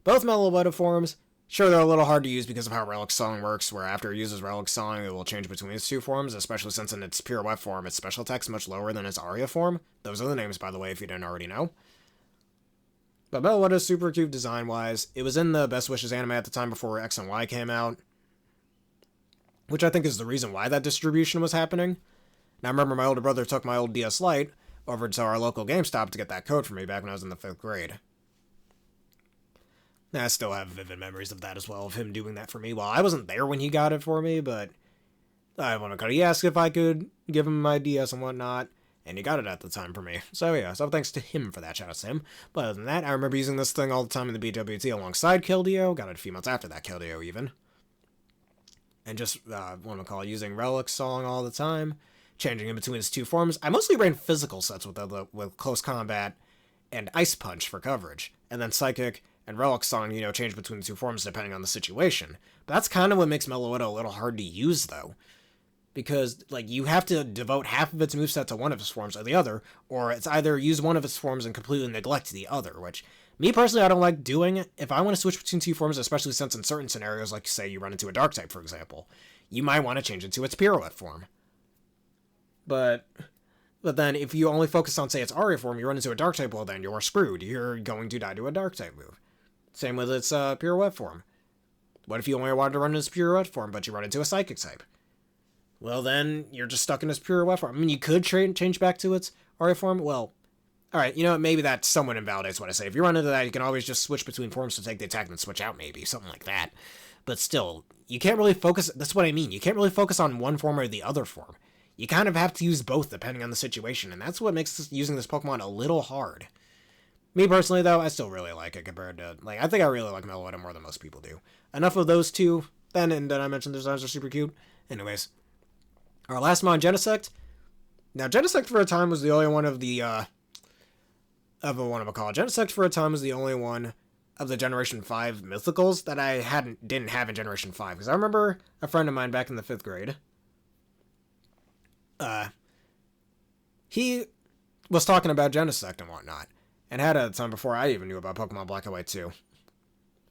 Both Meloetta forms, sure, they're a little hard to use because of how Relic Song works, where after it uses Relic Song, it will change between its 2 forms, especially since in its Pure Wet form, its special attack's much lower than its Aria form. Those are the names, by the way, if you didn't already know. But Meloetta is super cute design-wise. It was in the Best Wishes anime at the time before X and Y came out, which I think is the reason why that distribution was happening. Now, I remember my older brother took my old DS Lite over to our local GameStop to get that code for me back when I was in the 5th grade. I still have vivid memories of that as well, of him doing that for me. Well, I wasn't there when he got it for me, but I want to call. He asked if I could give him my DS and whatnot, and he got it at the time for me. So yeah, so thanks to him for that. Shout out to him. But other than that, I remember using this thing all the time in the BWT alongside Keldeo. Got it a few months after that Keldeo even. And just, what am I using Relic Song all the time, changing in between its two forms. I mostly ran physical sets with Close Combat and Ice Punch for coverage, and then Psychic and Relic Song, change between the two forms depending on the situation. But that's kind of what makes Meloetta a little hard to use, though. Because, you have to devote half of its moveset to one of its forms or the other, or it's either use one of its forms and completely neglect the other, which, me personally, I don't like doing. If I want to switch between two forms, especially since in certain scenarios, like, say, you run into a Dark type, for example, you might want to change it to its Pirouette form. But then, if you only focus on, say, its Aria form, you run into a Dark type, well, then you're screwed. You're going to die to a Dark type move. Same with its Pirouette form. What if you only wanted to run its Pirouette form, but you run into a Psychic type? Well, then, you're just stuck in its Pirouette form. I mean, you could change back to its Aria form. Well, alright, maybe that somewhat invalidates what I say. If you run into that, you can always just switch between forms to take the attack and then switch out, maybe. Something like that. But still, you can't really focus... That's what I mean. You can't really focus on one form or the other form. You kind of have to use both depending on the situation, and that's what makes using this Pokemon a little hard. Me personally, though, I still really like it compared to... I think I really like Meloetta more than most people do. Enough of those two. And then I mentioned the designs are super cute. Anyways. Our last mon, Genesect. Now, Genesect for a time was the only one of the, Genesect for a time was the only one of the Generation 5 Mythicals that I didn't have in Generation 5. Because I remember a friend of mine back in the 5th grade. He was talking about Genesect and whatnot. And had it at the time before I even knew about Pokemon Black and White 2.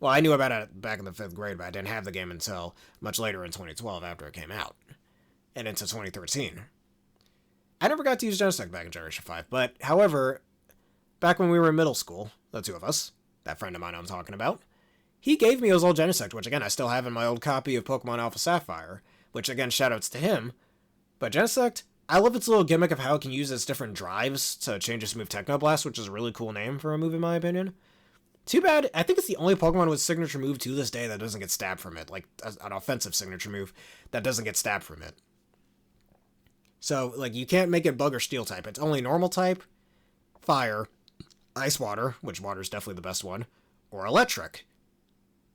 Well, I knew about it back in the 5th grade, but I didn't have the game until much later in 2012 after it came out. And into 2013. I never got to use Genesect back in Generation 5, but, however, back when we were in middle school, the two of us, that friend of mine I'm talking about, he gave me his old Genesect, which, again, I still have in my old copy of Pokemon Alpha Sapphire, which, again, shoutouts to him. But Genesect, I love its little gimmick of how it can use its different drives to change its move Technoblast, which is a really cool name for a move, in my opinion. Too bad, I think it's the only Pokemon with signature move to this day that doesn't get stabbed from it, like an offensive signature move that doesn't get stabbed from it. So, you can't make it Bug or Steel type. It's only Normal type, Fire, Ice Water, which Water is definitely the best one, or Electric.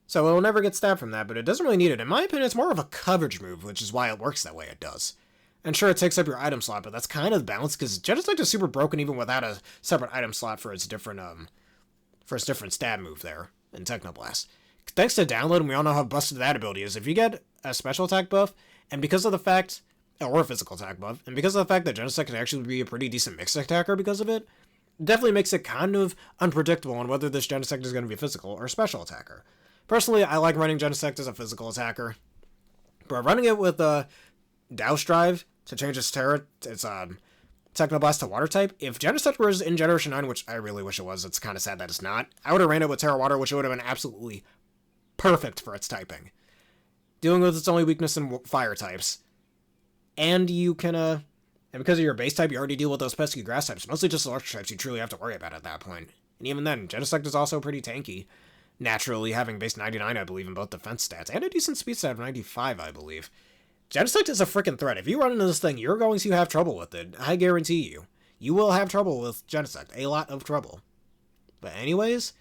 So it'll never get stabbed from that, but it doesn't really need it. In my opinion, it's more of a coverage move, which is why it works that way it does. And sure, it takes up your item slot, but that's kind of balanced, because Genesect is super broken even without a separate item slot for its different stab move there in Technoblast. Thanks to Download, and we all know how busted that ability is. If you get a special attack buff, and because of the fact... or a physical attack buff, and because of the fact that Genesect can actually be a pretty decent mixed attacker because of it, definitely makes it kind of unpredictable on whether this Genesect is going to be a physical or a special attacker. Personally, I like running Genesect as a physical attacker, but running it with a Douse Drive to change its Technoblast to Water type, if Genesect was in Generation 9, which I really wish it was, it's kind of sad that it's not, I would have ran it with Terra Water, which would have been absolutely perfect for its typing. Dealing with its only weakness in fire types. And you can, and because of your base type, you already deal with those pesky grass types. Mostly just electric types you truly have to worry about at that point. And even then, Genesect is also pretty tanky. Naturally, having base 99, I believe, in both defense stats. And a decent speed stat of 95, I believe. Genesect is a freaking threat. If you run into this thing, you're going to have trouble with it. I guarantee you. You will have trouble with Genesect. A lot of trouble. But anyways,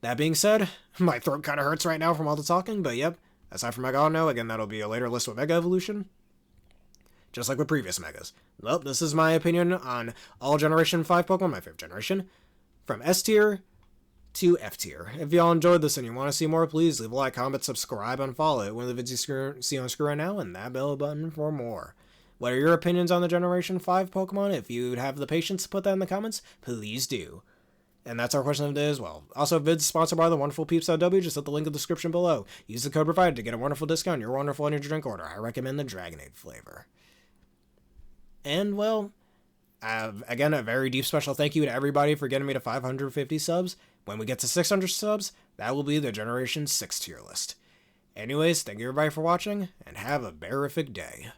that being said, my throat kind of hurts right now from all the talking. But yep, aside from Mega Auto, again, that'll be a later list with Mega Evolution. Just like with previous Megas. Well, this is my opinion on all Generation 5 Pokemon, my favorite generation. From S tier to F tier. If y'all enjoyed this and you want to see more, please leave a like, comment, subscribe, and follow one of the videos you see on screen right now, and that bell button for more. What are your opinions on the Generation 5 Pokemon? If you'd have the patience to put that in the comments, please do. And that's our question of the day as well. Also, vids sponsored by the wonderful peeps.w. Just hit the link in the description below. Use the code provided to get a wonderful discount on your wonderful energy drink order. I recommend the Dragonade flavor. And, well, again, a very deep special thank you to everybody for getting me to 550 subs. When we get to 600 subs, that will be the Generation 6 tier list. Anyways, thank you everybody for watching, and have a bearific day.